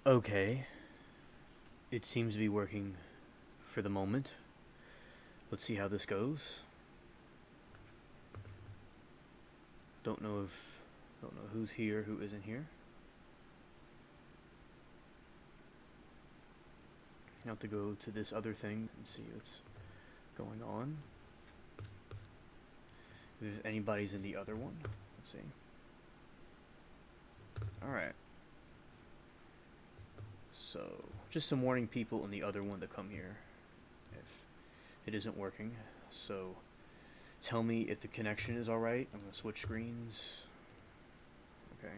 Okay, it seems to be working for the moment. Let's see how this goes. Don't know who's here, who isn't here. I have to go to this other thing and see what's going on. If anybody's in the other one, let's see. Alright. So, just some warning people in the other one to come here if it isn't working. So, tell me if the connection is alright. I'm going to switch screens. Okay.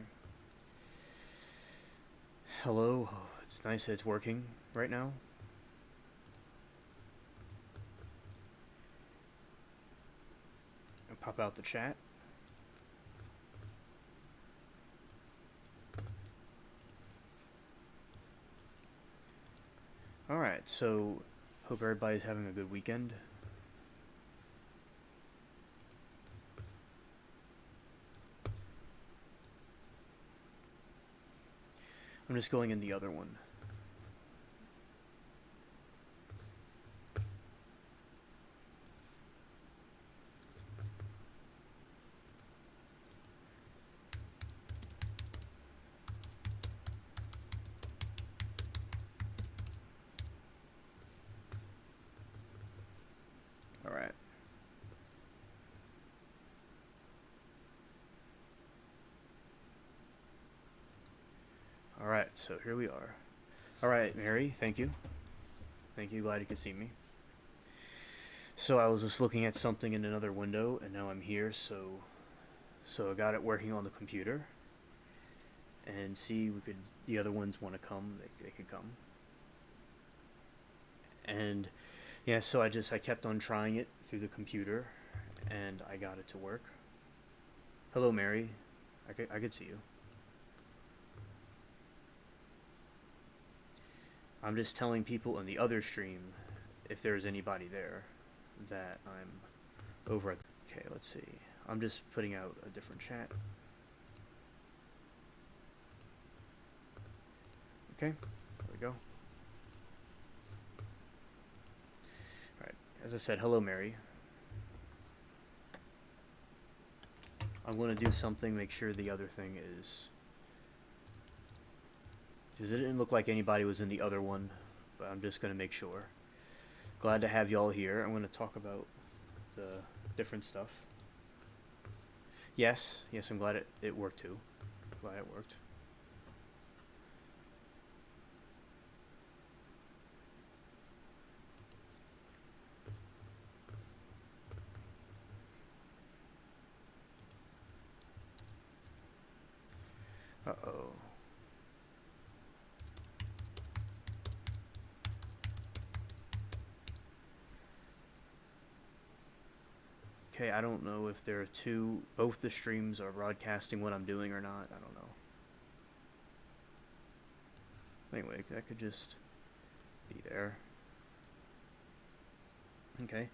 Hello. It's nice that it's working right now. I'll pop out the chat. Alright, so hope everybody's having a good weekend. I'm just going in the other one. Alright. Alright, so here we are. Alright, Mary, thank you. Thank you, glad you could see me. So I was just looking at something in another window, and now I'm here, so I got it working on the computer. And see, the other ones want to come, they could come. And yeah, so I kept on trying it through the computer, and I got it to work. Hello, Mary. I could see you. I'm just telling people in the other stream, if there's anybody there, that I'm over at... Okay, let's see. I'm just putting out a different chat. Okay, there we go. Alright, as I said, hello, Mary. I'm going to do something, make sure the other thing is... because it didn't look like anybody was in the other one, but I'm just going to make sure. Glad to have y'all here. I'm going to talk about the different stuff. Yes, I'm glad it worked too. Glad it worked. Uh-oh. Okay, I don't know if there are both the streams are broadcasting what I'm doing or not. I don't know. Anyway, that could just be there. Okay.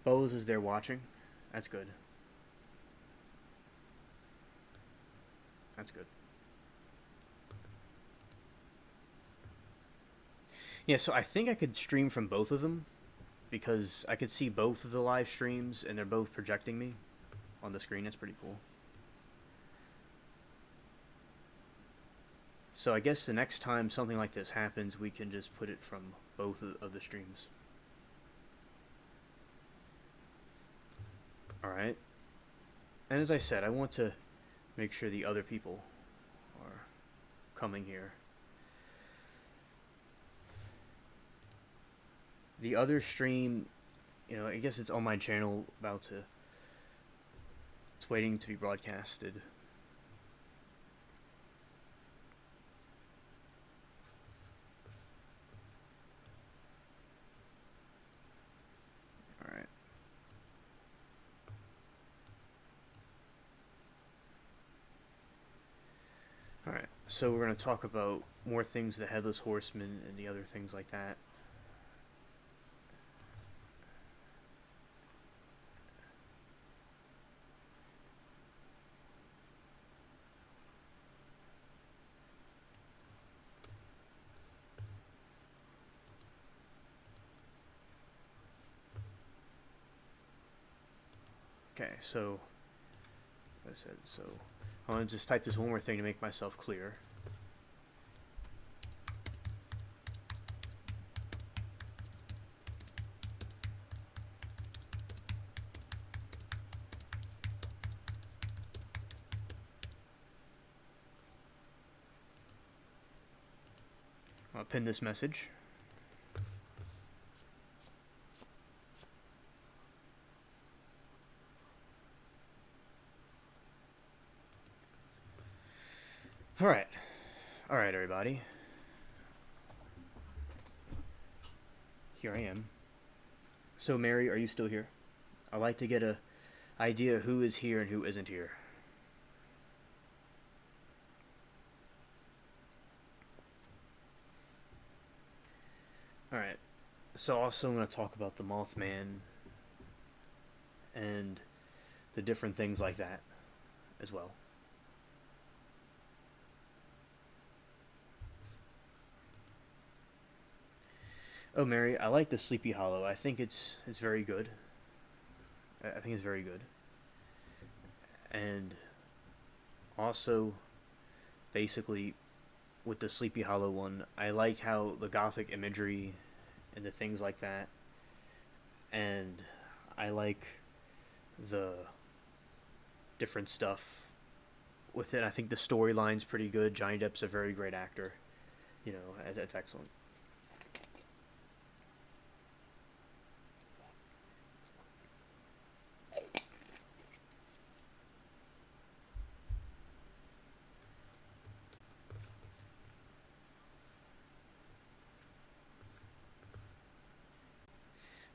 Bose is there watching. That's good. That's good. Yeah, so I think I could stream from both of them, because I could see both of the live streams and they're both projecting me on the screen. That's pretty cool. So I guess the next time something like this happens, we can just put it from both of the streams. Alright. And as I said, I want to make sure the other people are coming here. The other stream, I guess it's on my channel it's waiting to be broadcasted. Alright. Alright, so we're going to talk about more things, the Headless Horsemen and the other things like that. Okay, so I said so. I want to just type this one more thing to make myself clear. I'll pin this message. Alright, everybody. Here I am. So, Mary, are you still here? I'd like to get a idea who is here and who isn't here. Alright, so also I'm going to talk about the Mothman and the different things like that as well. Oh, Mary, I like the Sleepy Hollow. I think it's very good. I think it's very good. And also, basically, with the Sleepy Hollow one, I like how the gothic imagery and the things like that. And I like the different stuff with it. I think the storyline's pretty good. Johnny Depp's a very great actor. You know, it's excellent.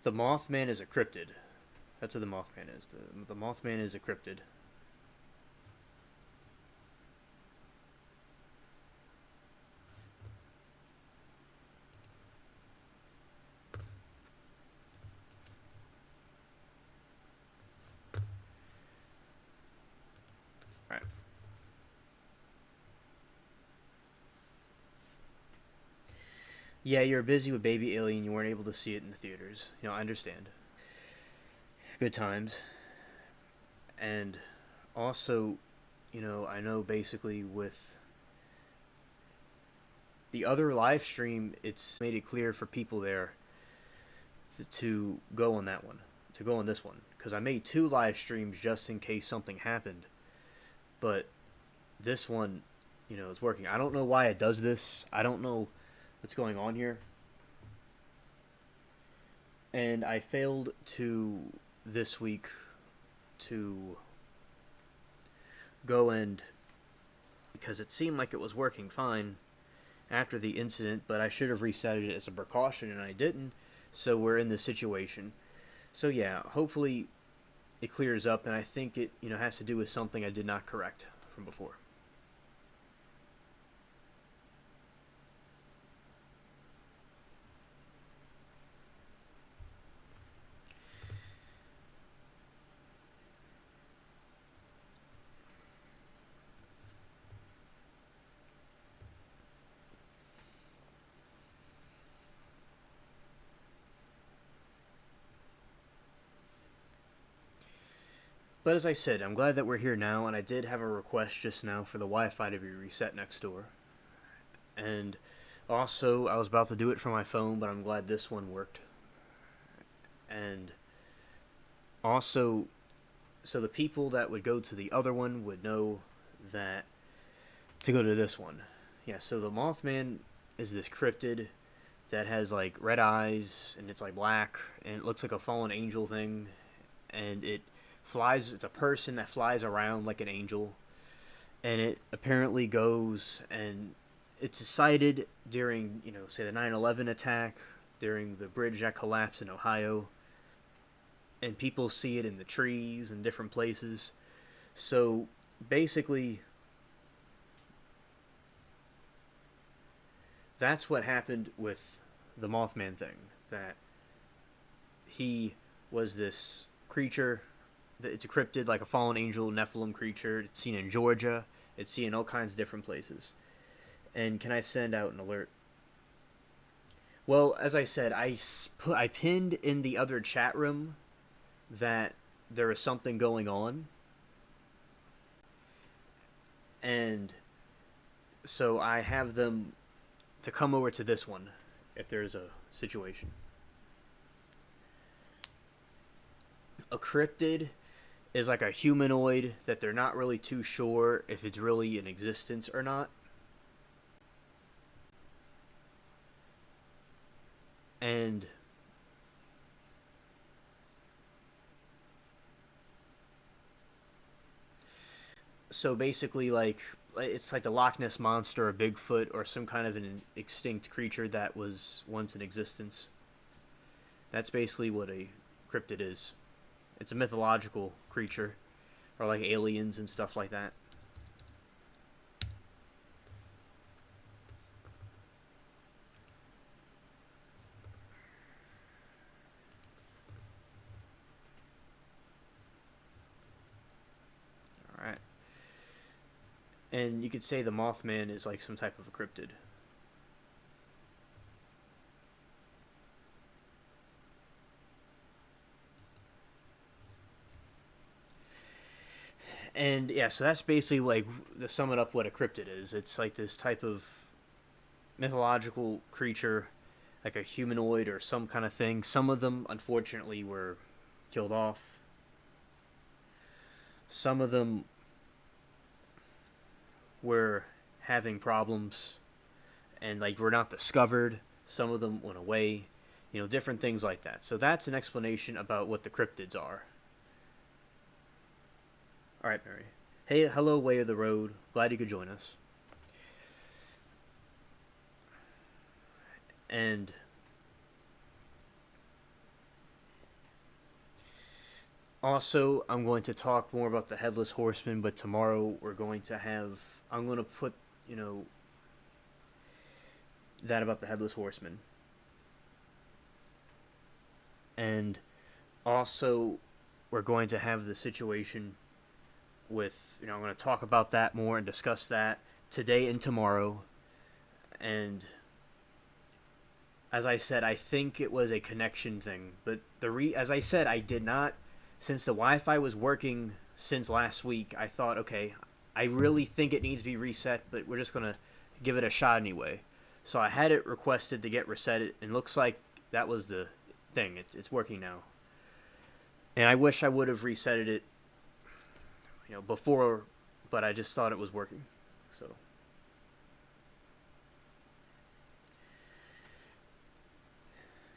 The Mothman is a cryptid. That's what the Mothman is. The Mothman is a cryptid. Alright. Yeah, you were busy with Baby Alien. You weren't able to see it in the theaters. You know, I understand. Good times. And also, you know, I know basically with the other live stream, it's made it clear for people there to go on that one, to go on this one. Because I made 2 live streams just in case something happened. But this one, you know, is working. I don't know why it does this. I don't know what's going on here. And I failed to, this week, to go and, because it seemed like it was working fine after the incident, but I should have reset it as a precaution and I didn't, so we're in this situation. So yeah, hopefully it clears up, and I think it, you know, has to do with something I did not correct from before. But as I said, I'm glad that we're here now, and I did have a request just now for the Wi-Fi to be reset next door. And also, I was about to do it from my phone, but I'm glad this one worked. And also, so the people that would go to the other one would know that to go to this one. Yeah, so the Mothman is this cryptid that has like red eyes, and it's like black, and it looks like a fallen angel thing, and it flies. It's a person that flies around like an angel, and it apparently goes, and it's sighted during, you know, say the 9/11 attack, during the bridge that collapsed in Ohio, and people see it in the trees and different places. So basically, that's what happened with the Mothman thing, that he was this creature. It's a cryptid, like a fallen angel, Nephilim creature. It's seen in Georgia. It's seen in all kinds of different places. And can I send out an alert? Well, as I said, I pinned in the other chat room that there is something going on, and so I have them to come over to this one if there's a situation. A cryptid is like a humanoid that they're not really too sure if it's really in existence or not. And so basically, like, it's like the Loch Ness monster or Bigfoot or some kind of an extinct creature that was once in existence. That's basically what a cryptid is. It's a mythological creature, or like aliens and stuff like that. All right. And you could say the Mothman is like some type of a cryptid. And yeah, so that's basically like to sum it up what a cryptid is. It's like this type of mythological creature, like a humanoid or some kind of thing. Some of them, unfortunately, were killed off. Some of them were having problems and like were not discovered. Some of them went away. You know, different things like that. So that's an explanation about what the cryptids are. All right, Mary. Hey, hello, Way of the Road. Glad you could join us. And also, I'm going to talk more about the Headless Horseman, but tomorrow we're going to have. I'm going to put, that about the Headless Horseman. And also, we're going to have the situation with, I'm going to talk about that more and discuss that today and tomorrow. And as I said, I think it was a connection thing. But as I said, I did not, since the Wi-Fi was working since last week, I thought, okay, I really think it needs to be reset, but we're just going to give it a shot anyway. So I had it requested to get reset, and looks like that was the thing. It's working now. And I wish I would have reset it, before, but I just thought it was working. So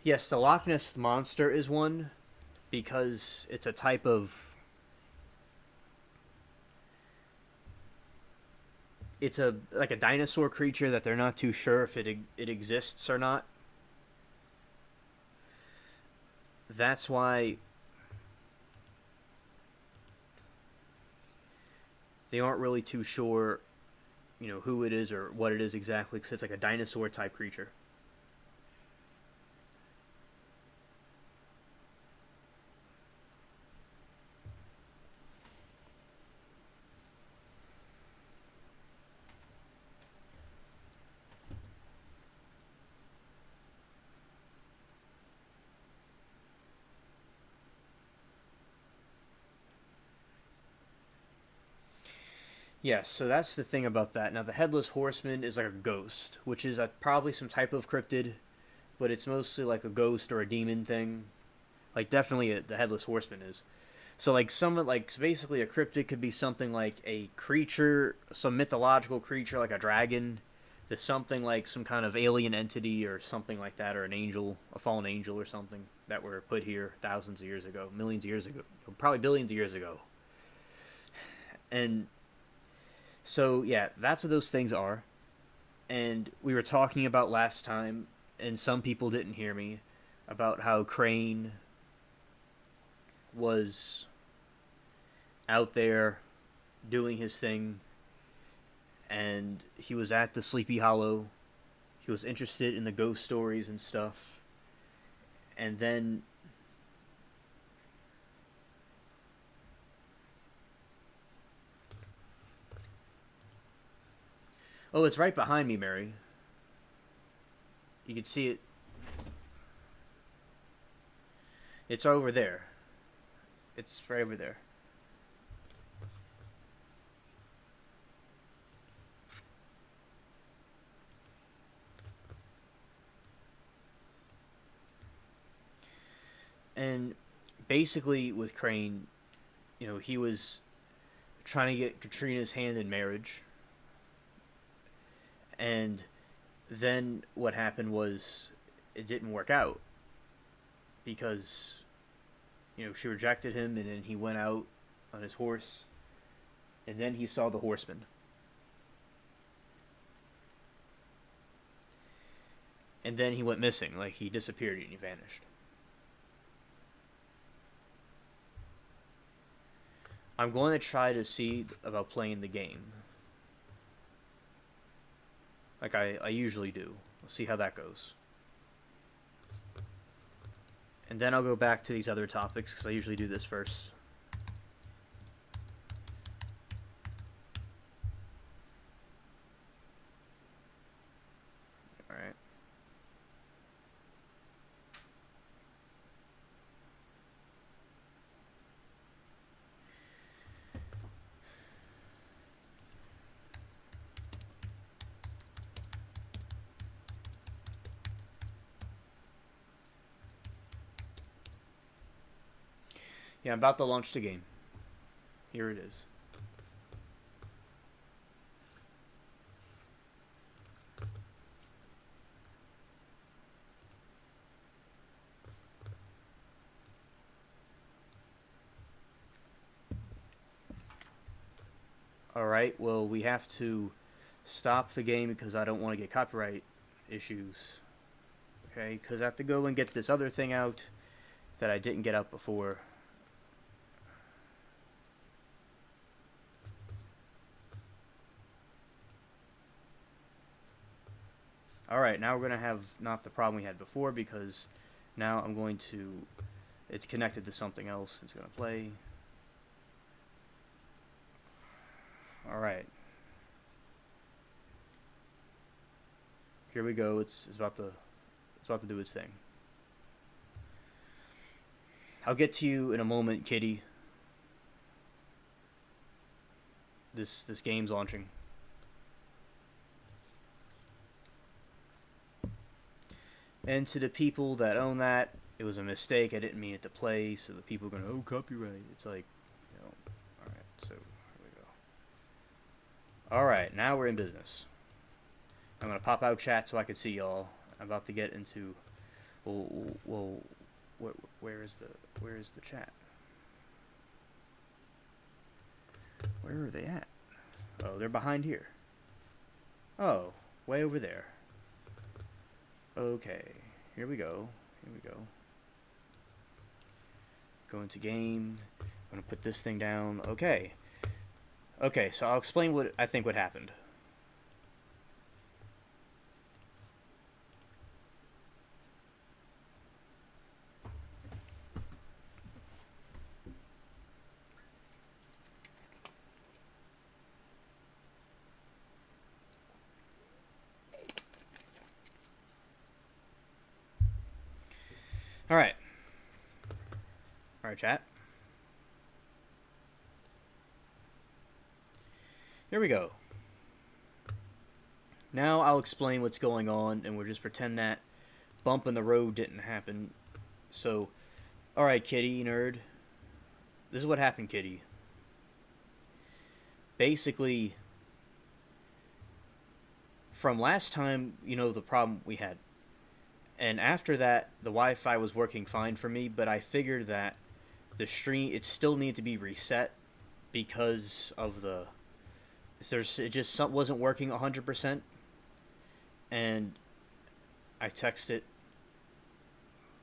yes, the Loch Ness monster is one because it's a type of it's a like a dinosaur creature that they're not too sure if it exists or not. That's why they aren't really too sure, who it is or what it is exactly, because it's like a dinosaur type creature. Yes, so that's the thing about that. Now, the Headless Horseman is like a ghost, which is probably some type of cryptid, but it's mostly like a ghost or a demon thing. Like, definitely the Headless Horseman is. So, like, basically a cryptid could be something like a creature, some mythological creature like a dragon, to something like some kind of alien entity or something like that, or an angel, a fallen angel or something that were put here thousands of years ago, millions of years ago, probably billions of years ago. And so, yeah, that's what those things are. And we were talking about last time, and some people didn't hear me, about how Crane was out there doing his thing, and he was at the Sleepy Hollow. He was interested in the ghost stories and stuff. And then oh, it's right behind me, Mary. You can see it. It's over there. It's right over there. And basically, with Crane, he was trying to get Katrina's hand in marriage. And then what happened was it didn't work out because, she rejected him, and then he went out on his horse, and then he saw the Horsemen. And then he went missing, like he disappeared and he vanished. I'm going to try to see about playing the game. Like I usually do. We'll see how that goes. And then I'll go back to these other topics, because I usually do this first. Alright. Yeah, I'm about to launch the game. Here it is. Alright, well, we have to stop the game because I don't want to get copyright issues. Okay, because I have to go and get this other thing out that I didn't get out before. Alright, now we're going to have not the problem we had before, because now I'm going to... It's connected to something else. It's going to play. Alright. Here we go. It's about to do its thing. I'll get to you in a moment, Kitty. This game's launching. And to the people that own that, it was a mistake. I didn't mean it to play, so the people are going, oh, copyright. It's like, alright, so here we go. Alright, now we're in business. I'm going to pop out chat so I can see y'all. I'm about to get into, well, where is the chat? Where are they at? Oh, they're behind here. Oh, way over there. Okay, here we go. Go into game. I'm going to put this thing down. Okay, so I'll explain what I think what happened. Alright, chat. Here we go. Now I'll explain what's going on, and we'll just pretend that bump in the road didn't happen. So, alright, Kitty, nerd. This is what happened, Kitty. Basically, from last time, the problem we had. And after that, the Wi-Fi was working fine for me, but I figured that the stream, it still needed to be reset because of it just wasn't working 100%. And I texted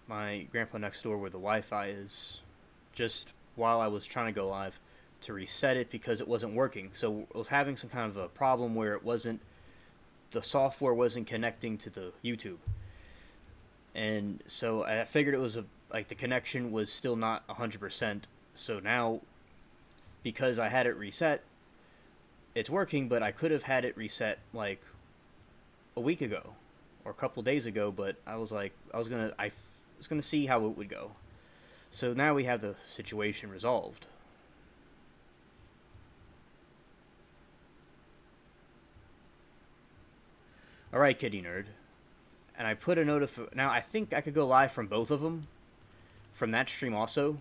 my grandpa next door where the Wi-Fi is, just while I was trying to go live, to reset it because it wasn't working. So I was having some kind of a problem where the software wasn't connecting to the YouTube. And so I figured it was the connection was still not 100%. So now, because I had it reset, it's working, but I could have had it reset like a week ago or a couple days ago, but I was gonna see how it would go. So now we have the situation resolved. Alright, Kitty Nerd. And I put a now I think I could go live from both of them. From that stream also.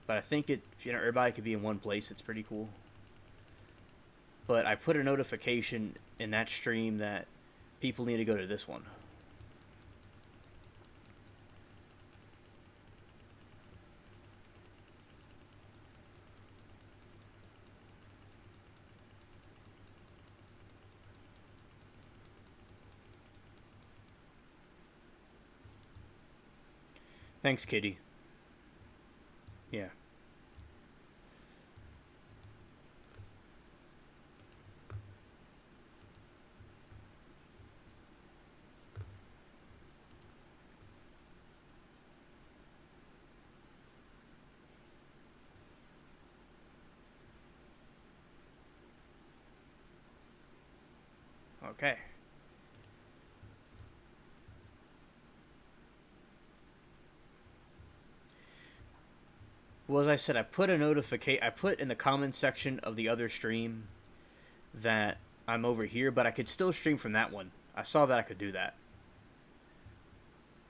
But I think everybody could be in one place. It's pretty cool. But I put a notification in that stream that people need to go to this one. Thanks, Kitty. Yeah. Okay. Well, as I said, I put in the comments section of the other stream that I'm over here, but I could still stream from that one. I saw that I could do that.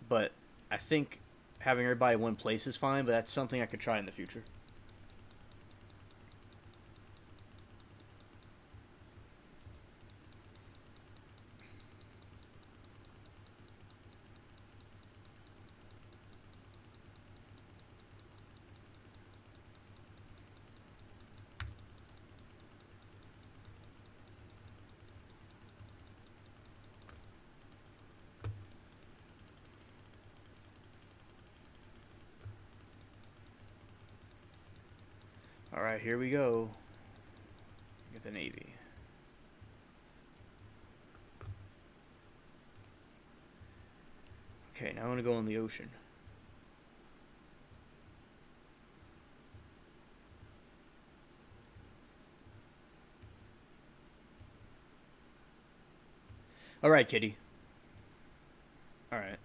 But I think having everybody in one place is fine, but that's something I could try in the future. Alright, here we go. Get the Navy. Okay, now I'm going to go in the ocean. Alright, Kitty. Alright.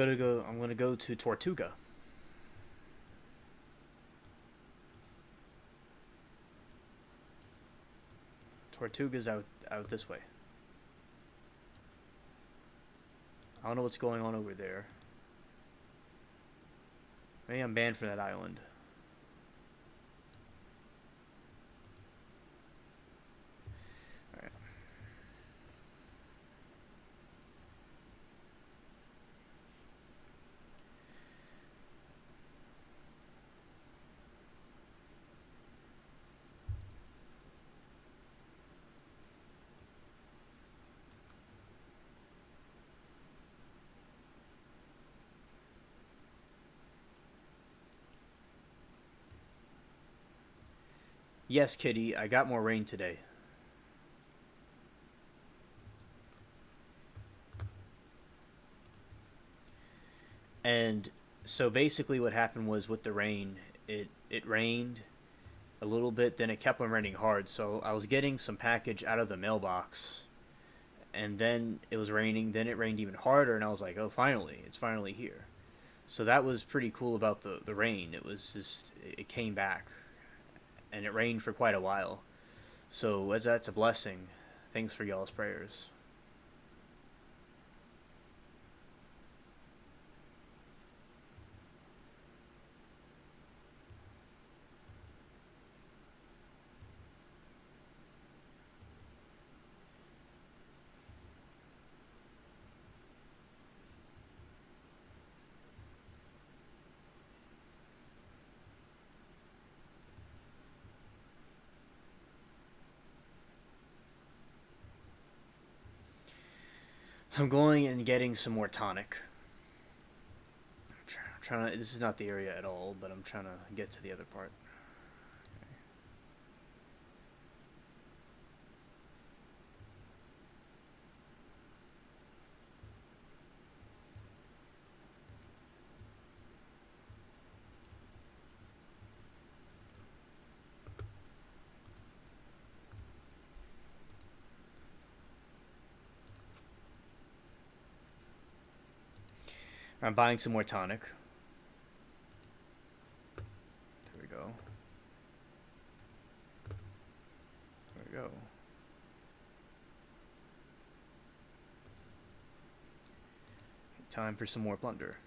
I'm going to go to Tortuga. Tortuga's out this way. I don't know what's going on over there. Maybe I'm banned from that island. Alright. Yes, Kitty, I got more rain today. And so basically what happened was with the rain, it rained a little bit, then it kept on raining hard. So I was getting some package out of the mailbox, and then it was raining, then it rained even harder, and I was like, oh, finally, it's finally here. So that was pretty cool about the rain. It was just, it came back. And it rained for quite a while. So that's a blessing. Thanks for y'all's prayers. I'm going and getting some more tonic. I'm trying to. This is not the area at all, but I'm trying to get to the other part. I'm buying some more tonic. There we go. There we go. Time for some more plunder.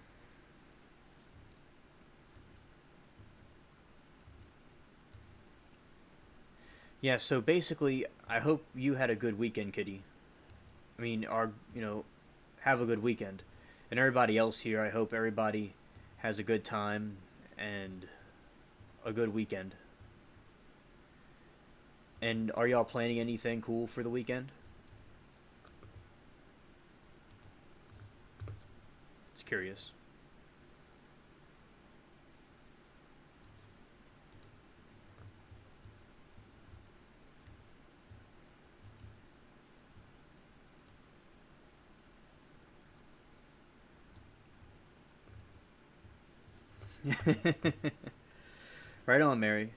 Yeah, so basically, I hope you had a good weekend, Kitty. I mean, have a good weekend. And everybody else here, I hope everybody has a good time and a good weekend. And are y'all planning anything cool for the weekend? It's curious. Right on, Mary.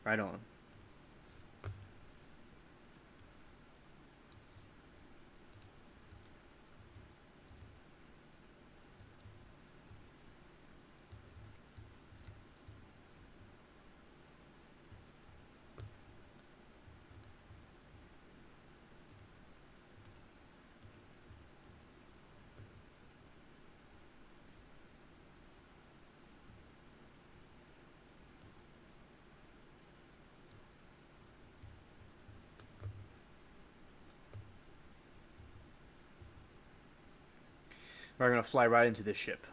Right on. We're gonna fly right into this ship.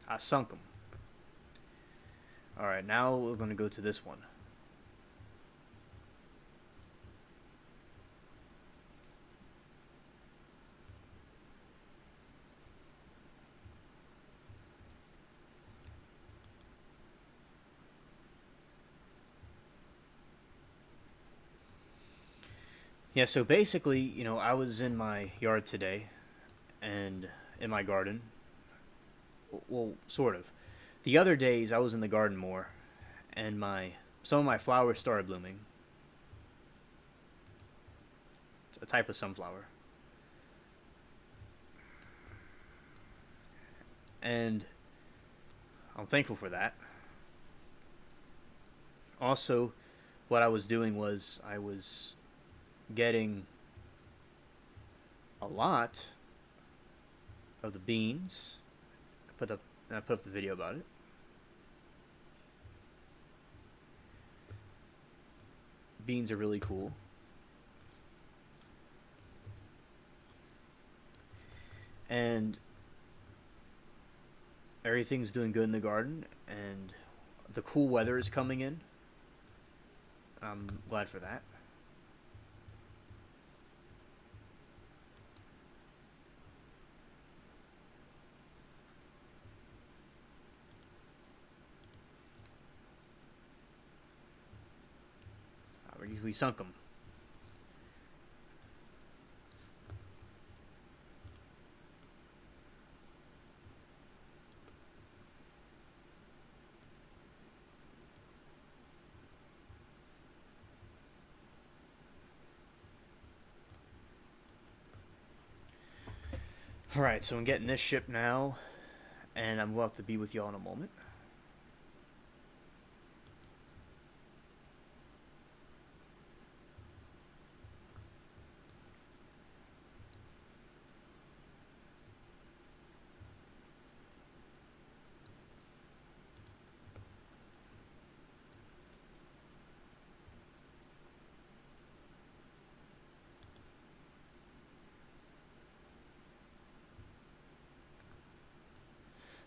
I sunk him. Alright, now we're gonna go to this one. Yeah, so basically, I was in my yard today and in my garden. Well, sort of. The other days I was in the garden more and my some of my flowers started blooming. It's a type of sunflower. And I'm thankful for that. Also, what I was doing was I was getting a lot of the beans. I put up the video about it. Beans are really cool. And everything's doing good in the garden, and the cool weather is coming in. I'm glad for that. We sunk them. Alright, so I'm getting this ship now, and I'm going to have to be with y'all in a moment.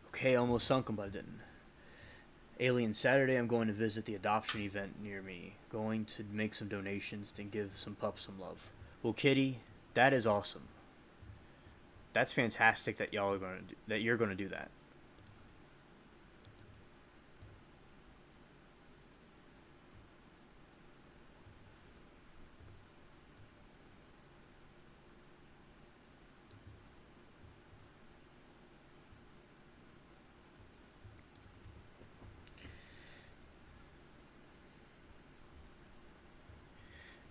Okay, almost sunk them, but I didn't. Alien Saturday, I'm going to visit the adoption event near me. Going to make some donations and give some pups some love. Well, Kitty, that is awesome. That's fantastic that you're gonna do that.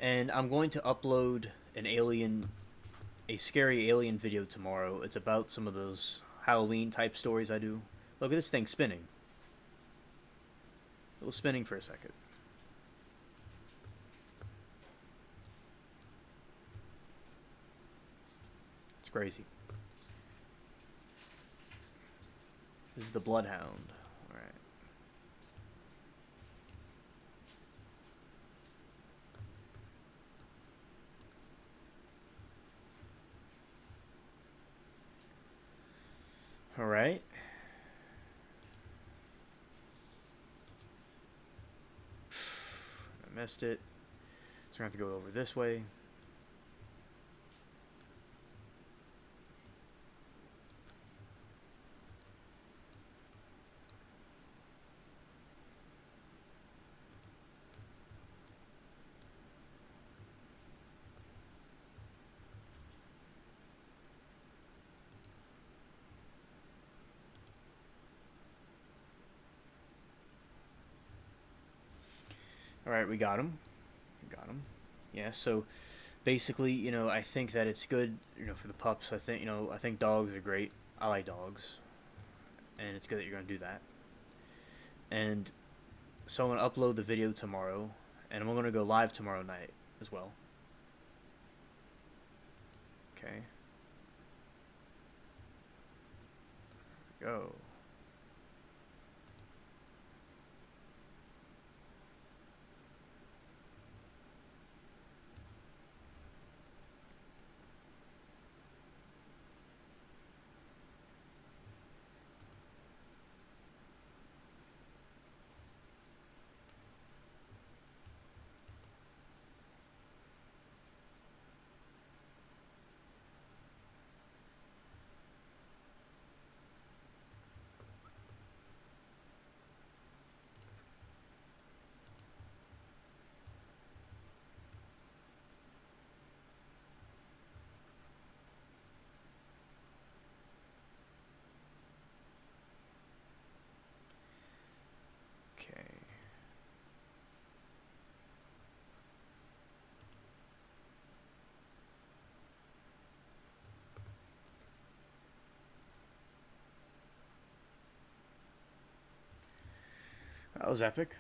and I'm going to upload a scary alien video tomorrow. It's about some of those Halloween type stories I do. Look at this thing spinning. It was spinning for a second. It's crazy. This is the Bloodhound. Alright. Alright. I missed it. So we're going to have to go over this way. Alright, we got him. We got him. Yeah, so basically, I think that it's good, for the pups. I think dogs are great. I like dogs. And it's good that you're going to do that. And so I'm going to upload the video tomorrow. And I'm going to go live tomorrow night as well. Okay. Go. Okay. That was epic.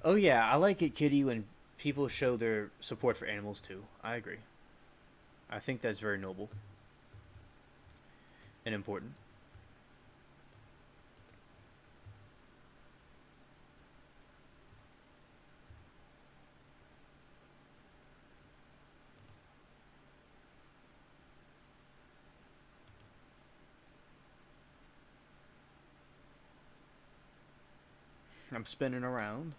Oh yeah, I like it, Kitty, when people show their support for animals too. I agree. I think that's very noble and important. I'm spinning around.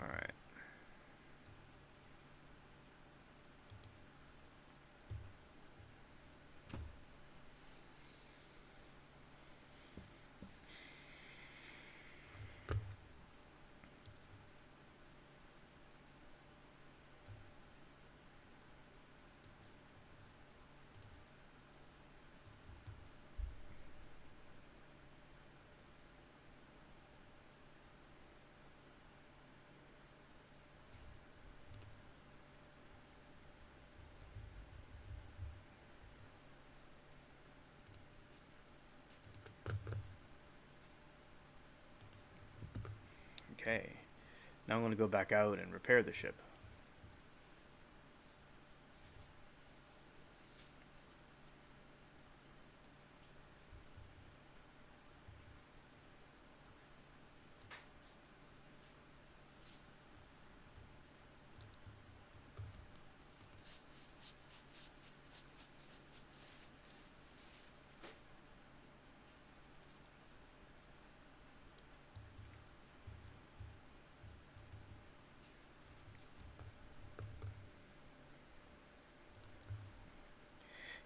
Alright. Okay. Now I'm going to go back out and repair the ship.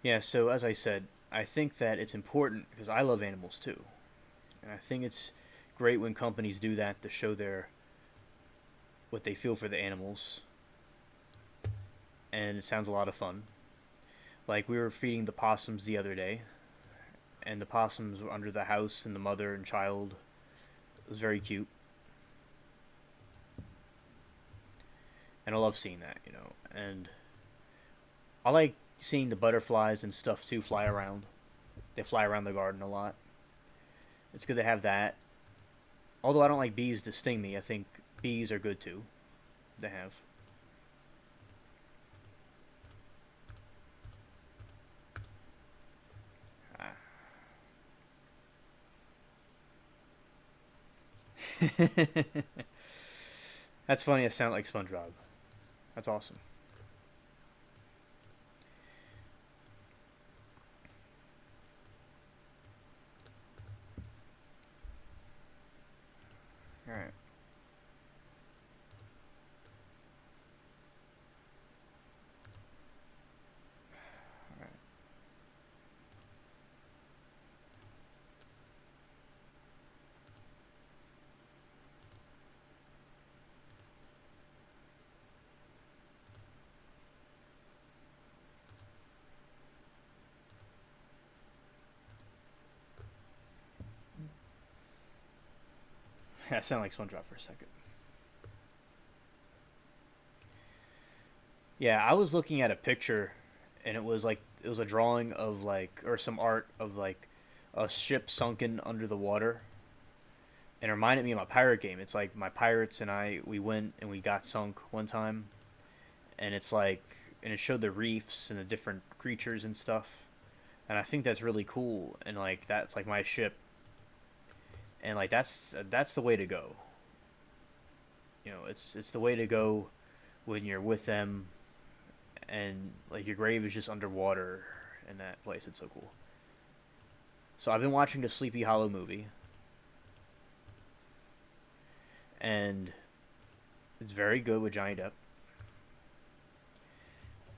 Yeah, so as I said, I think that it's important because I love animals too. And I think it's great when companies do that to show their what they feel for the animals. and it sounds a lot of fun. Like, we were feeding the possums the other day, and the possums were under the house, and the mother and child. It was very cute, and I love seeing that, you know. And I like seeing the butterflies and stuff too fly around. They fly around the garden a lot. It's good to have that. Although I don't like bees to sting me, I think bees are good too to have. Ah. That's funny. I sound like SpongeBob. That's awesome. All right. All right. I sound like SpongeBob for a second. Yeah, I was looking at a picture, and it was a drawing of like or some art of like a ship sunken under the water, and it reminded me of my pirate game. It's like my pirates and I we went and we got sunk one time, and it's like and it showed the reefs and the different creatures and stuff, and I think that's really cool. And like that's like my ship, and like that's the way to go. You know, it's the way to go when you're with them, and like your grave is just underwater in that place. It's so cool. So I've been watching the Sleepy Hollow movie, and it's very good with Johnny Depp.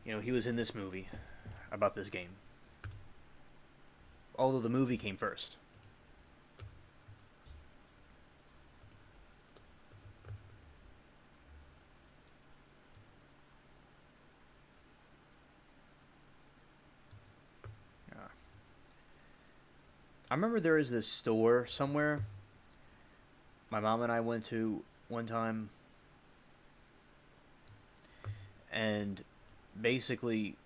You know, he was in this movie about this game. Although the movie came first. Yeah. I remember there was this store somewhere my mom and I went to one time, and basically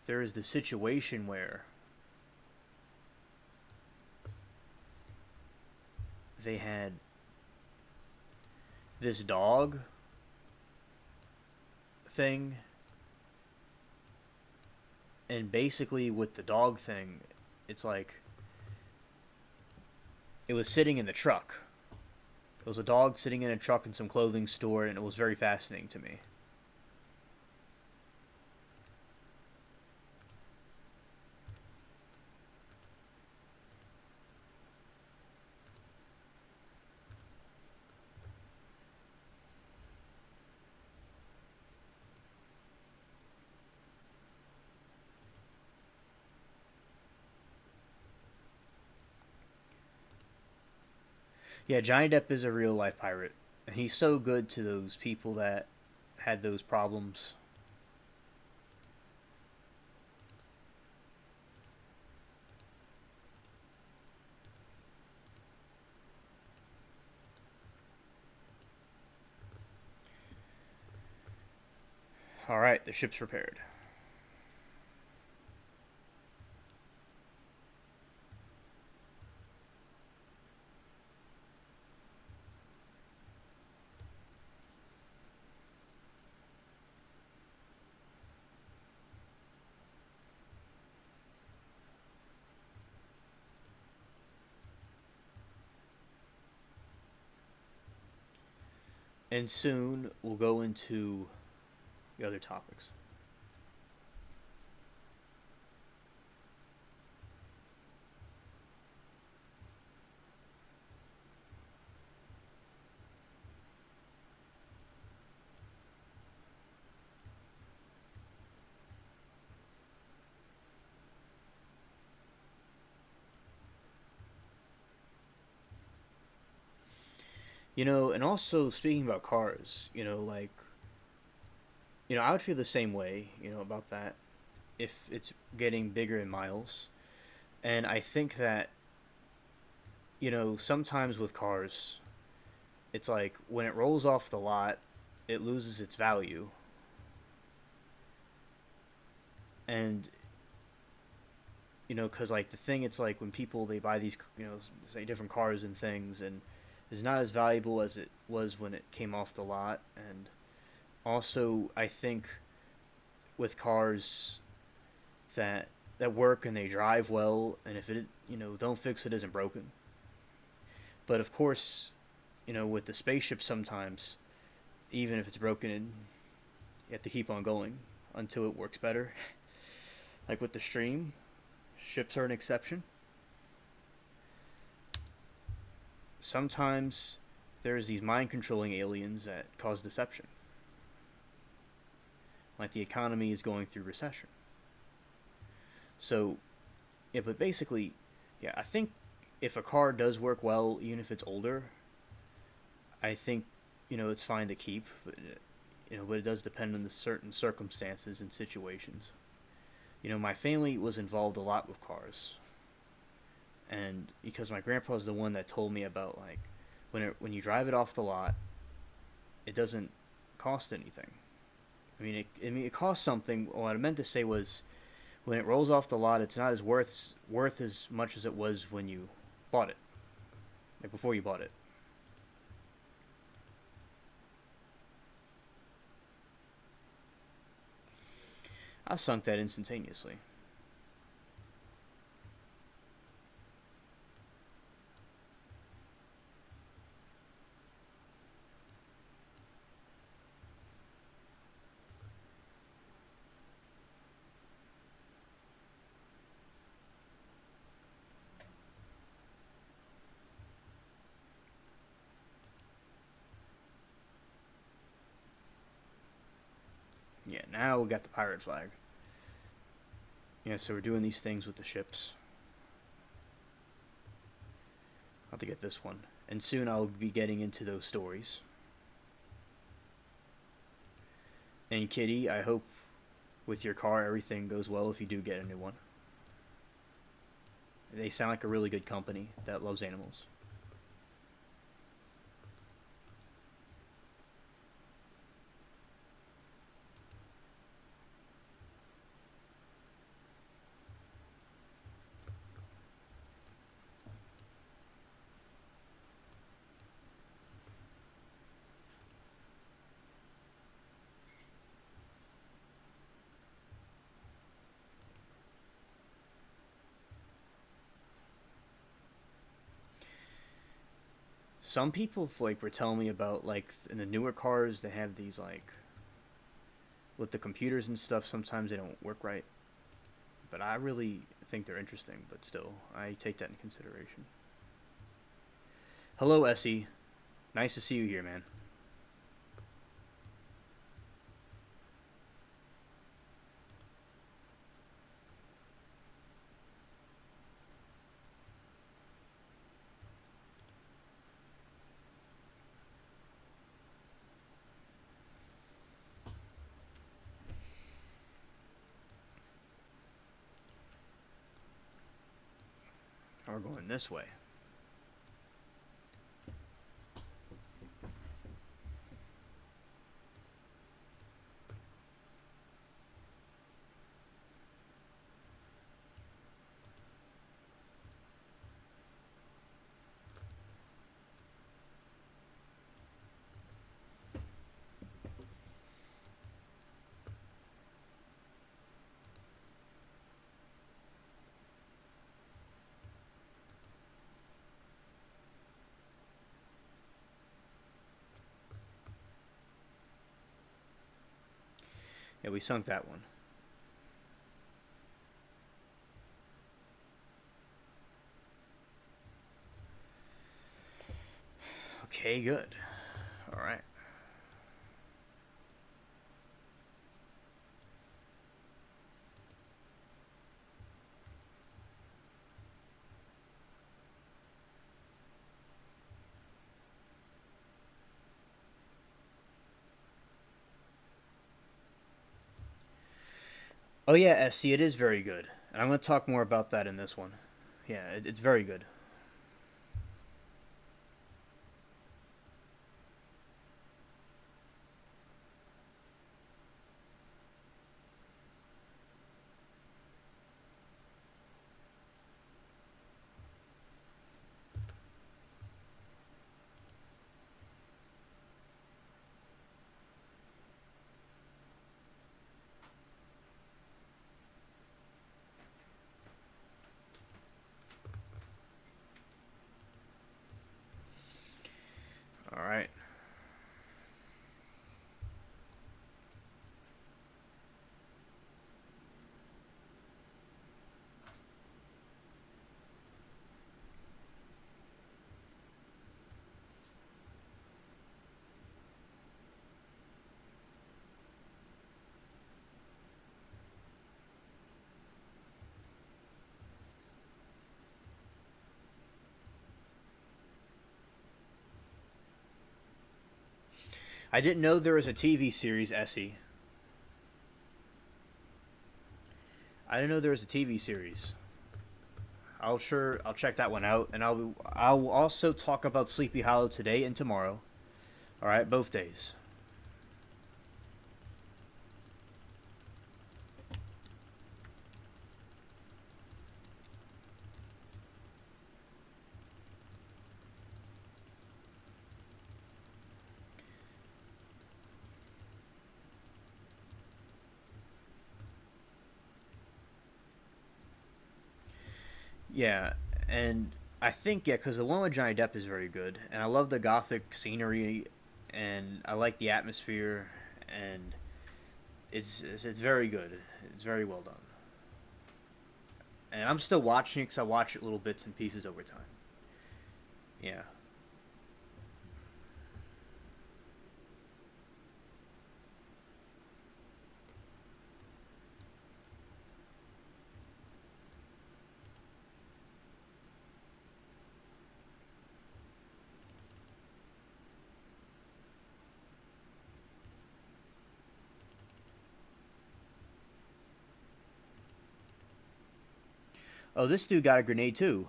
there is the situation where they had this dog thing, and basically with the dog thing, it's like it was sitting in the truck. It was a dog sitting in a truck in some clothing store, and it was very fascinating to me. Yeah, Johnny Depp is a real life pirate, and he's so good to those people that had those problems. All right, the ship's repaired. And soon we'll go into the other topics. And also speaking about cars, I would feel the same way, about that if it's getting bigger in miles. And I think that, sometimes with cars, it's like when it rolls off the lot, it loses its value. And, because, like, the thing, it's like when people, they buy these, say different cars and things, and it's not as valuable as it was when it came off the lot. And also, I think with cars that work and they drive well, and if it, don't fix it, isn't broken. But of course, with the spaceship, sometimes even if it's broken, you have to keep on going until it works better. Like with the stream, ships are an exception. Sometimes there's these mind controlling aliens that cause deception. Like the economy is going through recession. So, yeah, but basically, yeah, I think if a car does work well, even if it's older, I think, it's fine to keep. But it does depend on the certain circumstances and situations. My family was involved a lot with cars, and because my grandpa was the one that told me about, like, when you drive it off the lot, it doesn't cost anything. It costs something. What I meant to say was, when it rolls off the lot, it's not as worth as much as it was when you bought it, like before you bought it. I sunk that instantaneously. Yeah, now we got the pirate flag. Yeah, so we're doing these things with the ships. I'll have to get this one. And soon I'll be getting into those stories. And Kitty, I hope with your car everything goes well if you do get a new one. They sound like a really good company that loves animals. Some people like were telling me about, like, in the newer cars they have these, like, with the computers and stuff, sometimes they don't work right. But I really think they're interesting, but still, I take that in consideration. Hello, Essie. Nice to see you here, man. We're going this way. Yeah, we sunk that one. Okay, good. All right. Oh yeah, SC, it is very good, and I'm going to talk more about that in this one. Yeah, it's very good. All right. I didn't know there was a TV series, Essie. I didn't know there was a TV series. I'll check that one out, and I'll also talk about Sleepy Hollow today and tomorrow. All right, both days. Yeah, and I think yeah, because the one with Johnny Depp is very good, and I love the gothic scenery, and I like the atmosphere, and it's very good. It's very well done, and I'm still watching it because I watch it little bits and pieces over time. Yeah. Oh, this dude got a grenade too.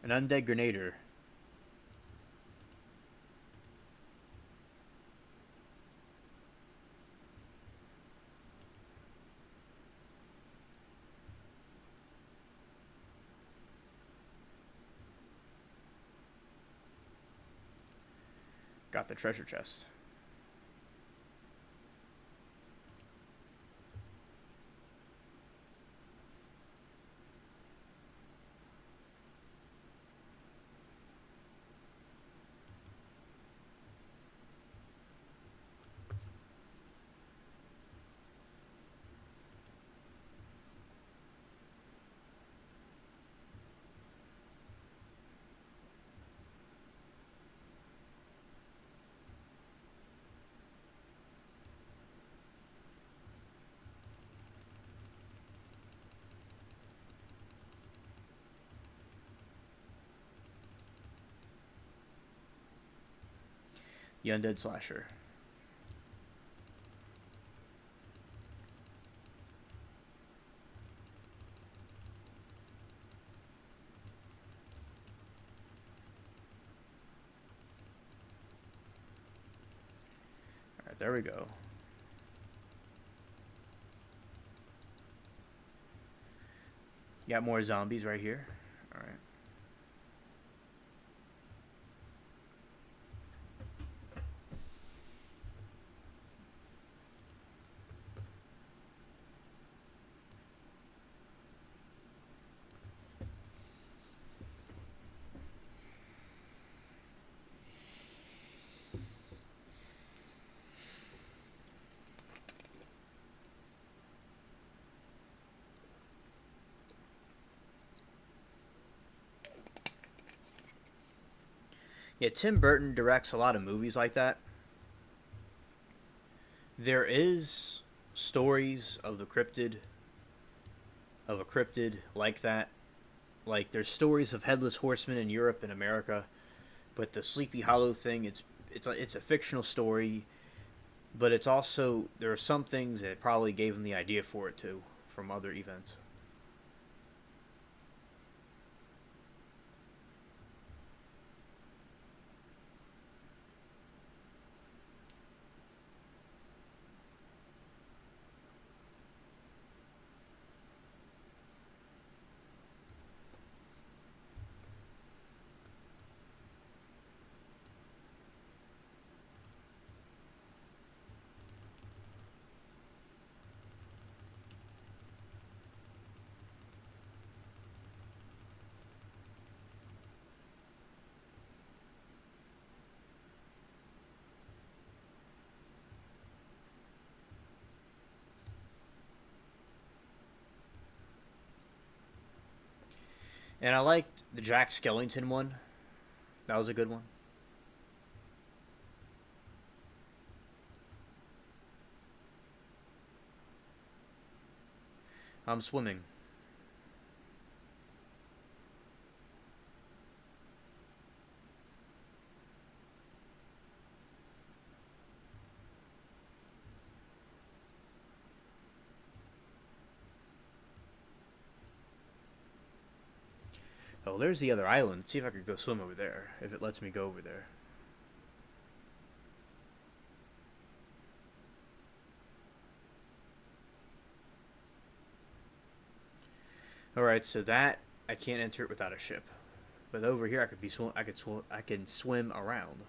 An undead grenader. Got the treasure chest. The undead slasher. All right, there we go. You got more zombies right here. All right. Yeah, Tim Burton directs a lot of movies like that. There is stories of the cryptid of a cryptid like that. Like there's stories of headless horsemen in Europe and America, but the Sleepy Hollow thing, it's a fictional story. but it's also there are some things that probably gave him the idea for it too from other events. And I liked the Jack Skellington one. That was a good one. I'm swimming. Oh, there's the other island. Let's see if I could go swim over there. If it lets me go over there. All right, so that I can't enter it without a ship. But over here, I could be swim. I could swim. I can swim around.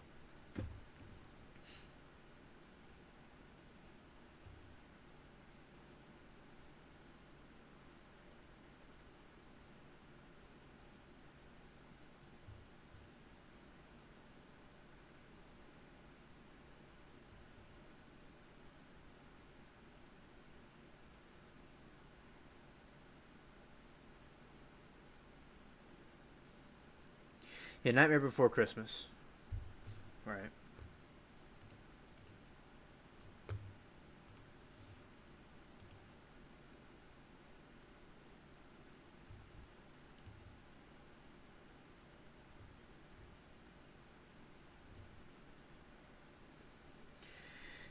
Yeah, Nightmare Before Christmas. All right.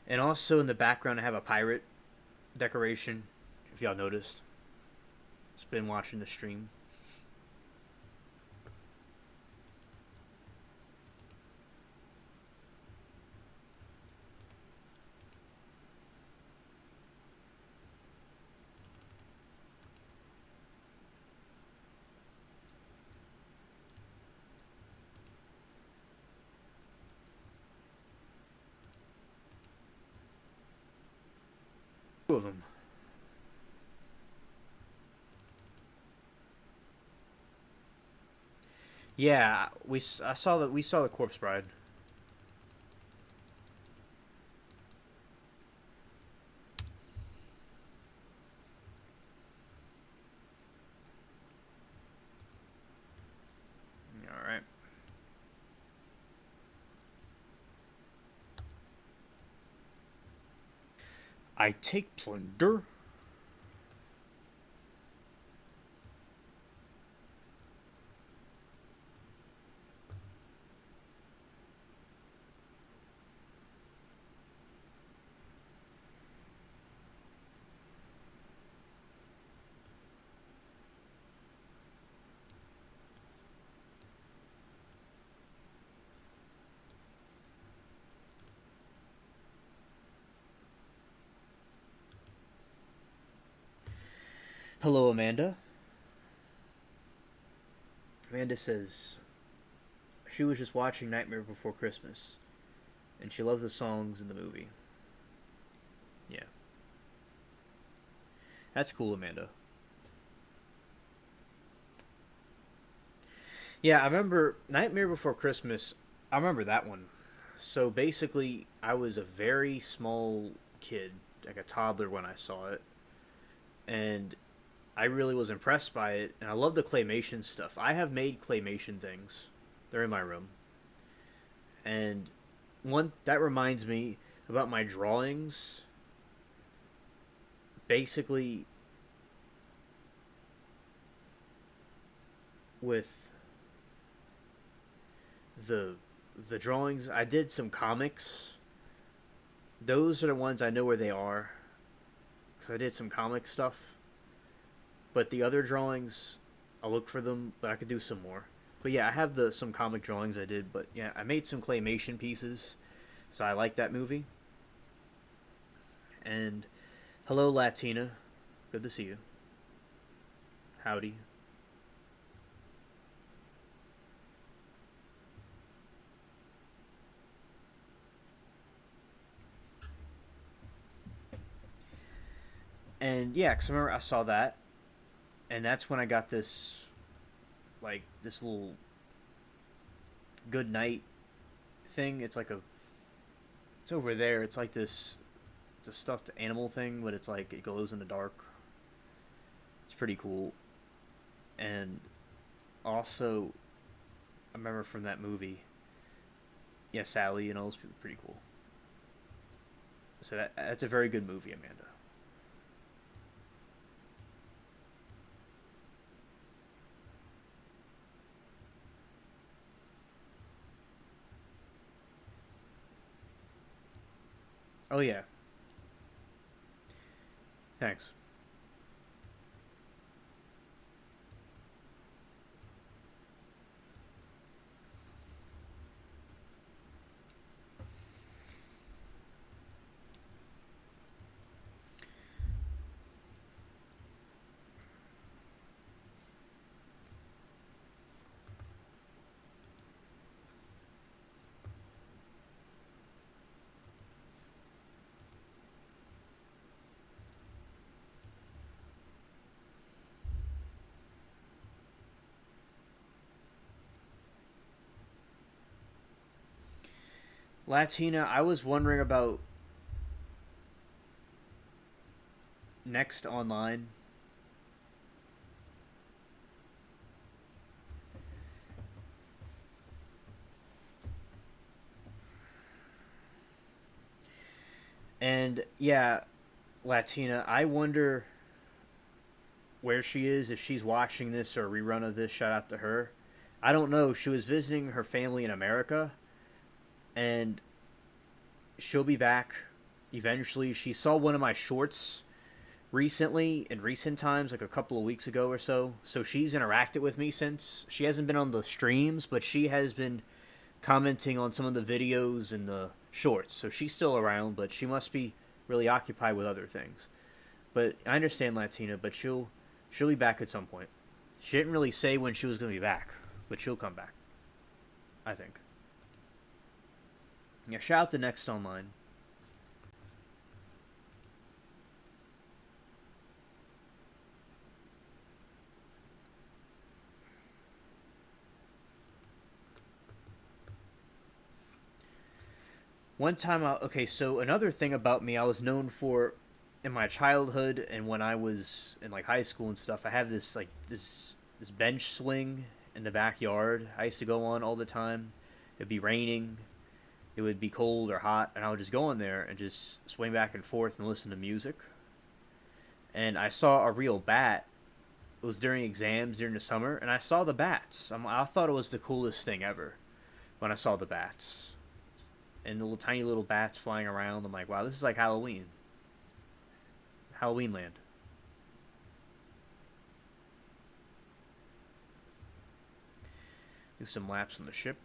And also in the background, I have a pirate decoration. If y'all noticed, it's been watching the stream. Two of them. Yeah, I saw that we saw the Corpse Bride. All right. I take plunder. Hello, Amanda. Amanda says she was just watching Nightmare Before Christmas, and she loves the songs in the movie. Yeah, that's cool, Amanda. Yeah, I remember Nightmare Before Christmas. I remember that one. So basically, I was a very small kid, like a toddler when I saw it, and I really was impressed by it, and I love the claymation stuff. I have made claymation things. They're in my room. And one that reminds me about my drawings. Basically with the the drawings, I did some comics those are the ones I know where they are because I did some comic stuff. But the other drawings, I'll look for them, but I could do some more. But yeah, I have the some comic drawings I did. But yeah, I made some claymation pieces, so I like that movie. And hello, Latina. Good to see you. Howdy. And yeah, because I remember I saw that, and that's when I got this, like, this little good night thing. It's like a, it's over there. It's like this, it's a stuffed animal thing, but it's like it glows in the dark. It's pretty cool. And also, I remember from that movie, yeah, Sally and all those people, pretty cool. So that's a very good movie, Amanda. Oh yeah, thanks. Latina, I was wondering about next online. And yeah, Latina, I wonder where she is, if she's watching this or a rerun of this. Shout out to her. I don't know. She was visiting her family in America, and she'll be back eventually. She saw one of my shorts recently, in recent times, like a couple of weeks ago or so. So she's interacted with me since. She hasn't been on the streams, but she has been commenting on some of the videos and the shorts. So she's still around, but she must be really occupied with other things. But I understand Latina, but she'll be back at some point. She didn't really say when she was going to be back, but she'll come back, I think. Yeah, shout out to Next Online. One time, okay, so another thing about me, I was known for in my childhood and when I was in like high school and stuff. I have this like this bench swing in the backyard. I used to go on all the time. It'd be raining, it would be cold or hot, and I would just go in there and just swing back and forth and listen to music. And I saw a real bat. It was during exams during the summer, and I saw the bats. I thought it was the coolest thing ever when I saw the bats and the little tiny little bats flying around. I'm like, wow, this is like Halloween, Halloween land. Do some laps on the ship.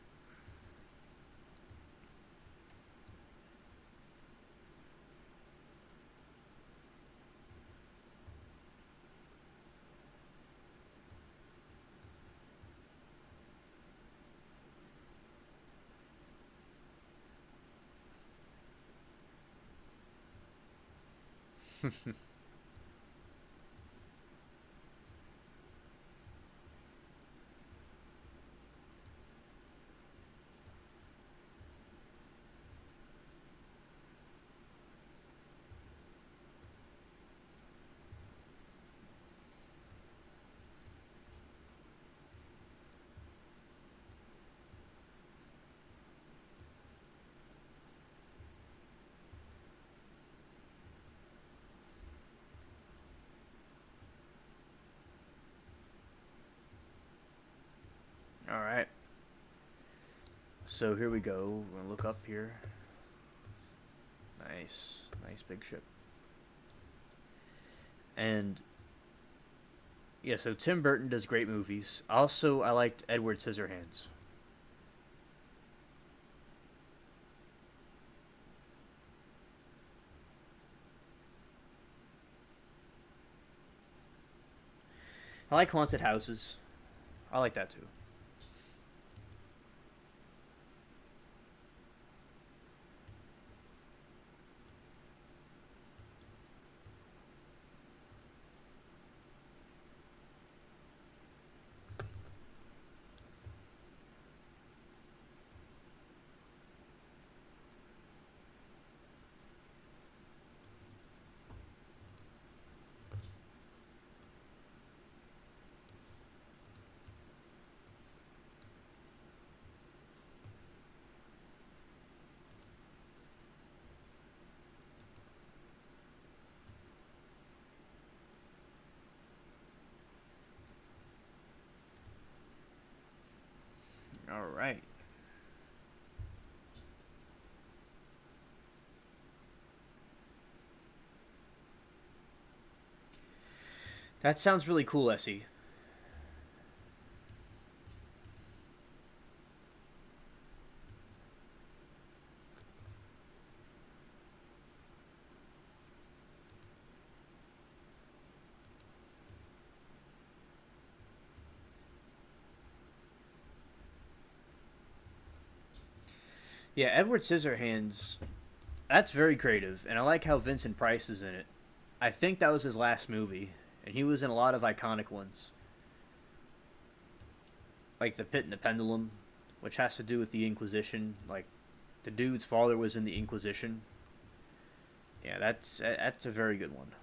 All right. So here we go. We're gonna look up here. Nice. Nice big ship. And yeah, so Tim Burton does great movies. Also, I liked Edward Scissorhands. I like haunted houses. I like that too. All right. That sounds really cool, Essie. Yeah, Edward Scissorhands. That's very creative, and I like how Vincent Price is in it. I think that was his last movie, and he was in a lot of iconic ones, like The Pit and the Pendulum, which has to do with the Inquisition. Like, the dude's father was in the Inquisition. Yeah, that's a very good one.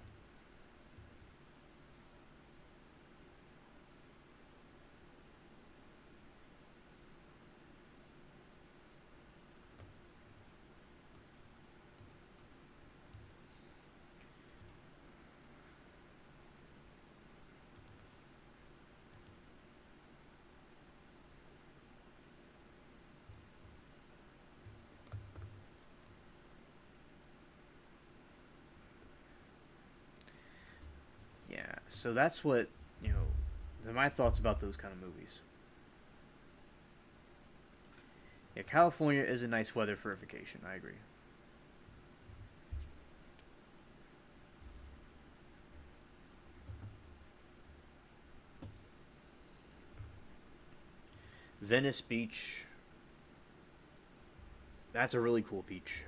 Yeah, so that's what you know. My thoughts about those kind of movies. Yeah, California is a nice weather for a vacation. I agree. Venice Beach. That's a really cool beach.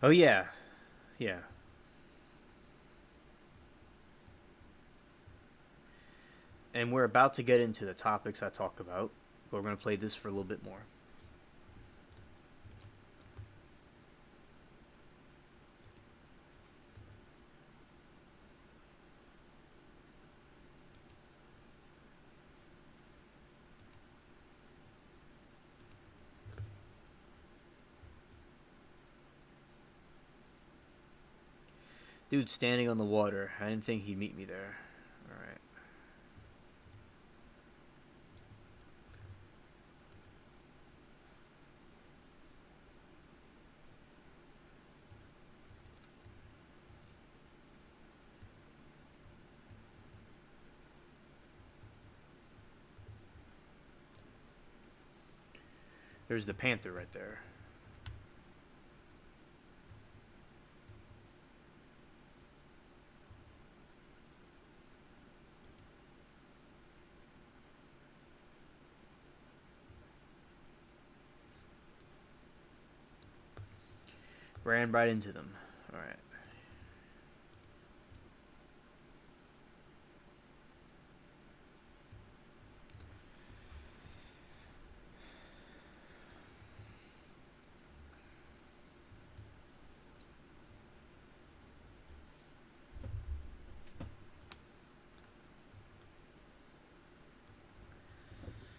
Oh yeah, yeah. And we're about to get into the topics I talk about, but we're gonna play this for a little bit more. Dude standing on the water. I didn't think he'd meet me there. All right. There's the panther right there. Ran right into them. Alright.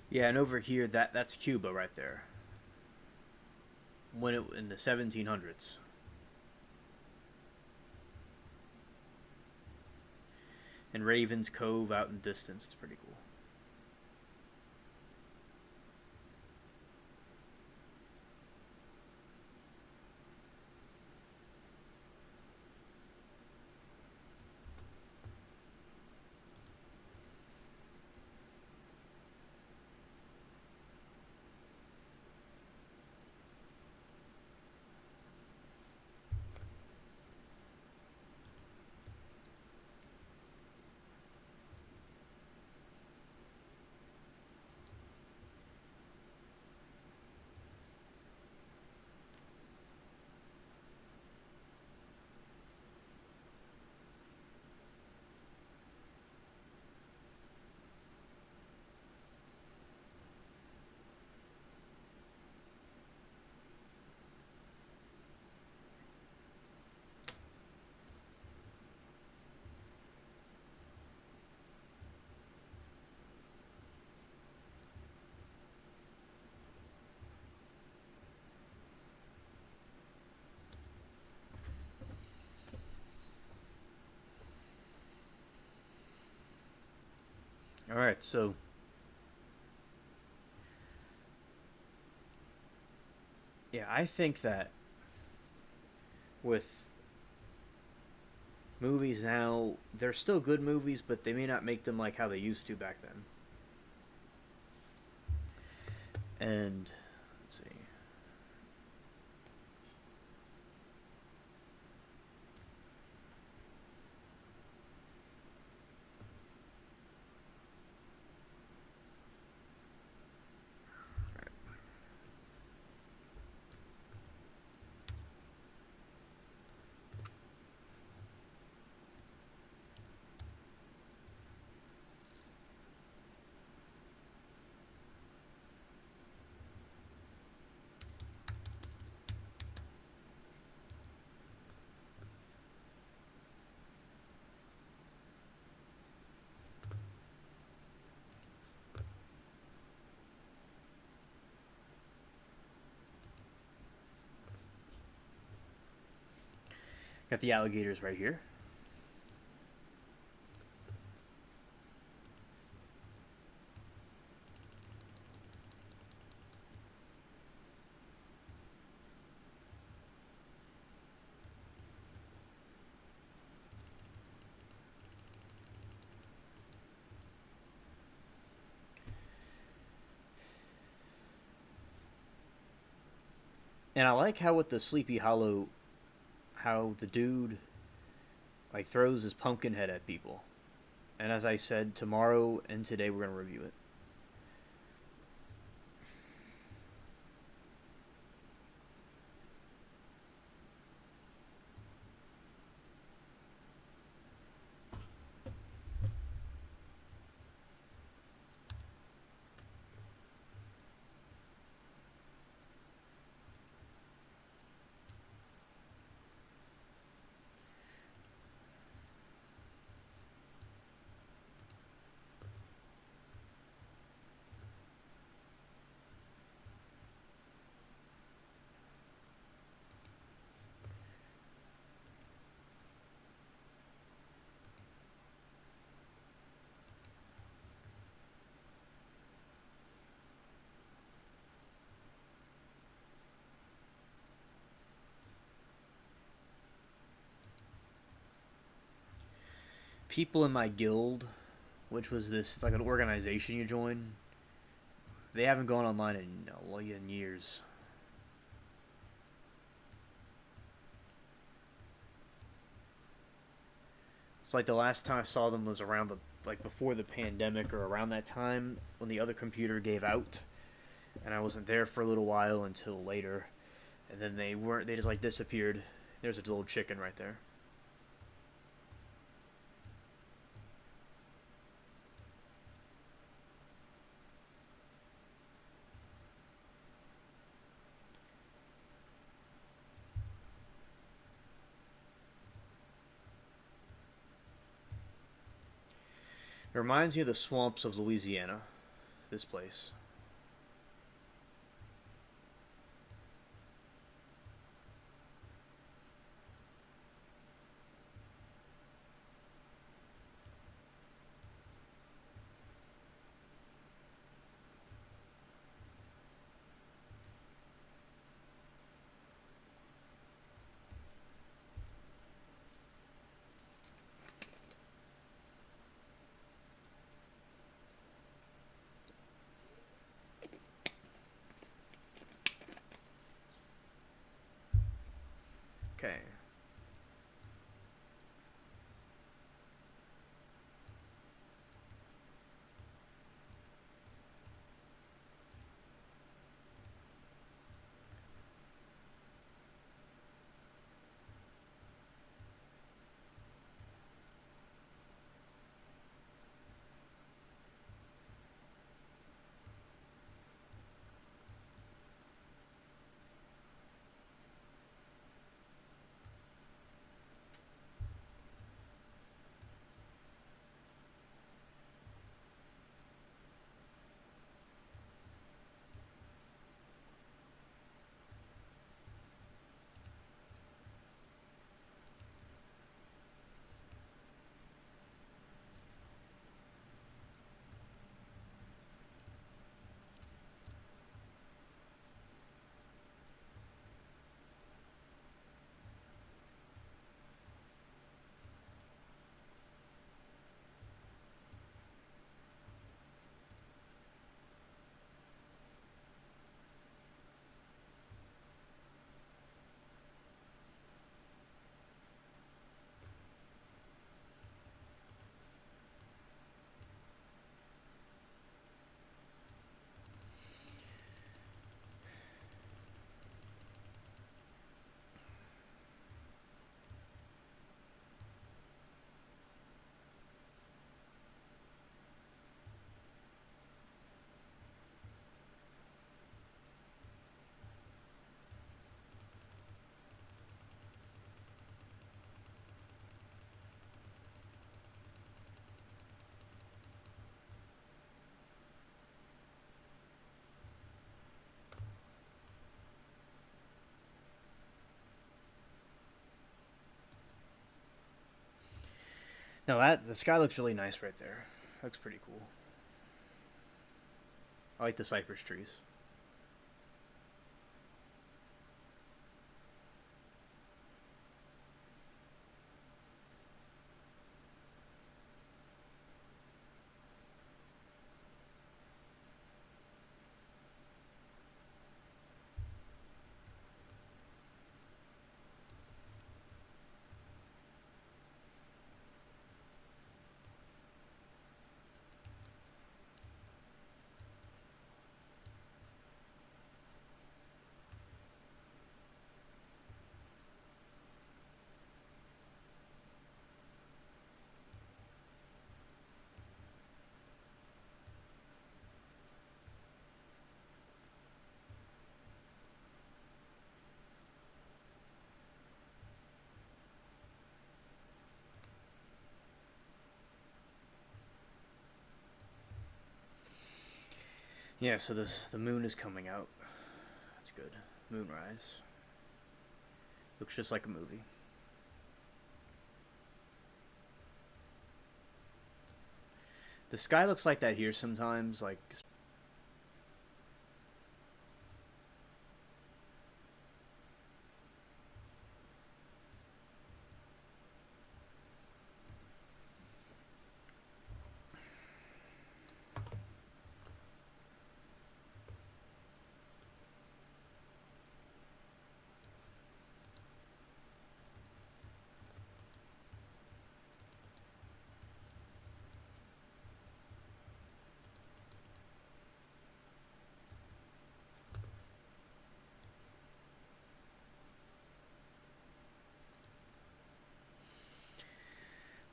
Yeah, and over here, that's Cuba right there. When it in the 1700s. And Raven's Cove out in the distance. It's pretty cool. Alright, so yeah, I think that with movies now, they're still good movies, but they may not make them like how they used to back then. And let's see. Got the alligators right here. And I like how with the Sleepy Hollow, how the dude like throws his pumpkin head at people. And as I said, tomorrow and today we're gonna review it. People in my guild, which was this, it's like an organization you join. They haven't gone online in years. It's like the last time I saw them was around the like before the pandemic or around that time when the other computer gave out, and I wasn't there for a little while until later. And then they weren't. They just like disappeared. There's a little chicken right there. It reminds me of the swamps of Louisiana. This place. Okay. Now that the sky looks really nice right there. Looks pretty cool. I like the cypress trees. Yeah, so the moon is coming out. That's good. Moonrise. Looks just like a movie. The sky looks like that here sometimes, like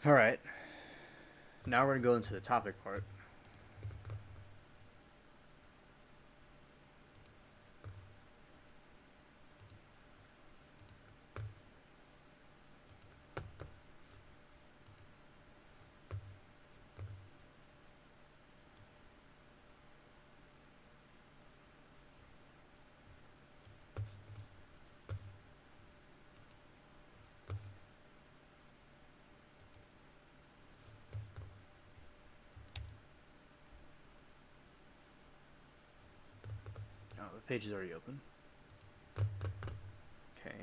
Alright, now we're going to go into the topic part. Oh, the page is already open. Okay.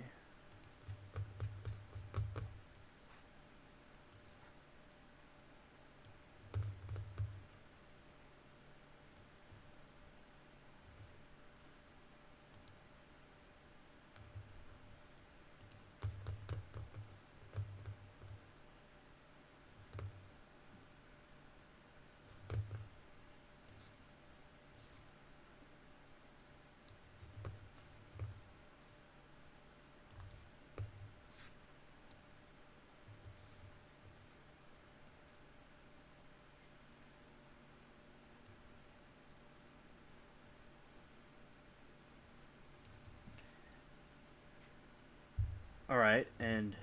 Alright, and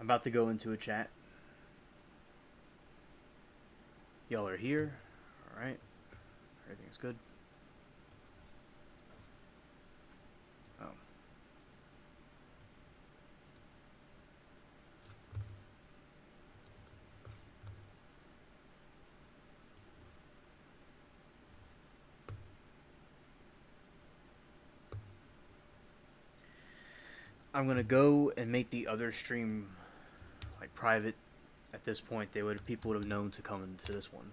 I'm about to go into a chat. Y'all are here. Alright. Everything's good. Oh. I'm gonna go and make the other stream like private. At this point, people would have known to come into this one.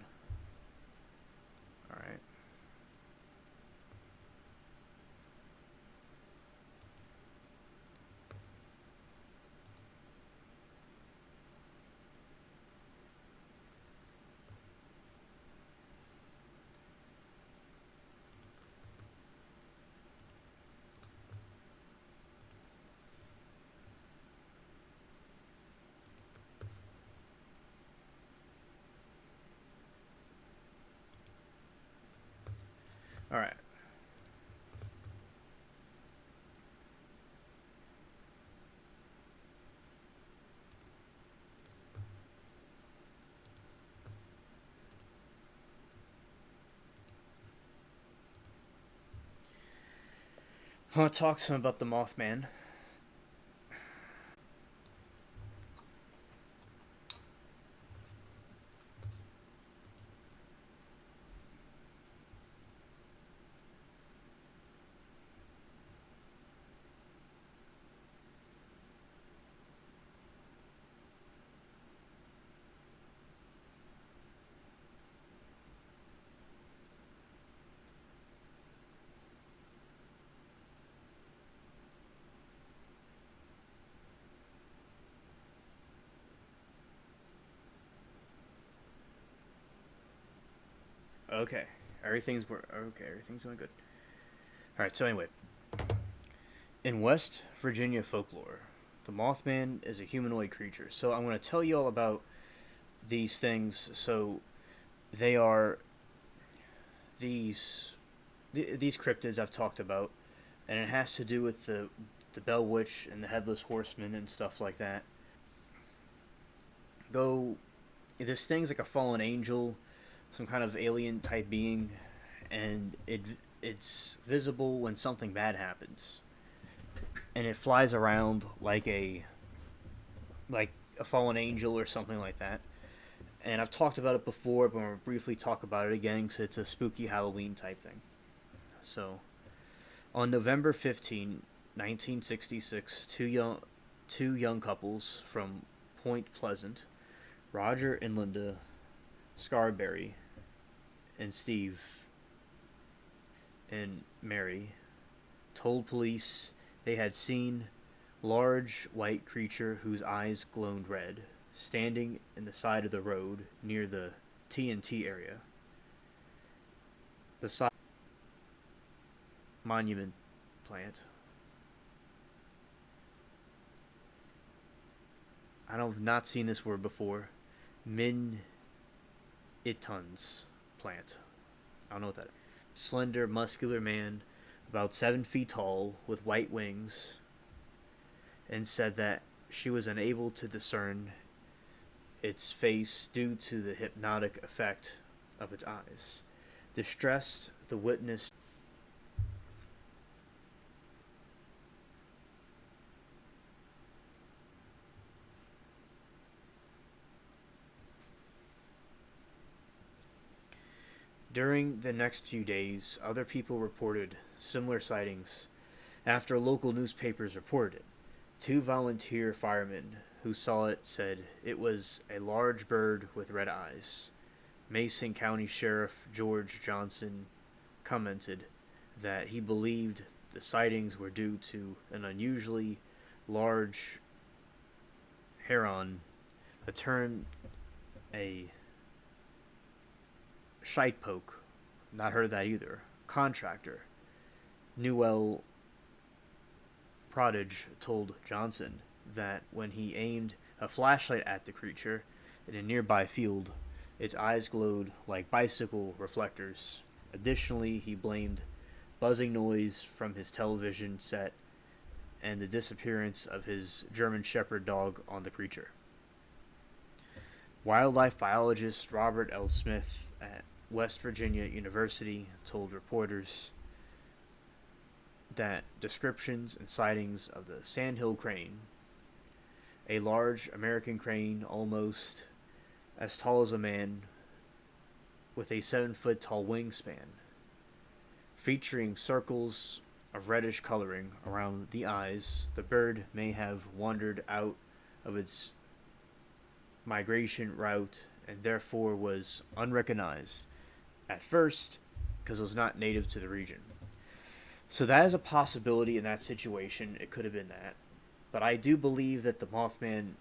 All right. All right. I want to talk to him about the Mothman. Okay. Everything's going good. All right. So anyway, in West Virginia folklore, the Mothman is a humanoid creature. So I'm going to tell you all about these things. So they are these cryptids I've talked about, and it has to do with the Bell Witch and the Headless Horsemen and stuff like that. Though this thing's like a fallen angel, some kind of alien type being, and it's visible when something bad happens, and it flies around like a fallen angel or something like that. And I've talked about it before, but I'm going to briefly talk about it again because it's a spooky Halloween type thing. So, on November 15, 1966, two young couples from Point Pleasant, Roger and Linda Scarberry, and Steve and Mary, told police they had seen large white creature whose eyes glowed red, standing in the side of the road near the TNT area. The side monument plant. I don't have not seen this word before. Min Itons plant. I don't know what that is. Slender, muscular man, about 7 feet tall, with white wings, and said that she was unable to discern its face due to the hypnotic effect of its eyes. Distressed, the witness during the next few days, other people reported similar sightings after local newspapers reported it. 2 volunteer firemen who saw it said it was a large bird with red eyes. Mason County Sheriff George Johnson commented that he believed the sightings were due to an unusually large heron, a term a shitepoke, not heard that either, contractor. Newell Prodige told Johnson that when he aimed a flashlight at the creature in a nearby field, its eyes glowed like bicycle reflectors. Additionally, he blamed buzzing noise from his television set and the disappearance of his German Shepherd dog on the creature. Wildlife biologist Robert L. Smith at West Virginia University told reporters that descriptions and sightings of the sandhill crane, a large American crane almost as tall as a man with a 7-foot tall wingspan, featuring circles of reddish coloring around the eyes, the bird may have wandered out of its migration route and therefore was unrecognized at first because it was not native to the region. So that is a possibility in that situation. It could have been that. But I do believe that the Mothman,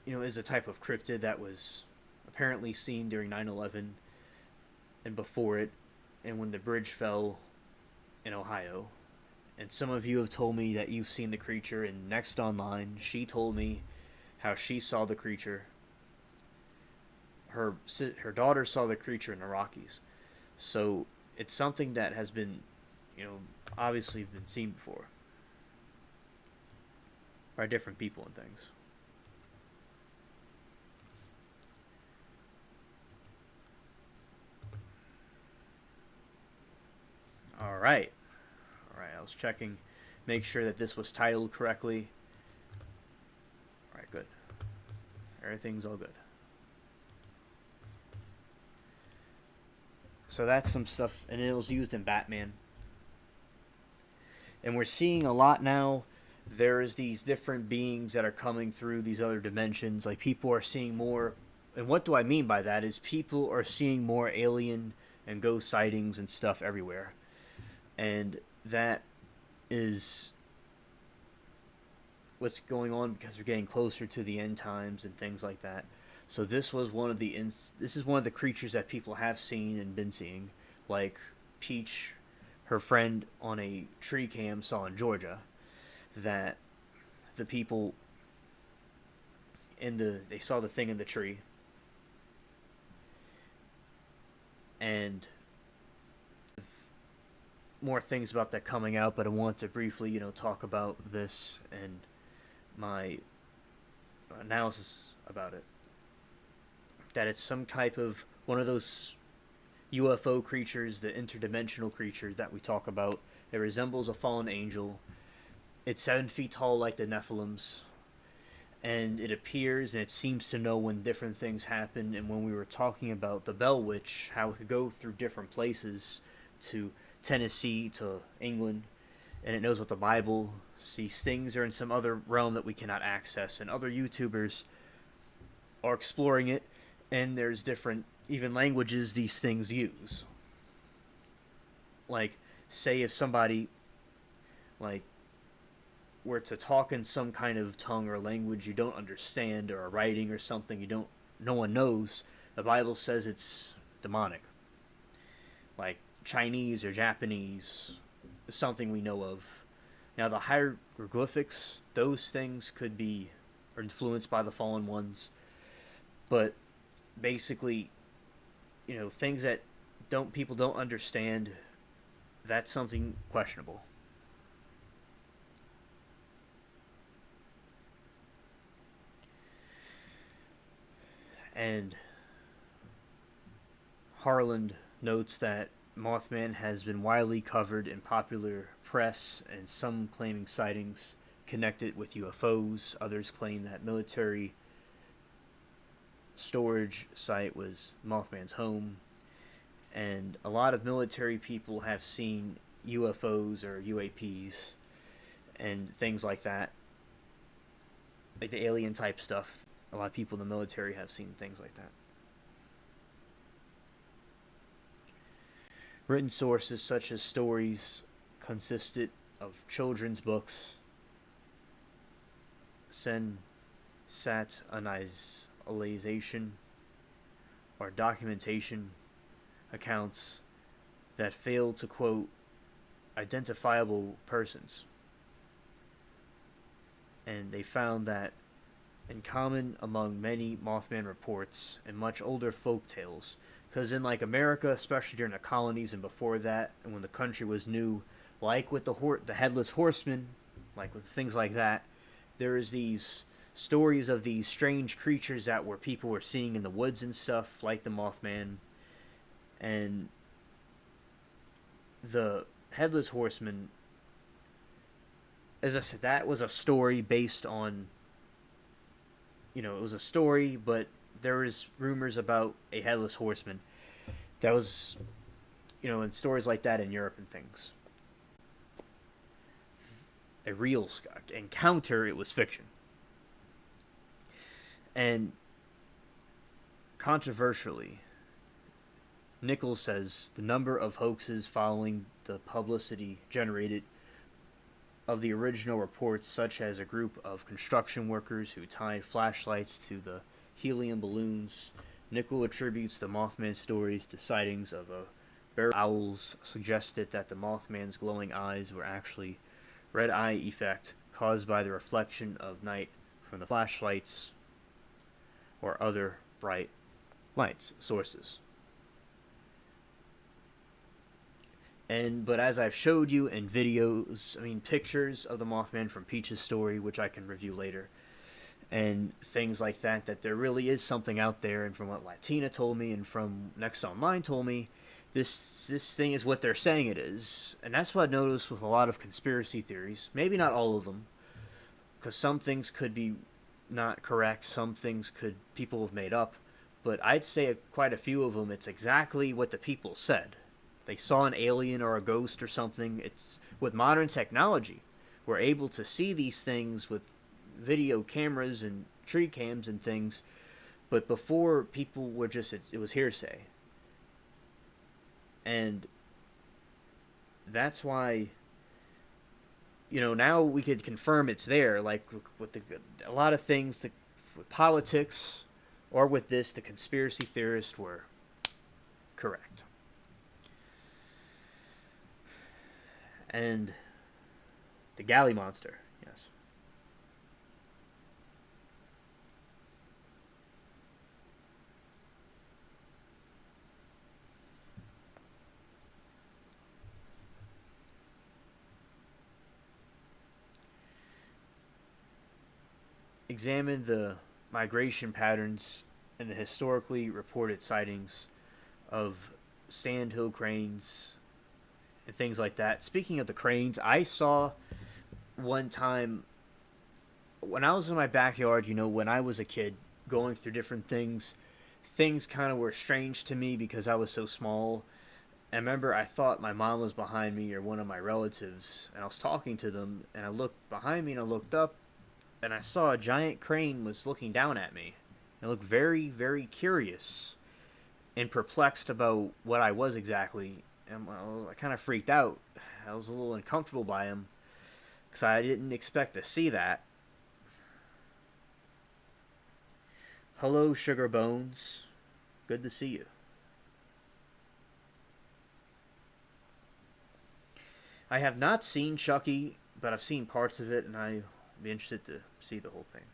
is a type of cryptid that was apparently seen during 9/11 and before it, and when the bridge fell in Ohio. And some of you have told me that you've seen the creature, and next online, she told me how she saw the creature. Her daughter saw the creature in the Rockies. So it's something that has been, obviously been seen before by different people and things. All right. I was checking, make sure that this was titled correctly. All right, good. Everything's all good. So that's some stuff, and it was used in Batman. And we're seeing a lot now. There's these different beings that are coming through these other dimensions. Like, people are seeing more. And what do I mean by that is people are seeing more alien and ghost sightings and stuff everywhere. And that is what's going on because we're getting closer to the end times and things like that. So this was one of the this is one of the creatures that people have seen and been seeing, like Peach, her friend on a tree cam saw in Georgia, that the people they saw the thing in the tree, and more things about that coming out, but I want to briefly, talk about this and my analysis about it. That it's some type of one of those UFO creatures, the interdimensional creatures that we talk about. It resembles a fallen angel. It's 7 feet tall like the Nephilims. And it appears and it seems to know when different things happen. And when we were talking about the Bell Witch, how it could go through different places to Tennessee, to England, and it knows what the Bible, these things are in some other realm that we cannot access. And other YouTubers are exploring it. And there's different, even languages these things use. Like, say if somebody, were to talk in some kind of tongue or language you don't understand, or a writing or something no one knows, the Bible says it's demonic. Like Chinese or Japanese is something we know of. Now the hieroglyphics, those things could be or influenced by the fallen ones. But basically, things that people don't understand, that's something questionable. And Harland notes that Mothman has been widely covered in popular press, and some claiming sightings connected with UFOs. Others claim that military storage site was Mothman's home. And a lot of military people have seen UFOs or UAPs and things like that. Like the alien type stuff. A lot of people in the military have seen things like that. Written sources such as stories consisted of children's books, sensationalization, or documentation accounts that fail to quote identifiable persons. And they found that in common among many Mothman reports and much older folk tales, because in like America, especially during the colonies and before that, and when the country was new, like with the Headless Horsemen, like with things like that, there is these stories of these strange creatures that people were seeing in the woods and stuff, like the Mothman. And the Headless Horseman, as I said, that was a story based on, it was a story, but there was rumors about a Headless Horseman that was, in stories like that in Europe and things. A real encounter, it was fiction. And controversially, Nichols says the number of hoaxes following the publicity generated of the original reports, such as a group of construction workers who tied flashlights to the helium balloons. Nichols attributes the Mothman stories to sightings of owls, suggested that the Mothman's glowing eyes were actually red eye effect caused by the reflection of night from the flashlights or other bright lights sources. But as I've showed you in videos, pictures of the Mothman from Peach's story, which I can review later, and things like that, that there really is something out there. And from what Latina told me and from Next Online told me, this thing is what they're saying it is. And that's what I noticed with a lot of conspiracy theories. Maybe not all of them, because some things could be not correct, some things people have made up, but I'd say quite a few of them, it's exactly what the people said. They saw an alien or a ghost or something. It's with modern technology, we're able to see these things with video cameras and tree cams and things, but before, people were just, it was hearsay. And that's why, now we could confirm it's there, like with a lot of things, with politics or with this, the conspiracy theorists were correct. And the galley monster, yes. Examine the migration patterns and the historically reported sightings of sandhill cranes and things like that. Speaking of the cranes, I saw one time when I was in my backyard, when I was a kid, going through different things kind of were strange to me because I was so small. And I remember I thought my mom was behind me or one of my relatives, and I was talking to them, and I looked behind me and I looked up, and I saw a giant crane was looking down at me. It looked very, very curious and perplexed about what I was exactly. And I kind of freaked out. I was a little uncomfortable by him because I didn't expect to see that. Hello, Sugar Bones. Good to see you. I have not seen Chucky, but I've seen parts of it, and I'd be interested to see the whole thing.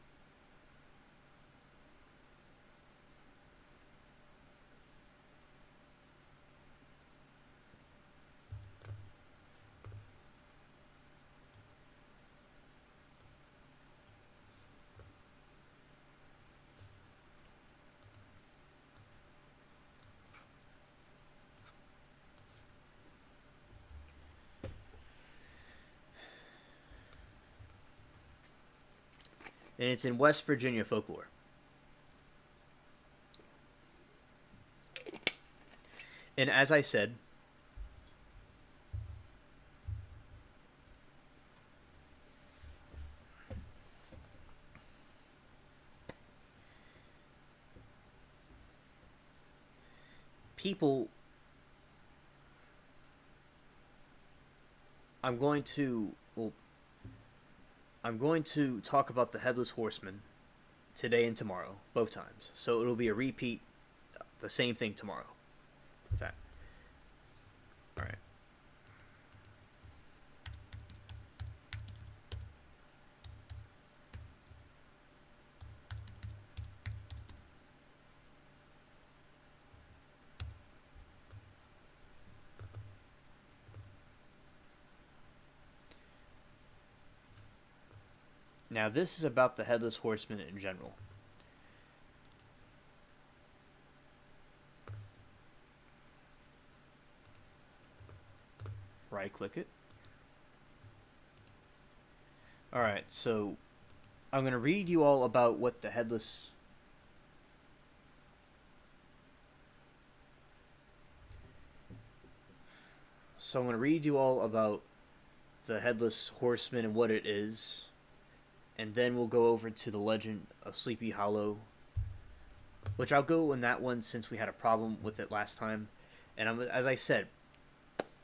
and it's in West Virginia folklore. And as I said, people, I'm going to, well, I'm going to talk about the Headless Horseman today and tomorrow, both times. So it'll be a repeat, the same thing tomorrow. With that. Alright. Now, this is about the Headless Horseman in general. Right click it. Alright, so I'm going to read you all about what the Headless... So I'm going to read you all about the Headless Horseman and what it is. And then we'll go over to the legend of Sleepy Hollow, which I'll go in that one since we had a problem with it last time. And as I said,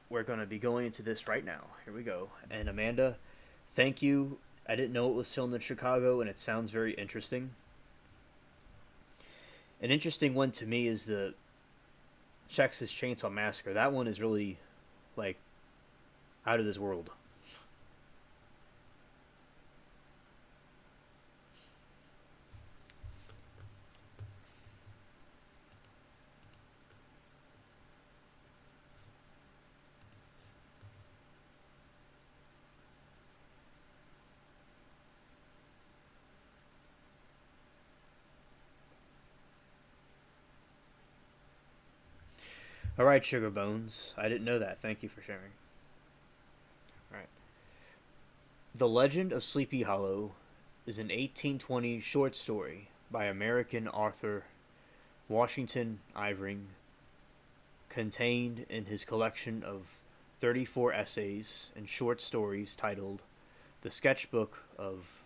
we're going to be going into this right now. Here we go. And Amanda, thank you. I didn't know it was filmed in Chicago, and it sounds very interesting. An interesting one to me is the Texas Chainsaw Massacre. That one is really, like, out of this world. Alright, Sugar Bones. I didn't know that. Thank you for sharing. Alright. The Legend of Sleepy Hollow is an 1820 short story by American author Washington Irving, contained in his collection of 34 essays and short stories titled The Sketchbook of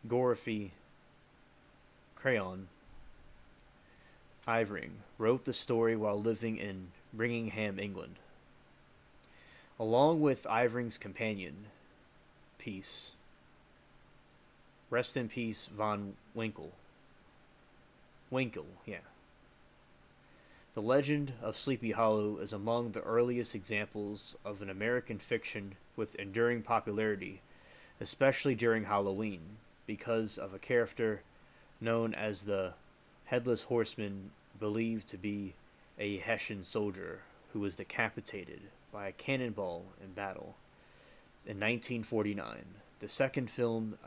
Gorafy Crayon. Irving wrote the story while living in Birmingham, England. Along with Irving's companion piece, Rest in Peace von Winkle. Yeah. The Legend of Sleepy Hollow is among the earliest examples of an American fiction with enduring popularity, especially during Halloween, because of a character known as the Headless Horseman, believed to be a Hessian soldier who was decapitated by a cannonball in battle. In 1949, the second film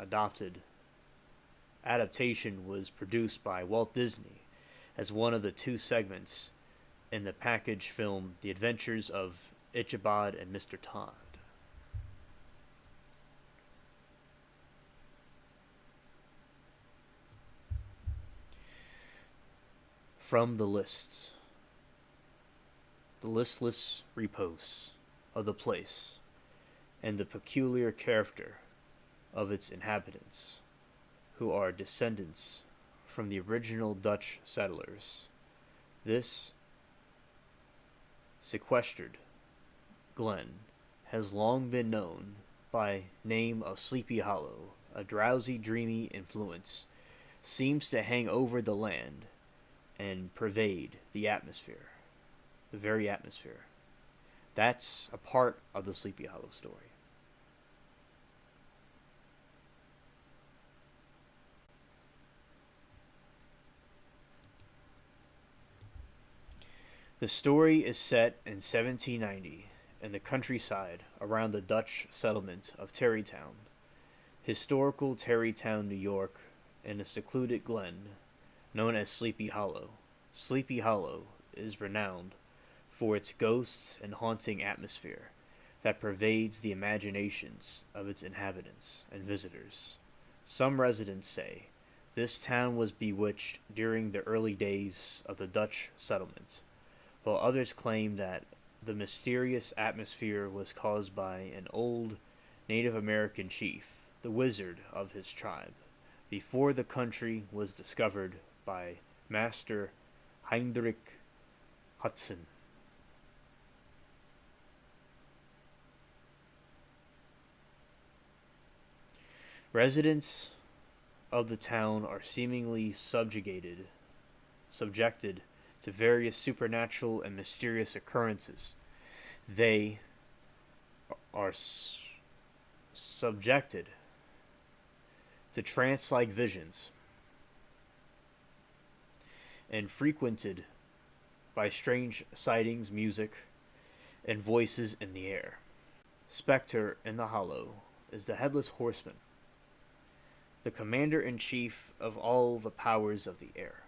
adaptation was produced by Walt Disney as one of the two segments in the package film The Adventures of Ichabod and Mr. Todd. From the lists. The listless repose of the place and the peculiar character of its inhabitants, who are descendants from the original Dutch settlers. This sequestered glen has long been known by name of Sleepy Hollow. A drowsy, dreamy influence seems to hang over the land and pervade the atmosphere, the very atmosphere. That's a part of the Sleepy Hollow story. The story is set in 1790 in the countryside around the Dutch settlement of Tarrytown, historical Tarrytown, New York, in a secluded glen known as Sleepy Hollow. Sleepy Hollow is renowned for its ghosts and haunting atmosphere. that pervades the imaginations of its inhabitants and visitors. Some residents say this town was bewitched during the early days of the Dutch settlement, while others claim that the mysterious atmosphere was caused by an old Native American chief, the wizard of his tribe, before the country was discovered by Master Heinrich Hudson. Residents of the town are seemingly subjected to various supernatural and mysterious occurrences. They are subjected to trance-like visions and frequented by strange sightings, music, and voices in the air. Spectre in the Hollow is the Headless Horseman, the commander-in-chief of all the powers of the air,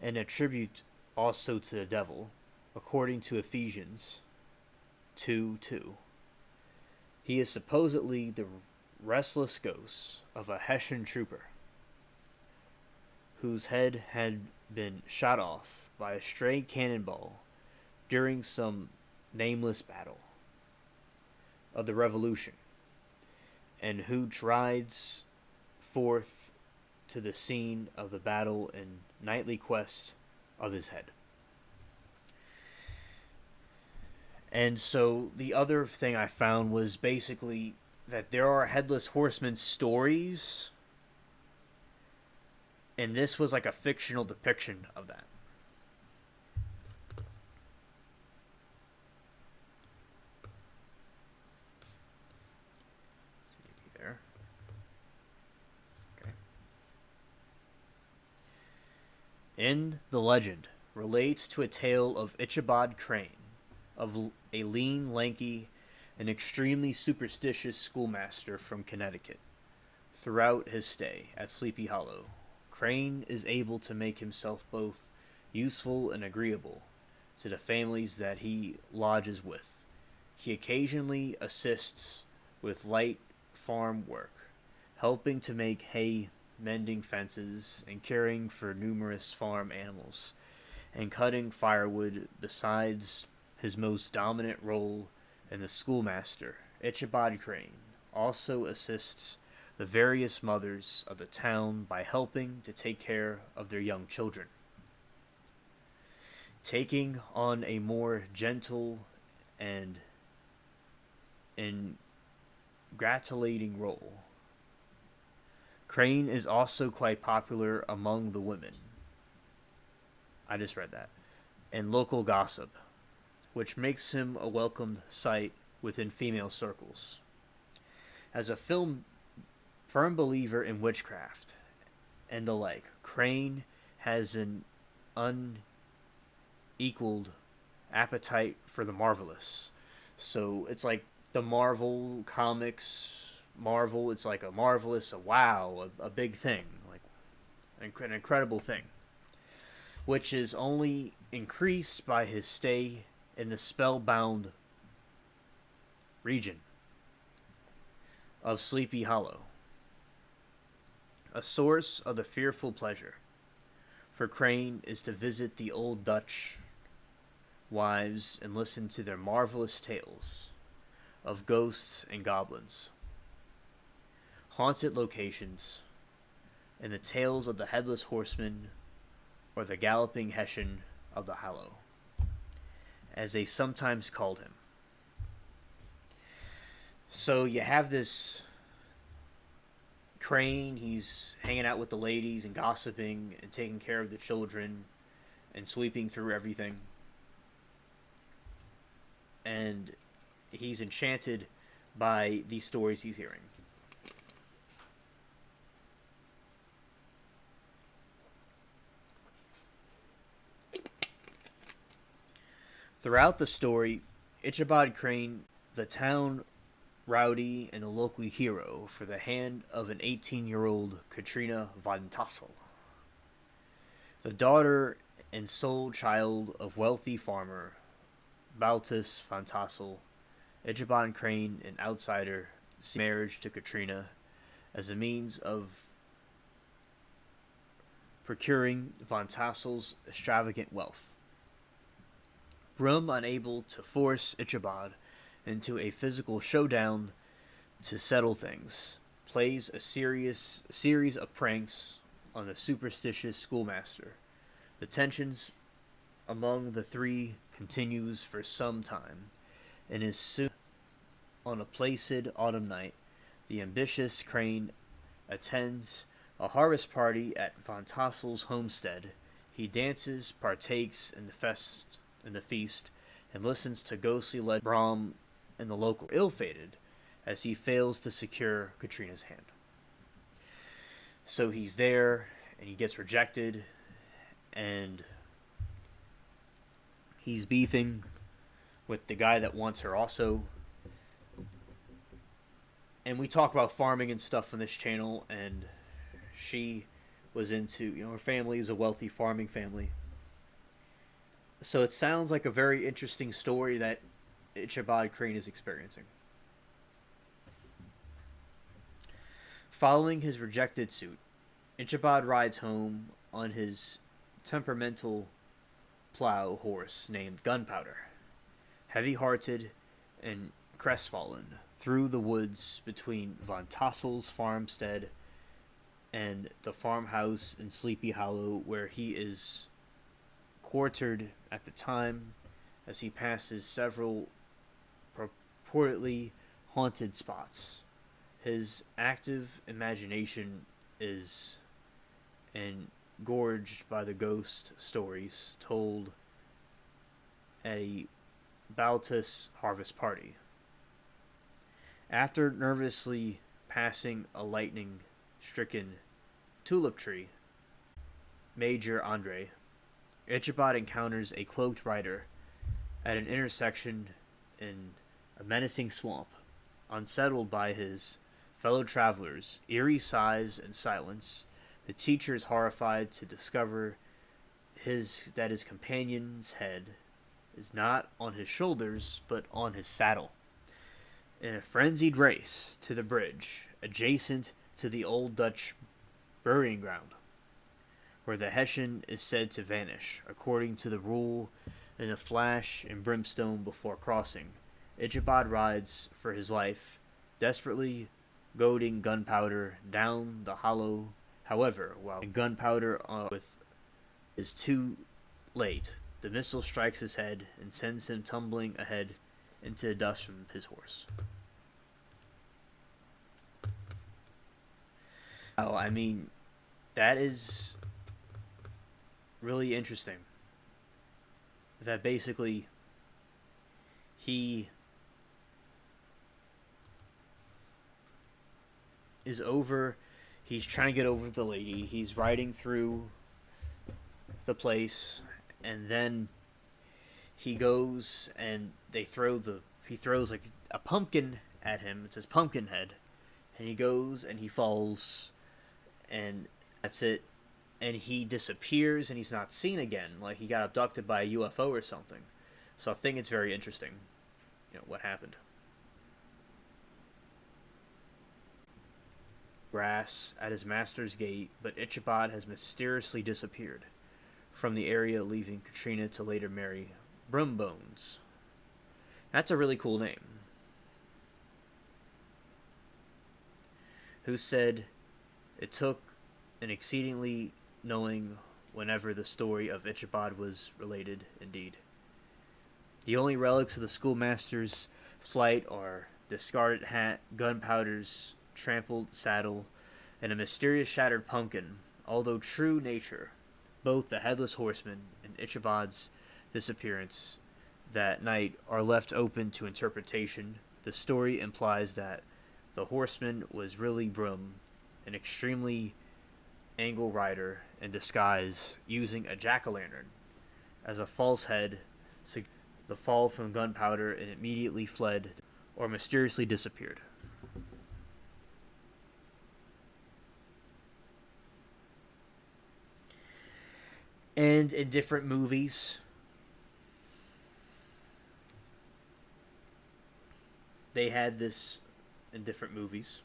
and a tribute also to the devil, according to Ephesians 2:2. He is supposedly the restless ghost of a Hessian trooper whose head had been shot off by a stray cannonball during some nameless battle of the Revolution, and who rides forth to the scene of the battle in nightly quest of his head. And so the other thing I found was basically that there are Headless Horseman stories, and this was like a fictional depiction of that. There. Okay. In the legend relates to a tale of Ichabod Crane, of a lean, lanky, and extremely superstitious schoolmaster from Connecticut. Throughout his stay at Sleepy Hollow, Crane is able to make himself both useful and agreeable to the families that he lodges with. He occasionally assists with light farm work, helping to make hay, mending fences, and caring for numerous farm animals, and cutting firewood. Besides his most dominant role in the schoolmaster, Ichabod Crane also assists the various mothers of the town by helping to take care of their young children. Taking on a more gentle and congratulating role, Crane is also quite popular among the women. I just read that. And local gossip, which makes him a welcomed sight within female circles. As a firm believer in witchcraft and the like, Crane has an unequaled appetite for the marvelous. So it's like the Marvel comics. Marvel, it's like a marvelous, a wow, a big thing, like an incredible thing, which is only increased by his stay in the spellbound region of Sleepy Hollow, a source of the fearful pleasure for Crane is to visit the old Dutch wives and listen to their marvelous tales of ghosts and goblins, haunted locations, and the tales of the Headless Horseman or the Galloping Hessian of the Hollow, as they sometimes called him. So you have this Crane, he's hanging out with the ladies and gossiping and taking care of the children and sweeping through everything. And he's enchanted by these stories he's hearing. Throughout the story, Ichabod Crane, the town rowdy and a local hero for the hand of an 18-year-old Katrina Van Tassel, the daughter and sole child of wealthy farmer Baltus Van Tassel, Ichabod Crane, an outsider, sees marriage to Katrina as a means of procuring Von Tassel's extravagant wealth. Brum, unable to force Ichabod into a physical showdown to settle things, plays a series of pranks on the superstitious schoolmaster. The tensions among the three continues for some time, and is soon on a placid autumn night. The ambitious Crane attends a harvest party at Von Tassel's homestead. He dances, partakes in the feast, and listens to ghostly legends. Brom and the local ill-fated as he fails to secure Katrina's hand. So he's there, and he gets rejected, and he's beefing with the guy that wants her also. And we talk about farming and stuff on this channel, and she was into, her family is a wealthy farming family. So it sounds like a very interesting story that Ichabod Crane is experiencing. Following his rejected suit, Ichabod rides home on his temperamental plow horse named Gunpowder, heavy-hearted and crestfallen, through the woods between Von Tassel's farmstead and the farmhouse in Sleepy Hollow, where he is quartered at the time, as he passes several purportedly haunted spots. His active imagination is engorged by the ghost stories told at a Baltus harvest party. After nervously passing a lightning-stricken tulip tree, Major Andre, Ichabod encounters a cloaked rider at an intersection in a menacing swamp. Unsettled by his fellow travelers' eerie sighs and silence, the teacher is horrified to discover that his companion's head is not on his shoulders, but on his saddle. In a frenzied race to the bridge, adjacent to the old Dutch burying ground, where the Hessian is said to vanish, according to the rule in a flash and brimstone before crossing, Ichabod rides for his life, desperately goading Gunpowder down the hollow. However, while Gunpowder is too late, the missile strikes his head and sends him tumbling ahead into the dust from his horse. Oh, I mean, that is really interesting. That basically he is over, he's trying to get over the lady, he's riding through the place, and then he goes and he throws like a pumpkin at him. It says Pumpkinhead, and he goes and he falls, and that's it. And he disappears, and he's not seen again, like he got abducted by a UFO or something. So I think it's very interesting, what happened. Grass at his master's gate, but Ichabod has mysteriously disappeared from the area, leaving Katrina to later marry Brumbones. That's a really cool name. Who said it took an exceedingly knowing whenever the story of Ichabod was related, indeed. The only relics of the schoolmaster's flight are discarded hat, Gunpowder's trampled saddle, and a mysterious shattered pumpkin. Although true nature, both the Headless Horseman and Ichabod's disappearance that night are left open to interpretation, the story implies that the Horseman was really Brum, an extremely angle rider in disguise, using a jack-o'-lantern as a false head. The fall from Gunpowder and immediately fled or mysteriously disappeared. And in different movies, They had this in different movies.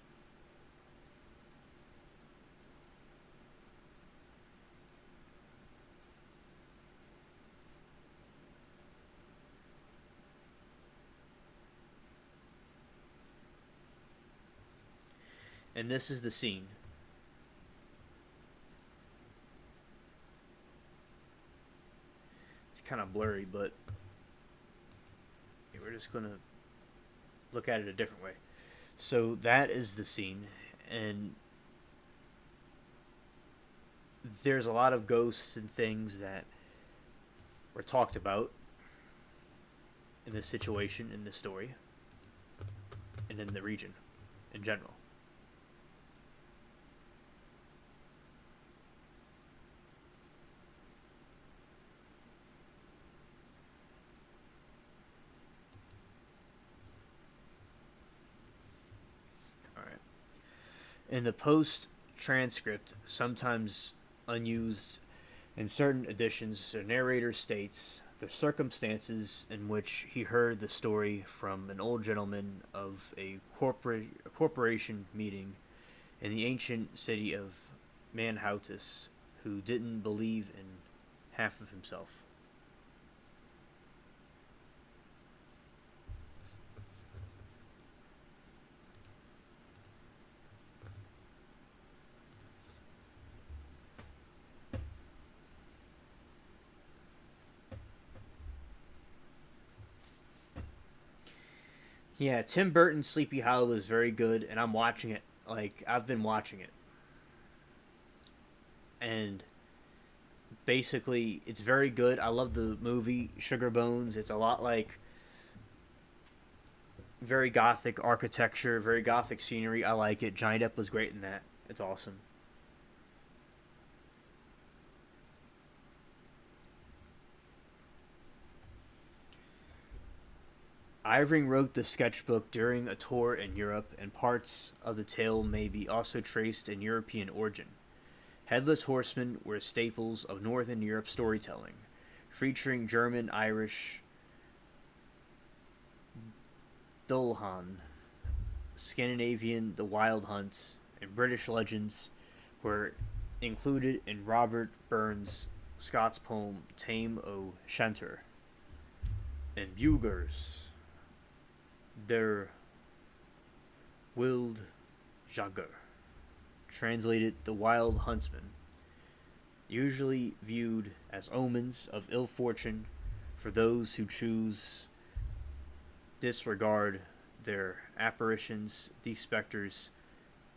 And this is the scene. It's kind of blurry, but we're just going to look at it a different way. So that is the scene, and there's a lot of ghosts and things that were talked about in this situation, in this story, and in the region in general. All right. In the post transcript, sometimes unused in certain editions, the narrator states the circumstances in which he heard the story from an old gentleman of a corporation meeting in the ancient city of Manhautus who didn't believe in half of himself. Yeah, Tim Burton's Sleepy Hollow is very good, and I'm watching it. Like, I've been watching it. And basically, it's very good. I love the movie Sugar Bones. It's a lot like very gothic architecture, very gothic scenery. I like it. Johnny Depp was great in that. It's awesome. Irving wrote the sketchbook during a tour in Europe, and parts of the tale may be also traced in European origin. Headless Horsemen were staples of Northern Europe storytelling, featuring German, Irish, Dulhan, Scandinavian, the Wild Hunt, and British legends were included in Robert Burns' Scots poem Tame o' Shanter. And Bugers, der Wild Jager, translated the Wild Huntsman, usually viewed as omens of ill fortune for those who choose disregard their apparitions. These specters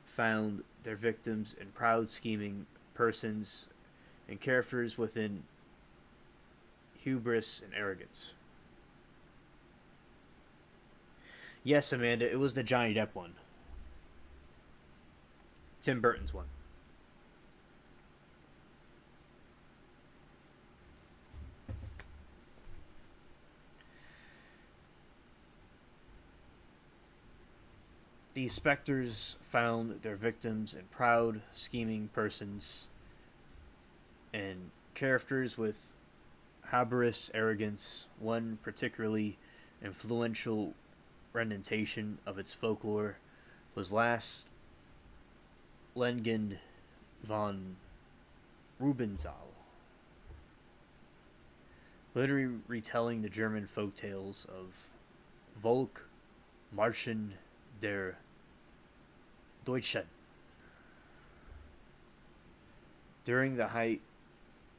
found their victims in proud scheming persons and characters within hubris and arrogance. Yes, Amanda, it was the Johnny Depp one. Tim Burton's one. These specters found their victims in proud, scheming persons and characters with hubris, arrogance. One particularly influential rendition of its folklore was Last Legend von Rubenzahl, literally retelling the German folk tales of Volk, Marschen der Deutschen. During the height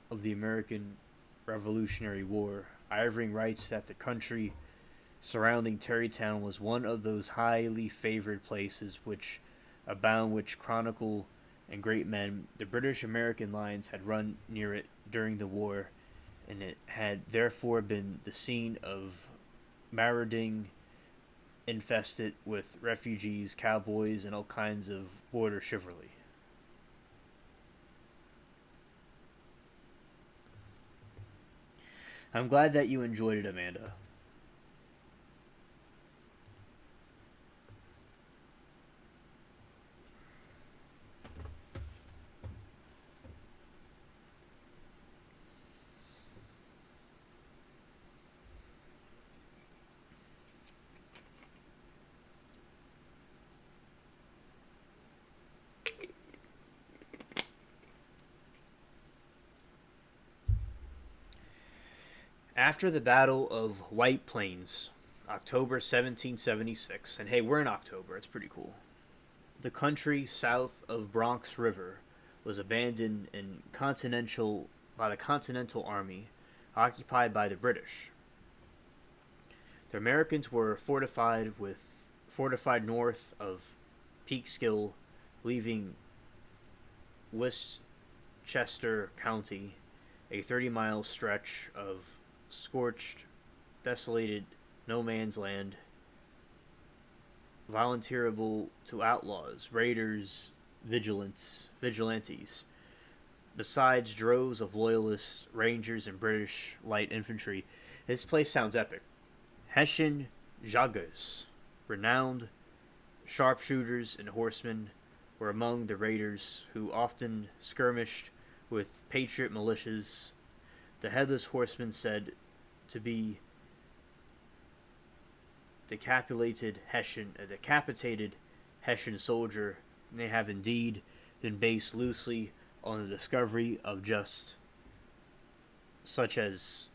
of the American Revolutionary War, Irving writes that the country surrounding Terrytown was one of those highly favored places which chronicle and great men. The British American lines had run near it during the war, and it had therefore been the scene of marauding infested with refugees, cowboys, and all kinds of border chivalry. I'm glad that you enjoyed it, Amanda. After the Battle of White Plains, October 1776, and hey, we're in October, it's pretty cool. The country south of Bronx River was abandoned in continental by the Continental Army, occupied by the British. The Americans were fortified north of Peekskill, leaving Westchester County, a 30-mile stretch of scorched, desolated no man's land, volunteerable to outlaws, raiders, vigilantes, besides droves of loyalists, rangers, and British light infantry. This place sounds epic. Hessian Jaegers, renowned sharpshooters and horsemen, were among the raiders who often skirmished with patriot militias. The Headless Horsemen said to be a decapitated Hessian soldier. They have indeed been based loosely on the discovery of just such as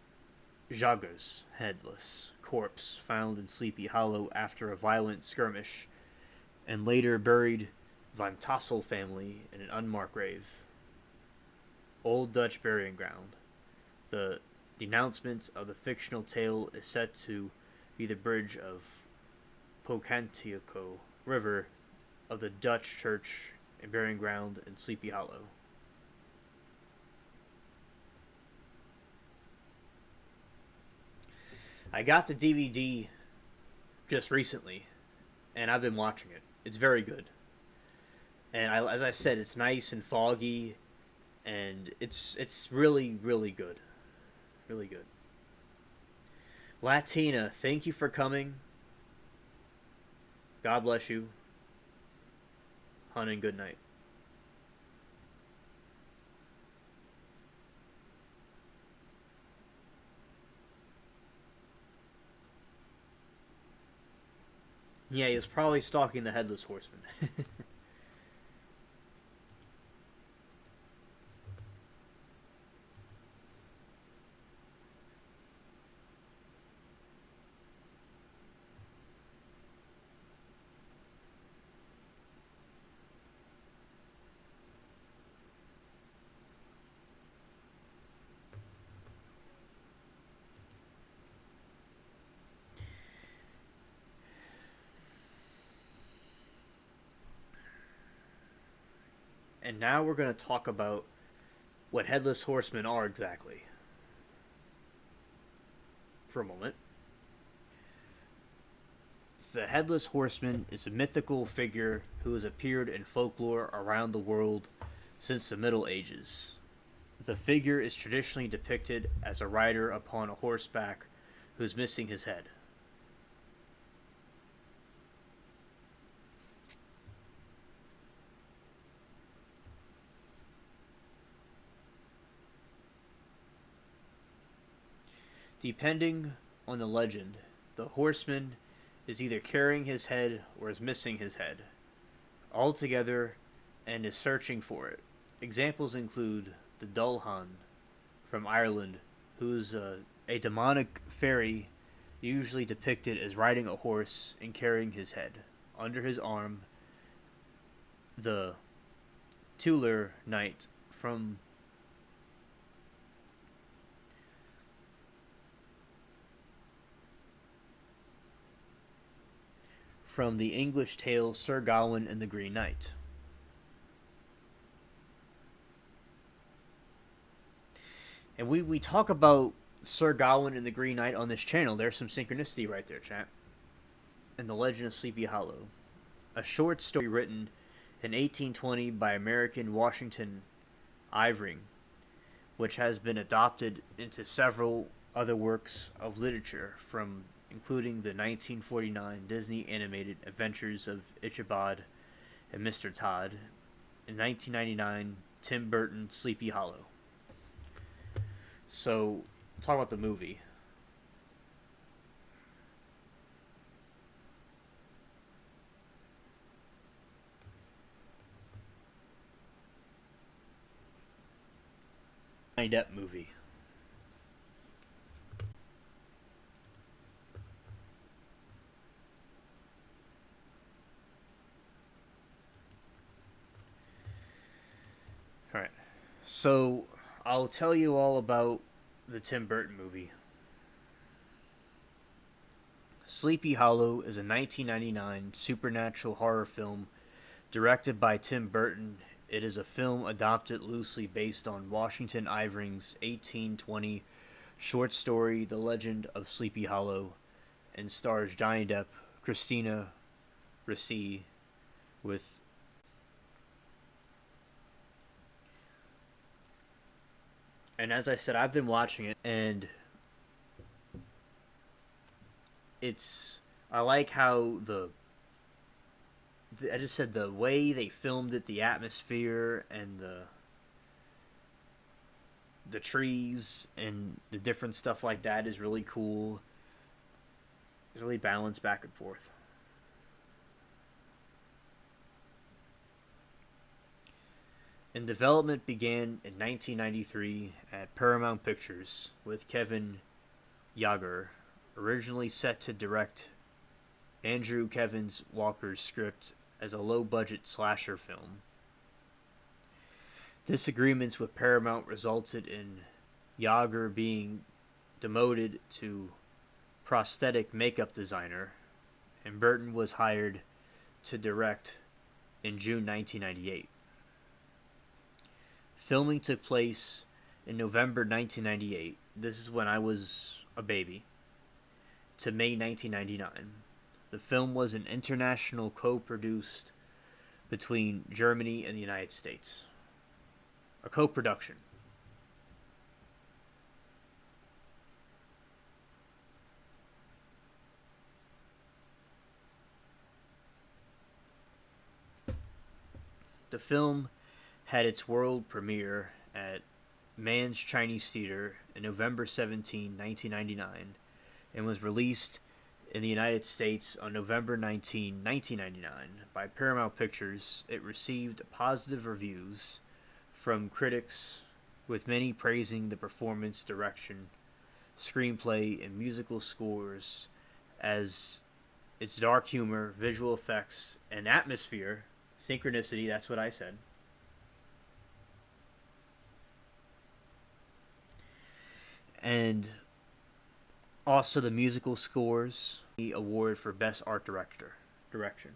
Jaegers' headless corpse found in Sleepy Hollow after a violent skirmish, and later buried Van Tassel family in an unmarked grave. Old Dutch burying ground. The denouncement of the fictional tale is said to be the bridge of Pocantiaco River of the Dutch church and burying ground in Sleepy Hollow. I got the DVD just recently, and I've been watching it. It's very good. And as I said, it's nice and foggy, and it's really, really good. Really good. Latina, thank you for coming. God bless you. Hun, and good night. Yeah, he was probably stalking the Headless Horseman. And now we're going to talk about what Headless Horsemen are exactly. For a moment. The Headless Horseman is a mythical figure who has appeared in folklore around the world since the Middle Ages. The figure is traditionally depicted as a rider upon a horseback who is missing his head. Depending on the legend, the horseman is either carrying his head or is missing his head altogether and is searching for it. Examples include the Dullahan from Ireland, who's a demonic fairy usually depicted as riding a horse and carrying his head. Under his arm, the Tuller Knight from the English tale Sir Gawain and the Green Knight. And we talk about Sir Gawain and the Green Knight on this channel. There's some synchronicity right there, chat. And the Legend of Sleepy Hollow. A short story written in 1820 by American Washington Irving, which has been adopted into several other works of literature, from including the 1949 Disney animated Adventures of Ichabod and Mr. Todd, and 1999 Tim Burton Sleepy Hollow. So, talk about the movie. Johnny Depp movie. So, I'll tell you all about the Tim Burton movie. Sleepy Hollow is a 1999 supernatural horror film directed by Tim Burton. It is a film adapted loosely based on Washington Irving's 1820 short story The Legend of Sleepy Hollow and stars Johnny Depp, Christina Ricci, with and as I said, I've been watching it, and it's I like how I just said the way they filmed it, the atmosphere, and the trees and the different stuff like that is really cool. It's really balanced back and forth. And development began in 1993 at Paramount Pictures with Kevin Yeager, originally set to direct Andrew Kevins Walker's script as a low-budget slasher film. Disagreements with Paramount resulted in Yeager being demoted to prosthetic makeup designer, and Burton was hired to direct in June 1998. Filming took place in November 1998. This is when I was a baby. To May 1999. The film was an international co-produced between Germany and the United States. A co-production. The film had its world premiere at Mann's Chinese Theater on November 17, 1999, and was released in the United States on November 19, 1999 by Paramount Pictures. It received positive reviews from critics, with many praising the performance, direction, screenplay, and musical scores as its dark humor, visual effects, and atmosphere, synchronicity, that's what I said, and also the musical scores, the award for Best Art Direction.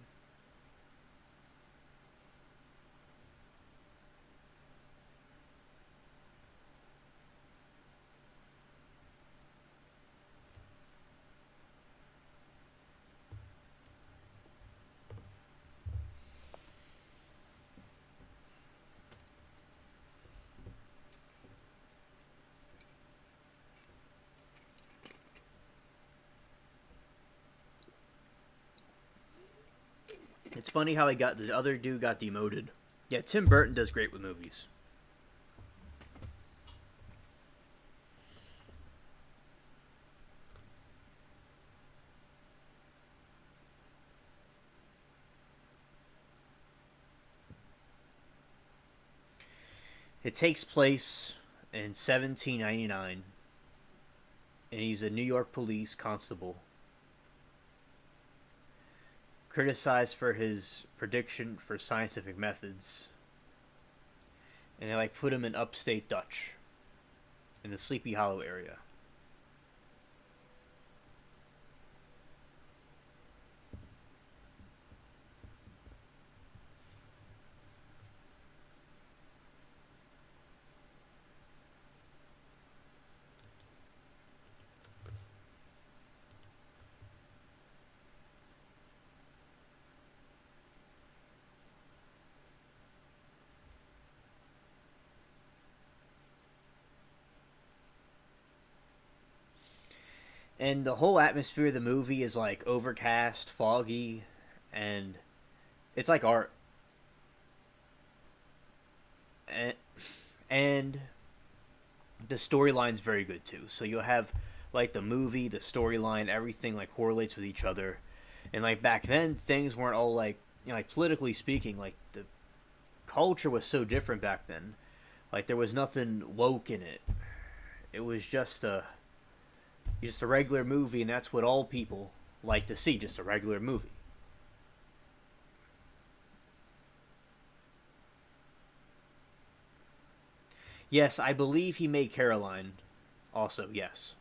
It's funny how the other dude got demoted. Yeah, Tim Burton does great with movies. It takes place in 1799, and he's a New York police constable, criticized for his prediction for scientific methods, and they put him in upstate Dutch, in the Sleepy Hollow area. And the whole atmosphere of the movie is overcast, foggy, and it's like art. And, and the storyline's very good too. So you'll have the movie, the storyline, everything correlates with each other. And back then, things weren't all politically speaking, the culture was so different back then. There was nothing woke in it. It was just a regular movie, and that's what all people like to see, just a regular movie. Yes, I believe he made Caroline. Also, yes.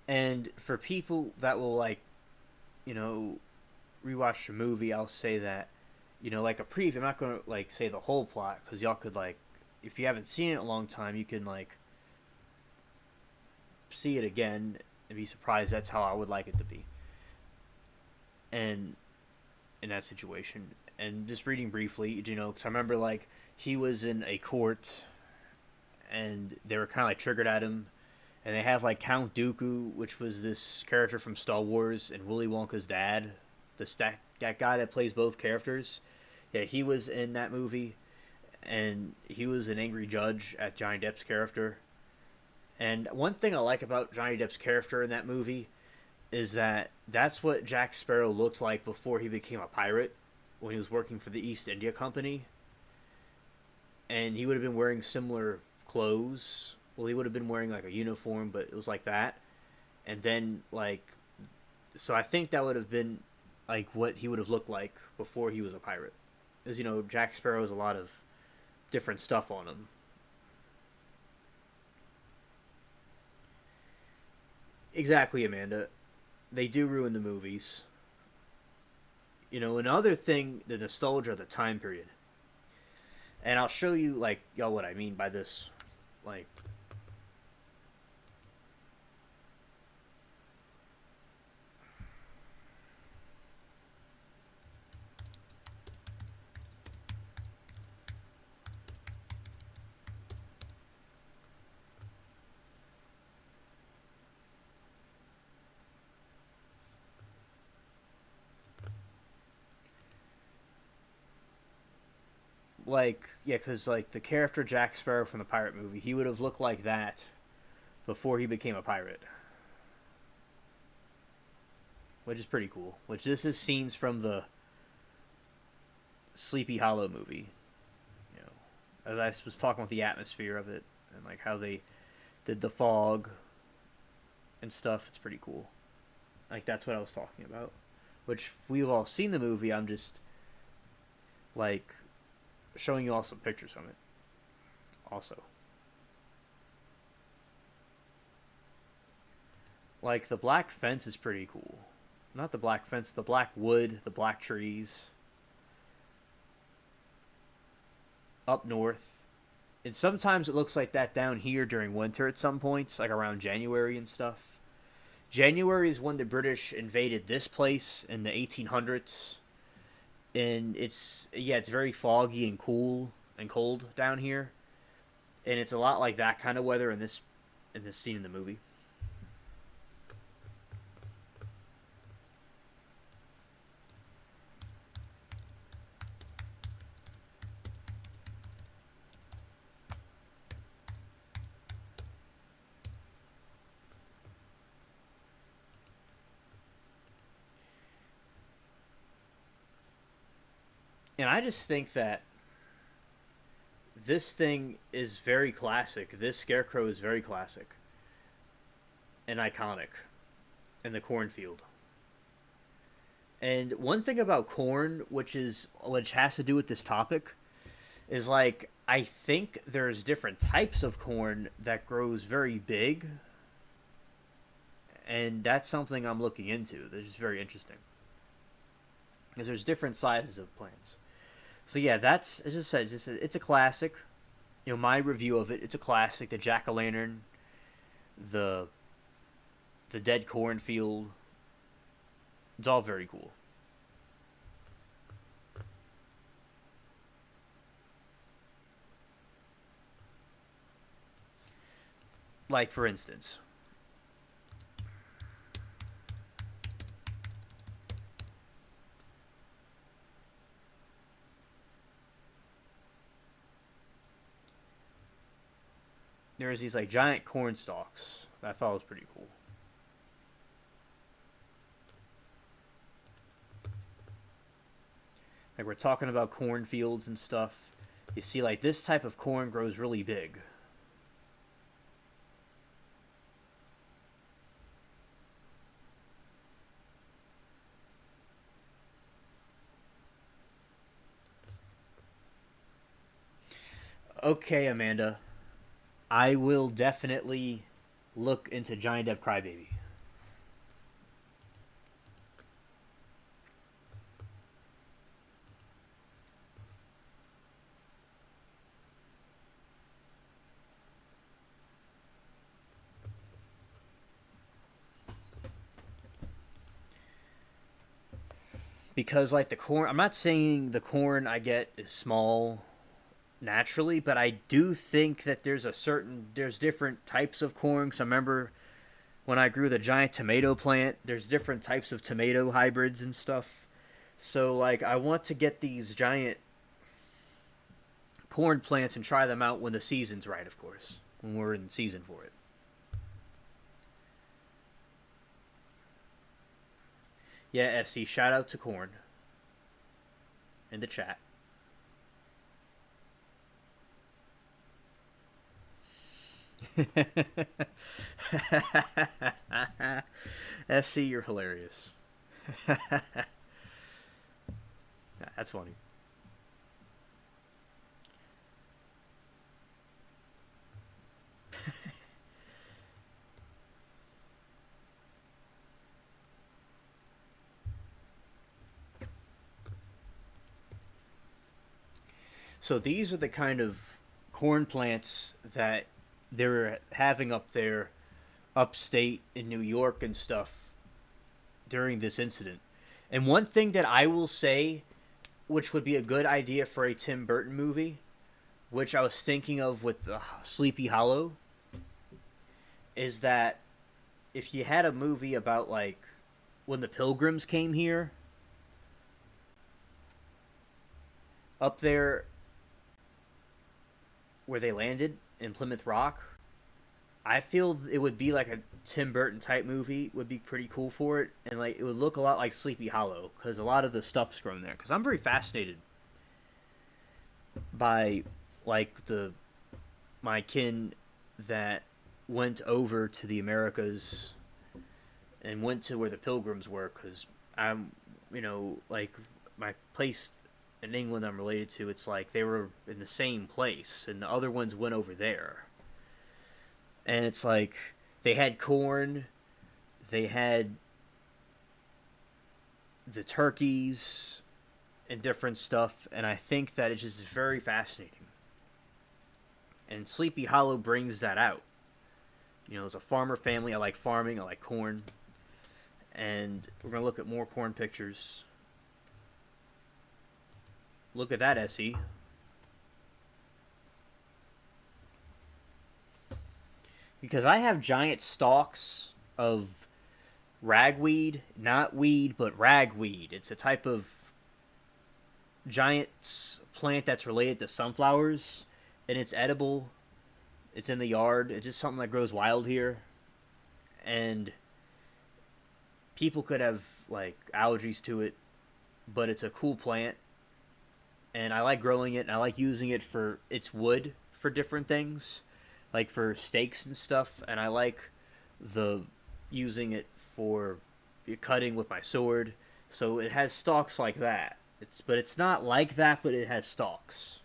And for people that will like, you know, rewatch the movie, I'll say that, like a preview. I'm not gonna like say the whole plot because y'all could like, if you haven't seen it in a long time, you can like see it again and be surprised. That's how I would like it to be. And in that situation, and just reading briefly, because I remember like he was in a court and they were kind of like triggered at him, and they have like Count Dooku, which was this character from Star Wars, and Willy Wonka's dad, that guy that plays both characters. Yeah, he was in that movie, and he was an angry judge at Johnny Depp's character. And one thing I like about Johnny Depp's character in that movie is that that's what Jack Sparrow looked like before he became a pirate, when he was working for the East India Company, and he would have been wearing similar clothes. Well, he would have been wearing like a uniform, but it was like that. And then like, so I think that would have been like what he would have looked like before he was a pirate. As Jack Sparrow has a lot of different stuff on him. Exactly, Amanda. They do ruin the movies. Another thing, the nostalgia of the time period. And I'll show you like y'all what I mean by this. Like, yeah, because like the character Jack Sparrow from the pirate movie, he would have looked like that before he became a pirate, which is pretty cool. Which this is scenes from the Sleepy Hollow movie. As I was talking about the atmosphere of it and like how they did the fog and stuff. It's pretty cool. Like that's what I was talking about. Which we've all seen the movie. I'm just like showing you all some pictures from it. Also, like the black fence is pretty cool. Not the black fence, the black wood, the black trees up north. And sometimes it looks like that down here during winter at some points, like around January and stuff. January is when the British invaded this place in the 1800s, and it's very foggy and cool and cold down here, and it's a lot like that kind of weather in this scene in the movie. And I just think that this thing is very classic. This scarecrow is very classic and iconic in the cornfield. And one thing about corn, which has to do with this topic, is like I think there's different types of corn that grows very big, and that's something I'm looking into. That's just very interesting because there's different sizes of plants. So yeah, that's as I said, it's a classic. My review of it, it's a classic. The jack o' lantern, the the dead cornfield. It's all very cool. Like for instance, there was these like giant corn stalks that I thought was pretty cool. Like we're talking about cornfields and stuff. You see, like this type of corn grows really big. Okay, Amanda. I will definitely look into Giant Dev Crybaby. Because like the corn, I'm not saying the corn I get is small naturally, but I do think that there's different types of corn. So I remember when I grew the giant tomato plant, there's different types of tomato hybrids and stuff. So like I want to get these giant corn plants and try them out when the season's right, of course, when we're in season for it. Yeah, SC, shout out to corn in the chat. SC, you're hilarious. That's funny. So these are the kind of corn plants that they're having up there, upstate in New York and stuff during this incident. And one thing that I will say, which would be a good idea for a Tim Burton movie, which I was thinking of with the Sleepy Hollow, is that if you had a movie about like when the Pilgrims came here, up there where they landed in Plymouth Rock, I feel it would be like a Tim Burton type movie would be pretty cool for it, and like it would look a lot like Sleepy Hollow because a lot of the stuff's grown there. Because I'm very fascinated by like the my kin that went over to the Americas and went to where the Pilgrims were. Because I'm, like my place in England I'm related to, it's like they were in the same place, and the other ones went over there. And it's like they had corn, they had the turkeys and different stuff, and I think that it's just very fascinating. And Sleepy Hollow brings that out. As a farmer family, I like farming, I like corn. And we're going to look at more corn pictures. Look at that, SE. Because I have giant stalks of ragweed, not weed, but ragweed. It's a type of giant plant that's related to sunflowers, and it's edible. It's in the yard. It's just something that grows wild here. And people could have, like, allergies to it, but it's a cool plant. And I like growing it, and I like using it for its wood for different things, like for steaks and stuff. And I like using it for cutting with my sword. So it has stalks like that. But it's not like that, but it has stalks.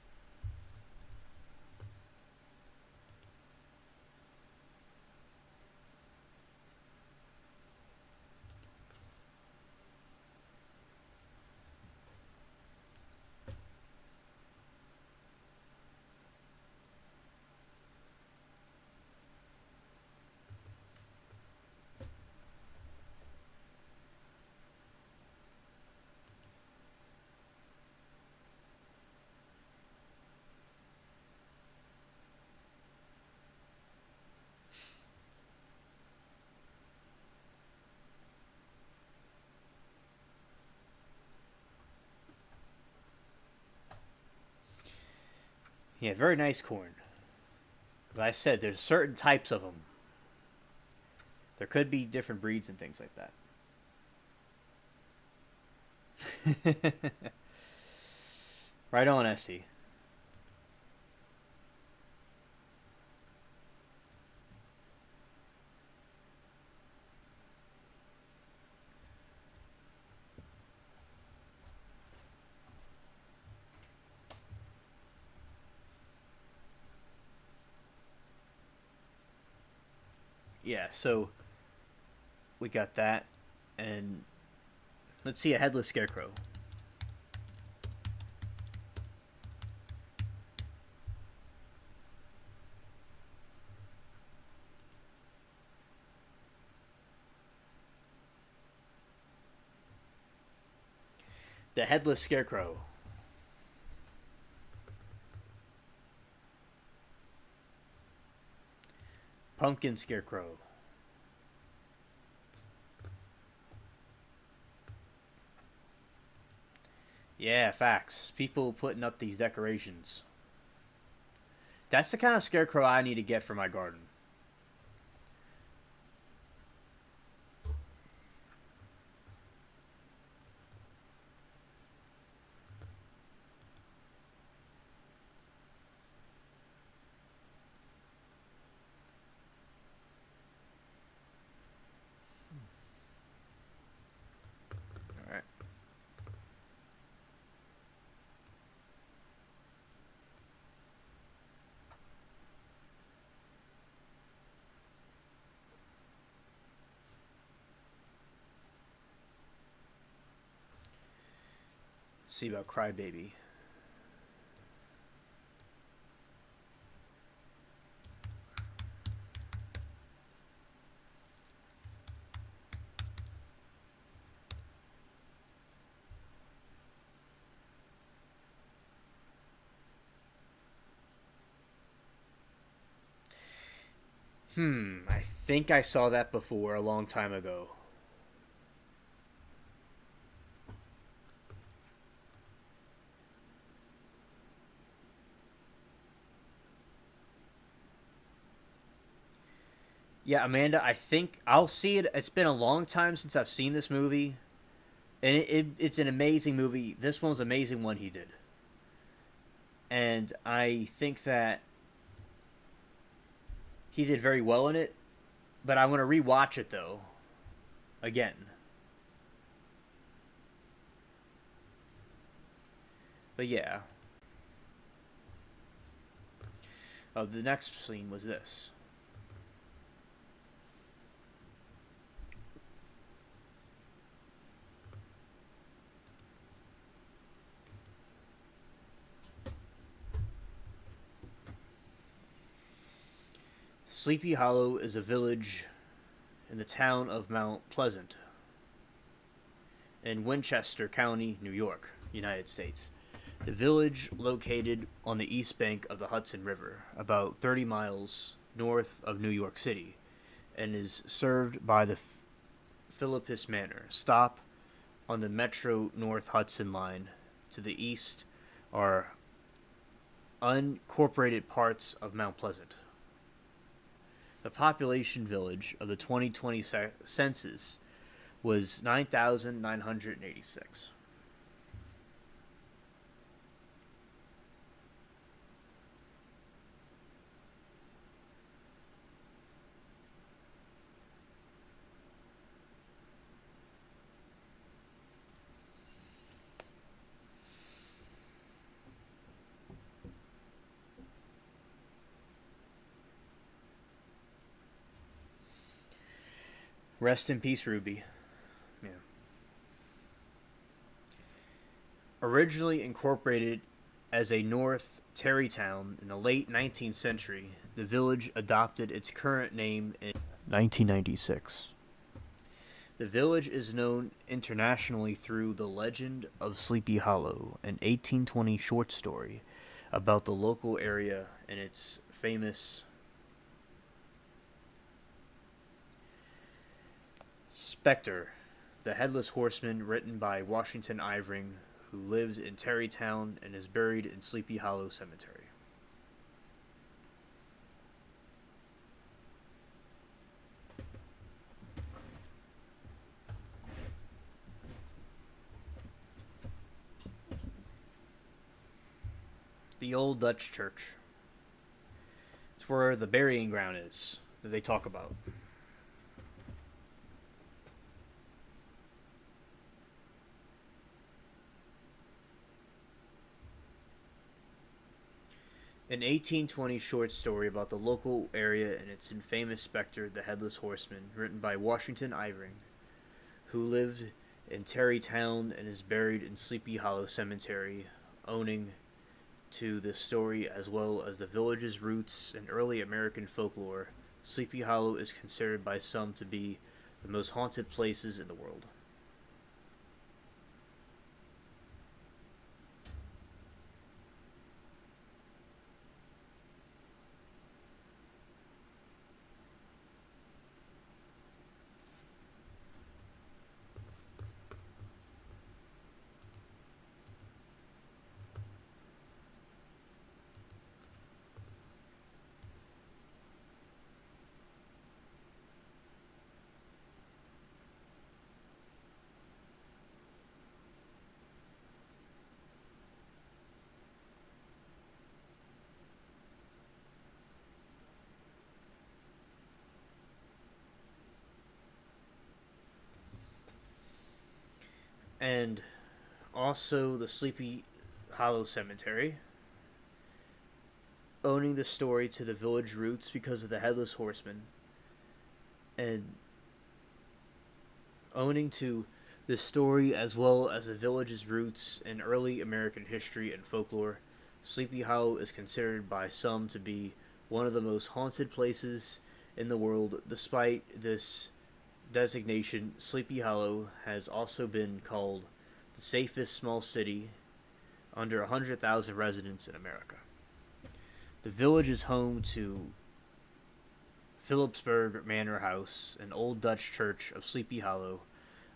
Yeah, very nice corn. But I said there's certain types of them. There could be different breeds and things like that. Right on, Essie. Yeah, so we got that, and let's see a headless scarecrow. The headless scarecrow. Pumpkin scarecrow. Yeah, facts. People putting up these decorations. That's the kind of scarecrow I need to get for my garden. All right. Let's see about Crybaby. I think I saw that before a long time ago. Yeah, Amanda, I think I'll see it. It's been a long time since I've seen this movie, and it's an amazing movie. This one's an amazing one he did, and I think that he did very well in it. But I want to rewatch it though, again. But yeah, the next scene was this. Sleepy Hollow is a village in the town of Mount Pleasant in Winchester County, New York, United States. The village, located on the east bank of the Hudson River, about 30 miles north of New York City, and is served by the Philippus Manor stop on the Metro North Hudson line. To the east are unincorporated parts of Mount Pleasant. The population village of the 2020 census was 9,986. Rest in peace, Ruby. Yeah. Originally incorporated as a North Terrytown in the late 19th century, the village adopted its current name in 1996. The village is known internationally through The Legend of Sleepy Hollow, an 1820 short story about the local area and its famous Spectre, the Headless Horseman, written by Washington Irving, who lived in Terrytown and is buried in Sleepy Hollow Cemetery. The old Dutch church. It's where the burying ground is that they talk about. An 1820 short story about the local area and its infamous specter, the Headless Horseman, written by Washington Irving, who lived in Tarrytown and is buried in Sleepy Hollow Cemetery, owning to this story as well as the village's roots and early American folklore. Sleepy Hollow is considered by some to be the most haunted places in the world. And also the Sleepy Hollow Cemetery, owning the story to the village roots because of the Headless Horseman, and owning to this story as well as the village's roots in early American history and folklore. Sleepy Hollow is considered by some to be one of the most haunted places in the world. Despite this designation, Sleepy Hollow has also been called the safest small city under 100,000 residents in America. The village is home to Phillipsburg Manor House, an old Dutch church of Sleepy Hollow,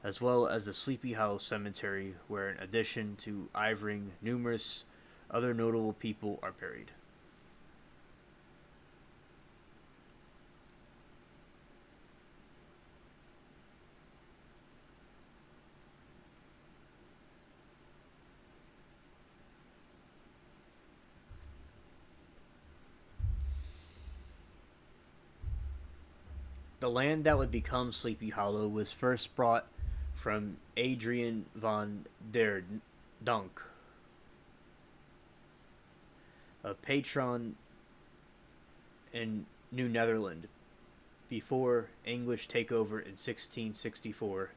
as well as the Sleepy Hollow Cemetery, where in addition to Ivering, numerous other notable people are buried. The land that would become Sleepy Hollow was first brought from Adrian van der Dunk, a patron in New Netherland, before English takeover in 1664.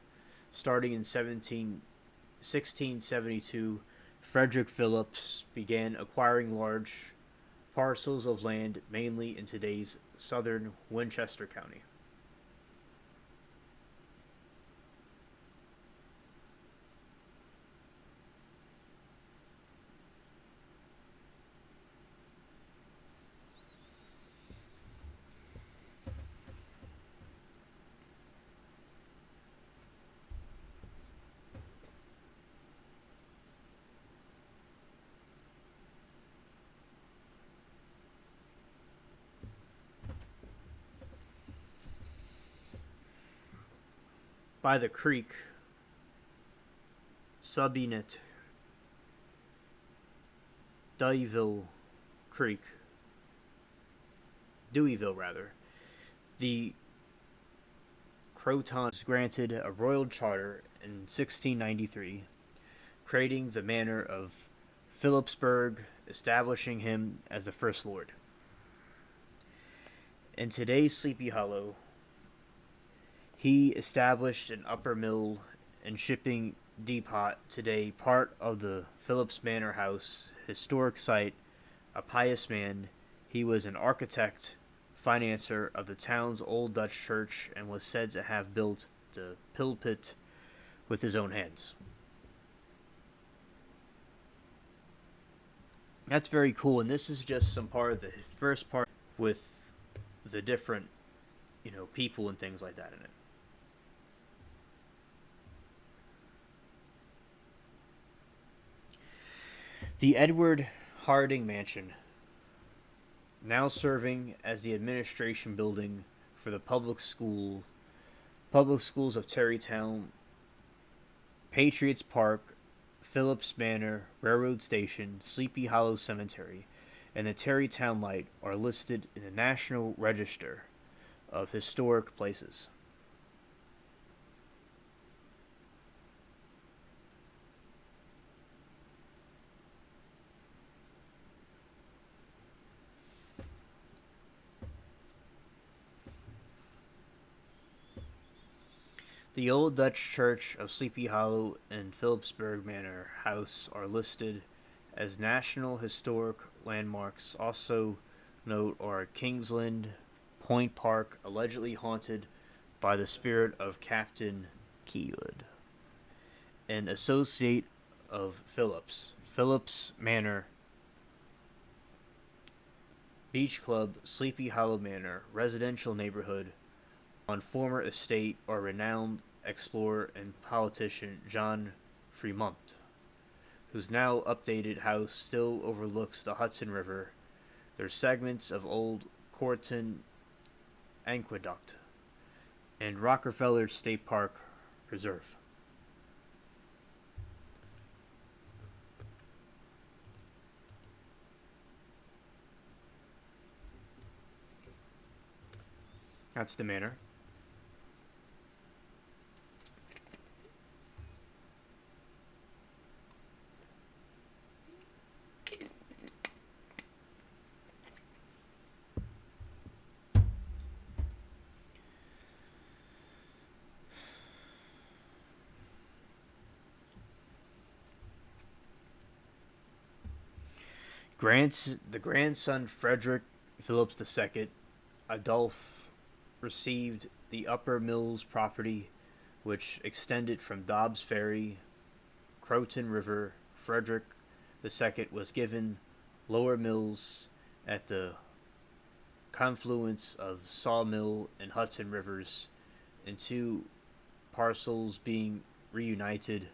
Starting in 1672, Frederick Phillips began acquiring large parcels of land, mainly in today's southern Winchester County. By the creek, Subinet, Deweyville Creek, Deweyville rather, the Crotons granted a royal charter in 1693, creating the manor of Phillipsburg, establishing him as the first lord. In today's Sleepy Hollow, he established an upper mill and shipping depot, today part of the Phillips Manor House historic site. A pious man, he was an architect, financier of the town's old Dutch church, and was said to have built the pulpit with his own hands. That's very cool, and this is just some part of the first part with the different, people and things like that in it. The Edward Harding Mansion, now serving as the administration building for the public schools of Tarrytown, Patriots Park, Phillips Manor, Railroad Station, Sleepy Hollow Cemetery, and the Tarrytown Light are listed in the National Register of Historic Places. The Old Dutch Church of Sleepy Hollow and Phillipsburg Manor House are listed as National Historic Landmarks. Also note are Kingsland Point Park, allegedly haunted by the spirit of Captain Keewood, an associate of Phillips Manor Beach Club, Sleepy Hollow Manor, residential neighborhood on former estate or renowned explorer and politician John Fremont, whose now updated house still overlooks the Hudson River. There's segments of old Corton Aqueduct and Rockefeller State Park Reserve. That's the manor. The grandson Frederick Phillips II, Adolphe, received the Upper Mills property, which extended from Dobbs Ferry, Croton River. Frederick II was given Lower Mills at the confluence of Sawmill and Hudson Rivers, and two parcels being reunited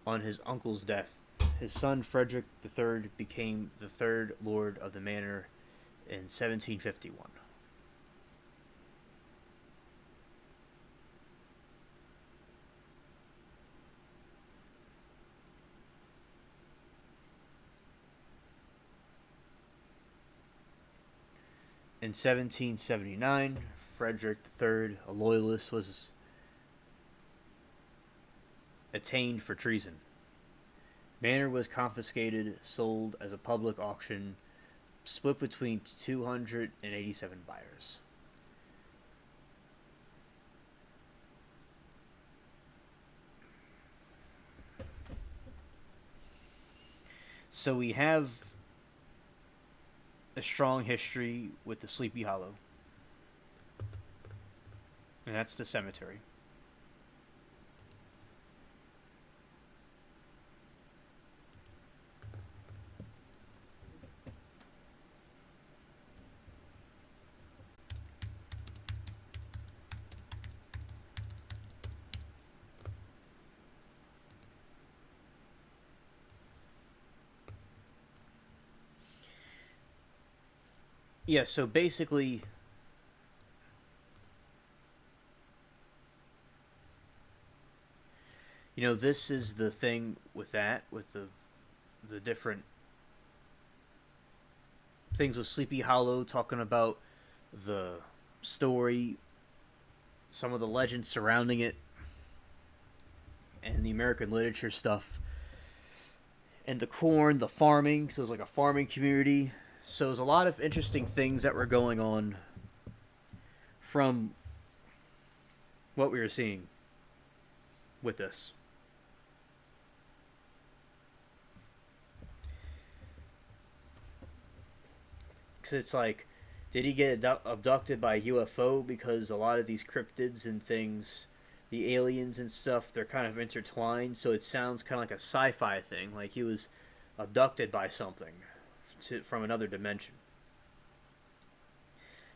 on his uncle's death. His son Frederick III became the third lord of the manor in 1751. In 1779, Frederick III, a loyalist, was attainted for treason. Manor was confiscated, sold as a public auction, split between 287 buyers. So we have a strong history with the Sleepy Hollow, and that's the cemetery. Yeah, so basically, this is the thing with that, with the different things with Sleepy Hollow, talking about the story, some of the legends surrounding it, and the American literature stuff, and the corn, the farming. So it's like a farming community. So there's a lot of interesting things that were going on from what we were seeing with this. Because it's like, did he get abducted by a UFO? Because a lot of these cryptids and things, the aliens and stuff, they're kind of intertwined. So it sounds kind of like a sci-fi thing. Like he was abducted by something from another dimension.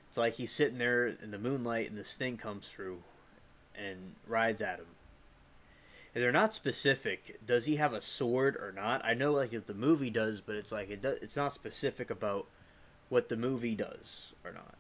It's like he's sitting there in the moonlight and this thing comes through and rides at him. And they're not specific. Does he have a sword or not? I know like if the movie does, but it's like it's not specific about what the movie does or not.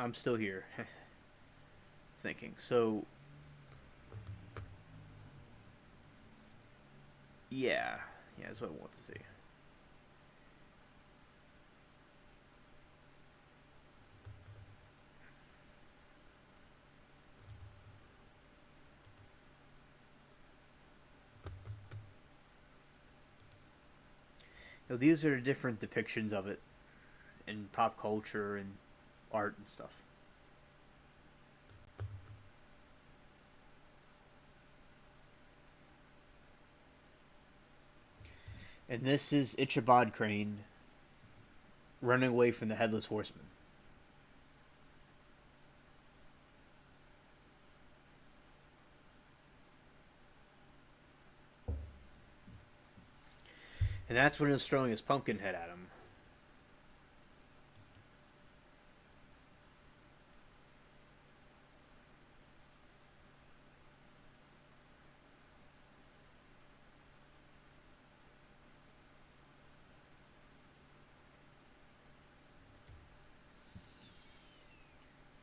I'm still here, thinking. So, yeah, yeah, that's what I want to see. Now, these are different depictions of it in pop culture and art and stuff. And this is Ichabod Crane running away from the Headless Horseman. And that's when he was throwing his pumpkin head at him.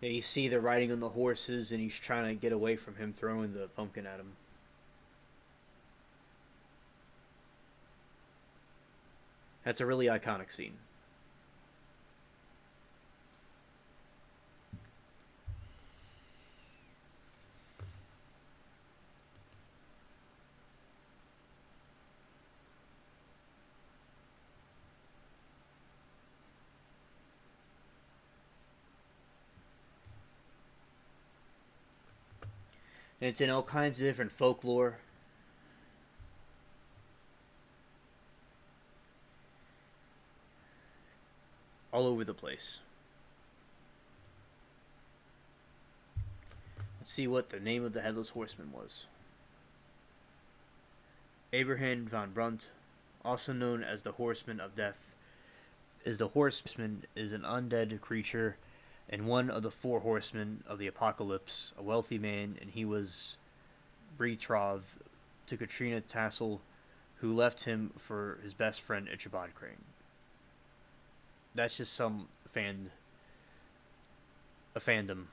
Yeah, you see they're riding on the horses, and he's trying to get away from him throwing the pumpkin at him. That's a really iconic scene. And it's in all kinds of different folklore. All over the place. Let's see what the name of the Headless Horseman was. Abraham von Brunt, also known as the Horseman of Death, is the Horseman is an undead creature and one of the four horsemen of the apocalypse, a wealthy man, and he was betrothed to Katrina Tassel, who left him for his best friend Ichabod Crane. That's just some a fandom.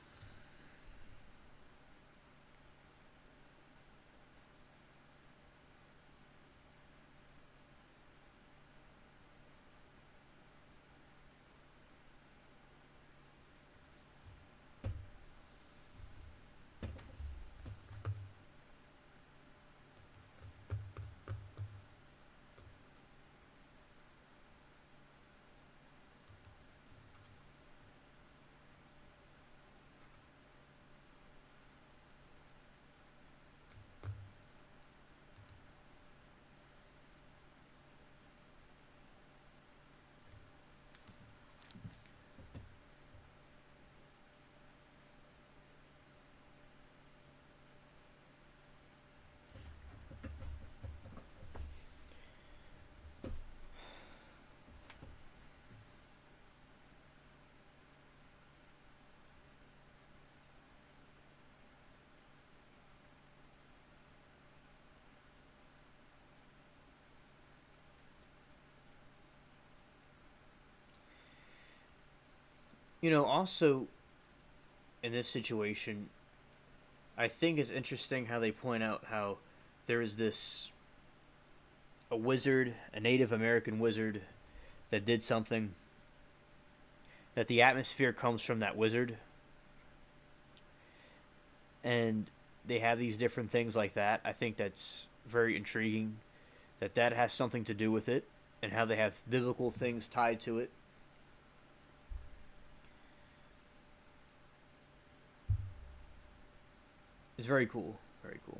Also in this situation, I think it's interesting how they point out how there is this a wizard, a Native American wizard that did something, that the atmosphere comes from that wizard, and they have these different things like that. I think that's very intriguing that that has something to do with it, and how they have biblical things tied to it. It's very cool. Very cool.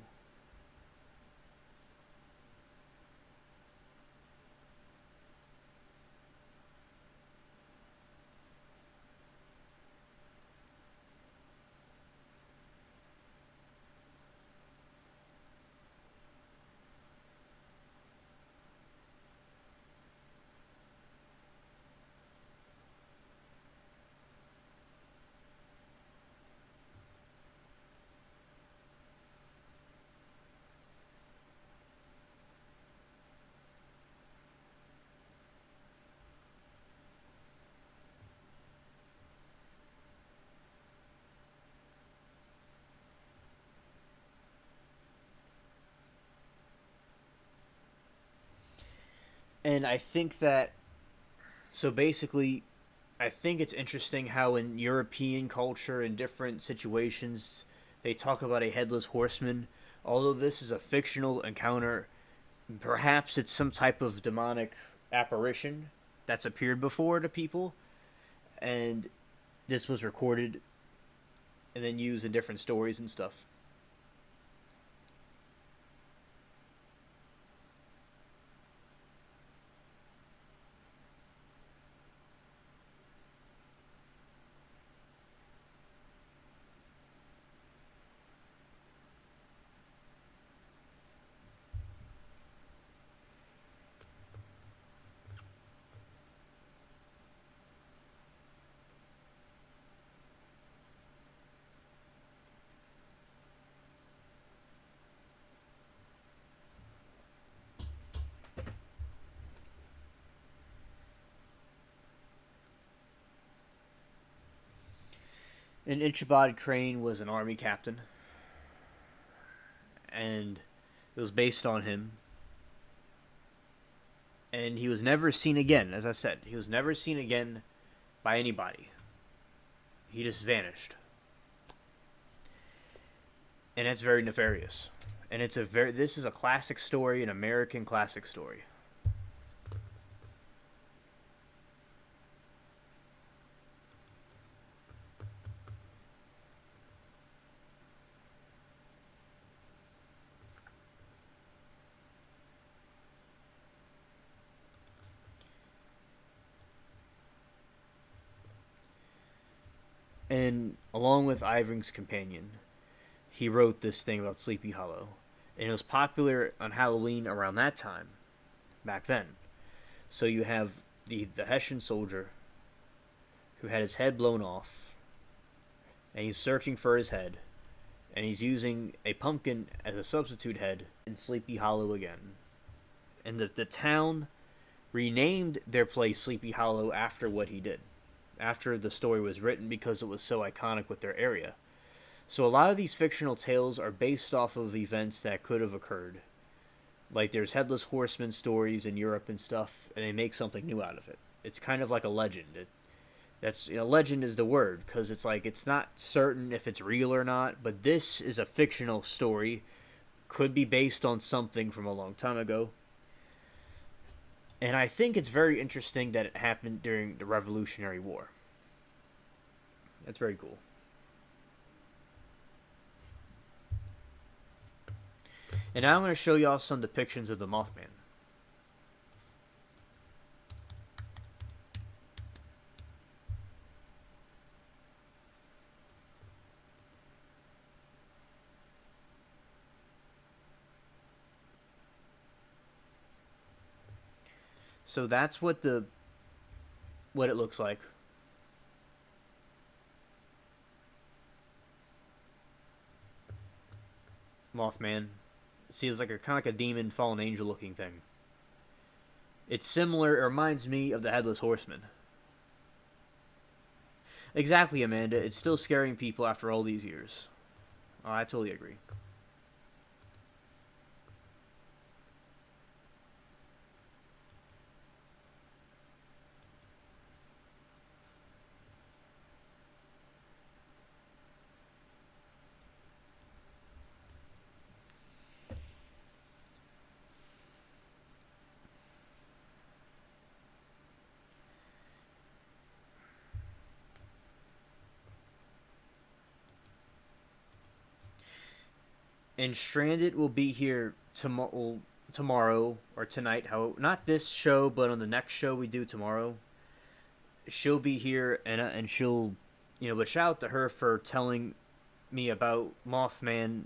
And I think that, so basically, I think it's interesting how in European culture, in different situations, they talk about a headless horseman. Although this is a fictional encounter, perhaps it's some type of demonic apparition that's appeared before to people, and this was recorded and then used in different stories and stuff. And Ichabod Crane was an army captain, and it was based on him. And he was never seen again, as I said. He was never seen again by anybody. He just vanished. And it's very nefarious. And this is a classic story, an American classic story. And along with Ivering's companion, he wrote this thing about Sleepy Hollow. And it was popular on Halloween around that time, back then. So you have the Hessian soldier who had his head blown off, and he's searching for his head, and he's using a pumpkin as a substitute head in Sleepy Hollow again. And the town renamed their place Sleepy Hollow after what he did, after the story was written, because it was so iconic with their area. So a lot of these fictional tales are based off of events that could have occurred. Like there's Headless Horseman stories in Europe and stuff, and they make something new out of it. It's kind of like a legend. Legend is the word, because it's like it's not certain if it's real or not, but this is a fictional story. Could be based on something from a long time ago. And I think it's very interesting that it happened during the Revolutionary War. That's very cool. And now I'm going to show y'all some depictions of the Mothman. So that's what it looks like. Mothman. See, it's like a kind of like a demon, fallen angel looking thing. It's similar. It reminds me of the Headless Horseman. Exactly, Amanda. It's still scaring people after all these years. Oh, I totally agree. And Stranded will be here tomorrow or tonight. How not this show, but on the next show we do tomorrow. She'll be here, and she'll, But shout out to her for telling me about Mothman,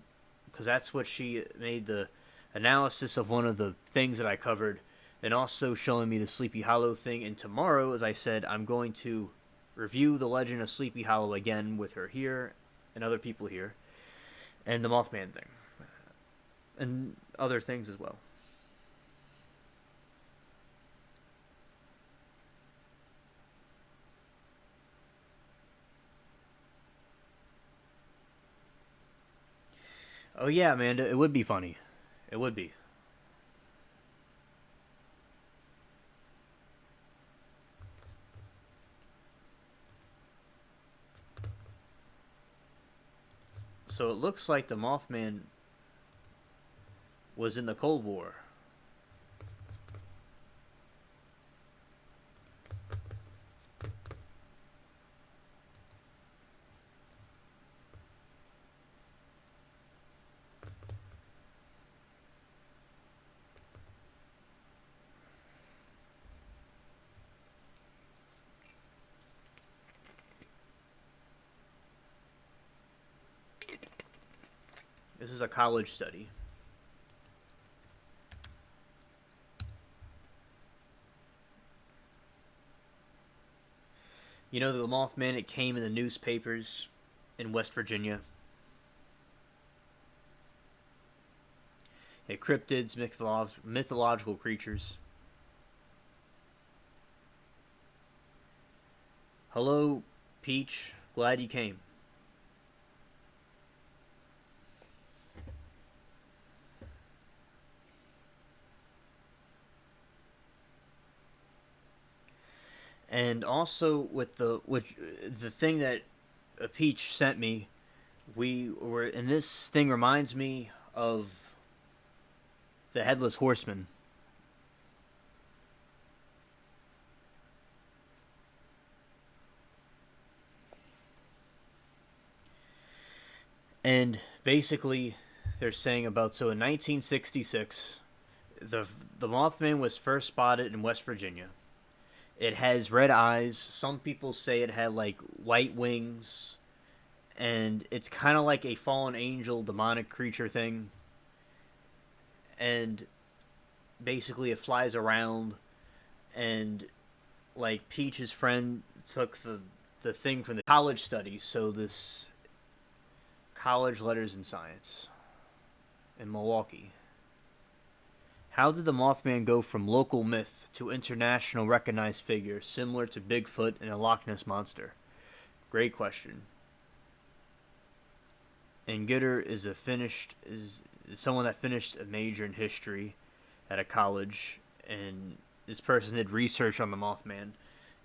because that's what she made the analysis of one of the things that I covered, and also showing me the Sleepy Hollow thing. And tomorrow, as I said, I'm going to review the Legend of Sleepy Hollow again with her here and other people here, and the Mothman thing, and other things as well. Oh yeah, Amanda, it would be funny. It would be. So it looks like the Mothman was in the Cold War. This is a college study. You know, the Mothman, it came in the newspapers in West Virginia. Cryptids, mythological creatures. Hello, Peach. Glad you came. And also with the thing that Peach sent me, and this thing reminds me of the Headless Horseman. And basically, they're saying about, so in 1966, the Mothman was first spotted in West Virginia. It has red eyes. Some people say it had like white wings, and it's kind of like a fallen angel, demonic creature thing. And basically, it flies around, and like Peach's friend took the thing from the college studies. So this college letters in science in Milwaukee. How did the Mothman go from local myth to international recognized figure similar to Bigfoot and a Loch Ness Monster? Great question. And Gitter is someone that finished a major in history at a college, and this person did research on the Mothman.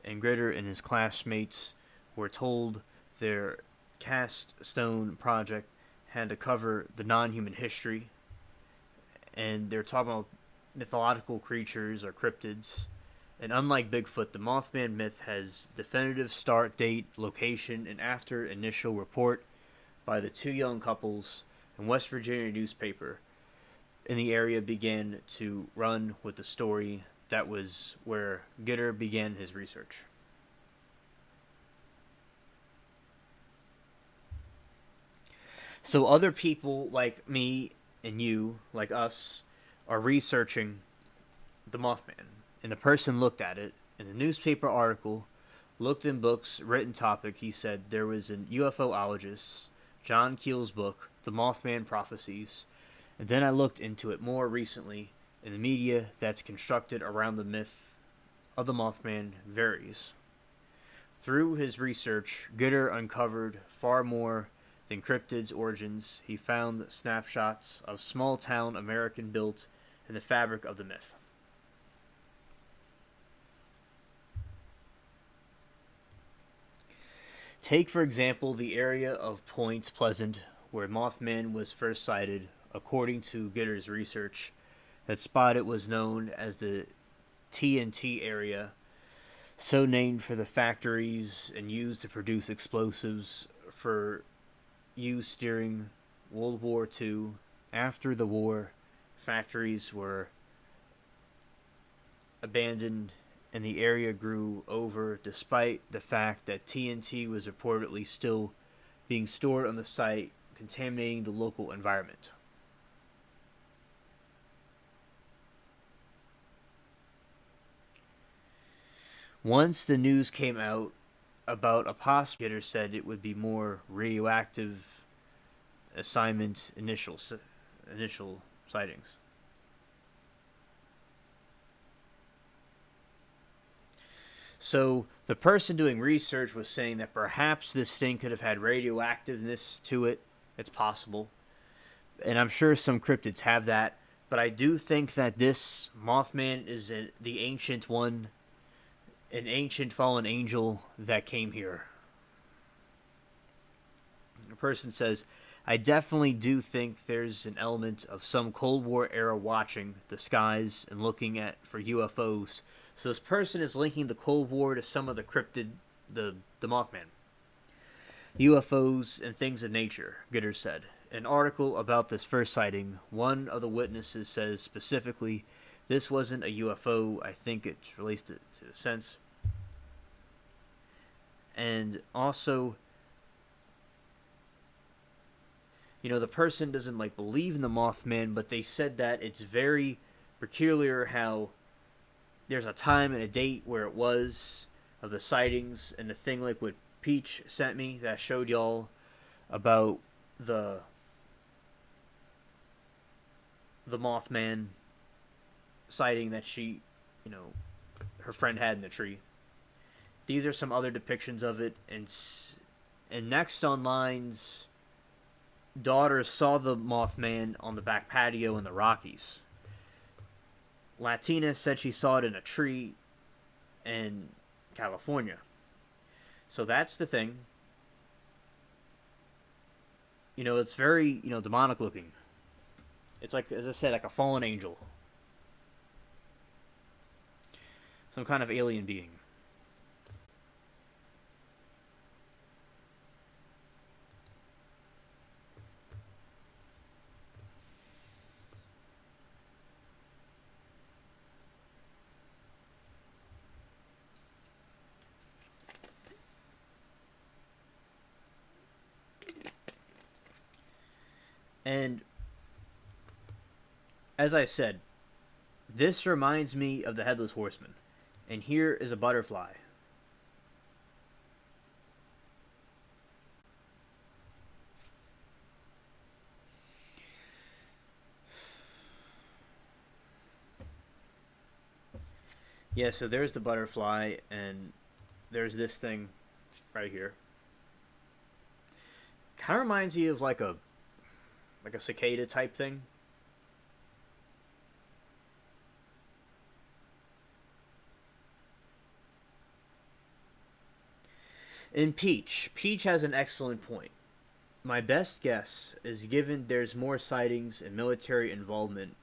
And Gitter and his classmates were told their cast stone project had to cover the non-human history, and they're talking about mythological creatures or cryptids. And unlike Bigfoot, the Mothman myth has definitive start date, location, and after initial report by the two young couples and West Virginia newspaper in the area began to run with the story. That was where Gitter began his research. So other people like me and you, like us, are researching the Mothman. And the person looked at it in a newspaper article, looked in books, written topic. He said there was an UFOologist, John Keel's book, The Mothman Prophecies. And then I looked into it more recently, and the media that's constructed around the myth of the Mothman varies. Through his research, Gitter uncovered far more than cryptids' origins. He found snapshots of small-town American built in the fabric of the myth. Take, for example, the area of Point Pleasant, where Mothman was first sighted. According to Gitter's research, that spot it was known as the TNT area, so named for the factories and used to produce explosives for use during World War II. After the war, factories were abandoned and the area grew over, despite the fact that TNT was reportedly still being stored on the site, contaminating the local environment. Once the news came out about a possible, Gitter said it would be more radioactive assignment initial sightings. So the person doing research was saying that perhaps this thing could have had radioactiveness to it. It's possible. And I'm sure some cryptids have that. But I do think that this Mothman is the ancient one, an ancient fallen angel that came here. The person says, I definitely do think there's an element of some Cold War era watching the skies and looking at for UFOs. So this person is linking the Cold War to some of the cryptid, the Mothman, UFOs, and things of nature. Gitter said. An article about this first sighting, one of the witnesses says specifically, "This wasn't a UFO. I think it relates to the sense." And also, the person doesn't like believe in the Mothman, but they said that it's very peculiar how there's a time and a date where it was of the sightings, and the thing like what Peach sent me that showed y'all about the Mothman sighting that she, her friend had in the tree. These are some other depictions of it, and next on lines, daughter saw the Mothman on the back patio in the Rockies. Latina said she saw it in a tree in California. So that's the thing. It's very, demonic looking. It's like, as I said, like a fallen angel. Some kind of alien being. And as I said, this reminds me of the Headless Horseman. And here is a butterfly. Yeah, so there's the butterfly, and there's this thing right here. Kind of reminds you of like a cicada type thing. In Peach has an excellent point. My best guess is given there's more sightings and military involvement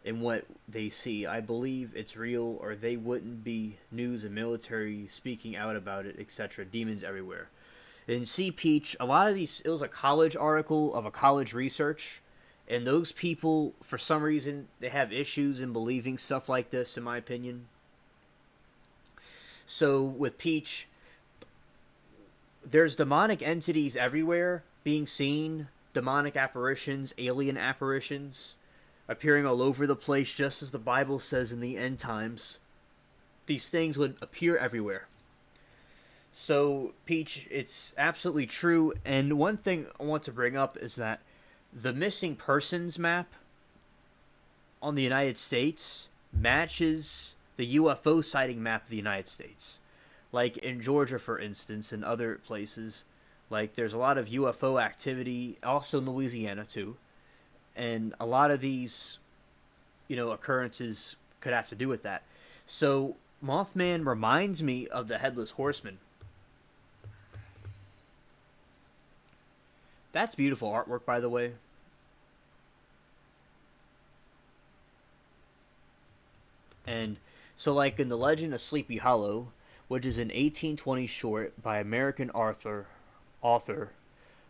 in what they see, I believe it's real, or they wouldn't be news and military speaking out about it, etc. Demons everywhere. In See Peach, a lot of these, it was a college article of a college research, and those people, for some reason, they have issues in believing stuff like this, in my opinion. So with Peach, there's demonic entities everywhere being seen, demonic apparitions, alien apparitions, appearing all over the place, just as the Bible says in the end times. These things would appear everywhere. So, Peach, it's absolutely true. And one thing I want to bring up is that the missing persons map on the United States matches the UFO sighting map of the United States. Like in Georgia, for instance, and other places, like there's a lot of UFO activity, also in Louisiana too. And a lot of these, occurrences could have to do with that. So, Mothman reminds me of the Headless Horseman. That's beautiful artwork, by the way. And so, like in The Legend of Sleepy Hollow, which is an 1820 short by American author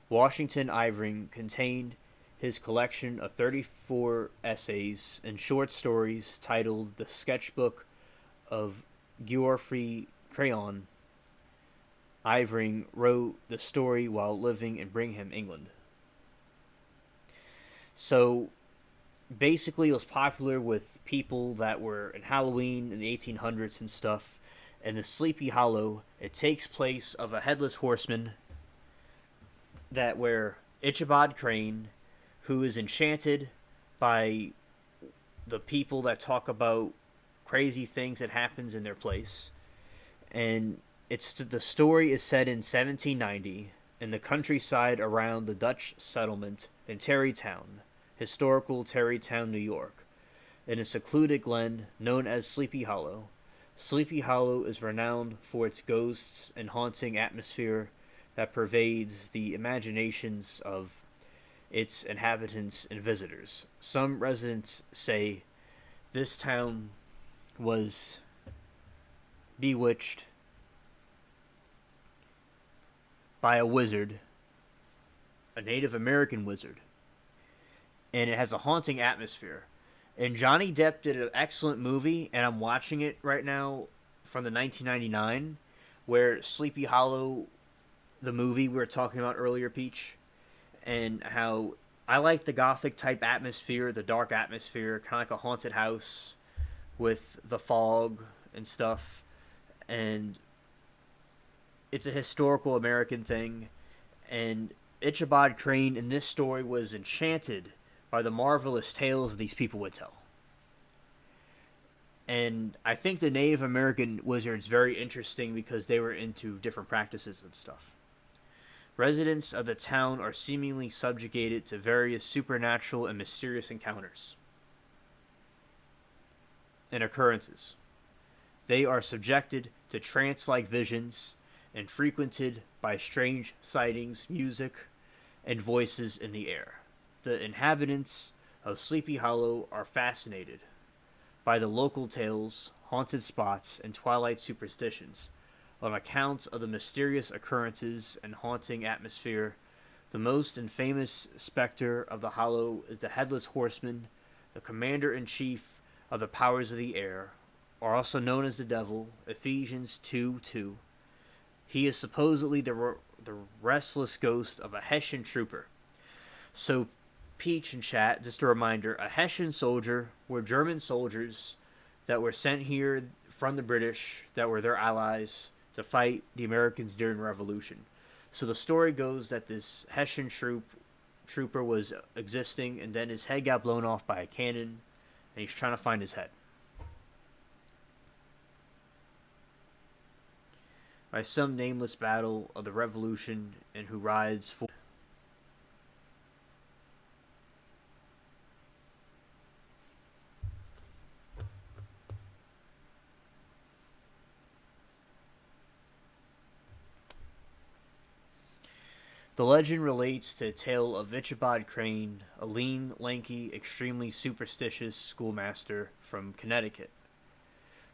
Washington Irving, contained his collection of 34 essays and short stories titled The Sketchbook of Geoffrey Crayon. Irving wrote the story while living in Birmingham, England. So, basically, it was popular with people that were in Halloween in the 1800s and stuff. And the Sleepy Hollow, it takes place of a headless horseman that where Ichabod Crane, who is enchanted by the people that talk about crazy things that happens in their place. And the story is set in 1790 in the countryside around the Dutch settlement in Tarrytown, historical Tarrytown, New York, in a secluded glen known as Sleepy Hollow. Sleepy Hollow is renowned for its ghosts and haunting atmosphere that pervades the imaginations of its inhabitants and visitors. Some residents say this town was bewitched by a wizard, a Native American wizard, and it has a haunting atmosphere. And Johnny Depp did an excellent movie, and I'm watching it right now from the 1999, where Sleepy Hollow, the movie we were talking about earlier, Peach, and how I like the gothic type atmosphere, the dark atmosphere, kind of like a haunted house with the fog and stuff. And it's a historical American thing. And Ichabod Crane in this story was enchanted by the marvelous tales these people would tell. And I think the Native American wizards very interesting because they were into different practices and stuff. Residents of the town are seemingly subjugated to various supernatural and mysterious encounters and occurrences. They are subjected to trance-like visions and frequented by strange sightings, music, and voices in the air. The inhabitants of Sleepy Hollow are fascinated by the local tales, haunted spots, and twilight superstitions. On account of the mysterious occurrences and haunting atmosphere, the most infamous specter of the Hollow is the Headless Horseman, the commander-in-chief of the powers of the air, or also known as the Devil, Ephesians 2:2. He is supposedly the restless ghost of a Hessian trooper. So, Peach and chat, just a reminder, a Hessian soldier were German soldiers that were sent here from the British, that were their allies, to fight the Americans during the Revolution. So the story goes that this Hessian trooper was existing, and then his head got blown off by a cannon, and he's trying to find his head. By some nameless battle of the Revolution, and who rides for... The legend relates to a tale of Ichabod Crane, a lean, lanky, extremely superstitious schoolmaster from Connecticut.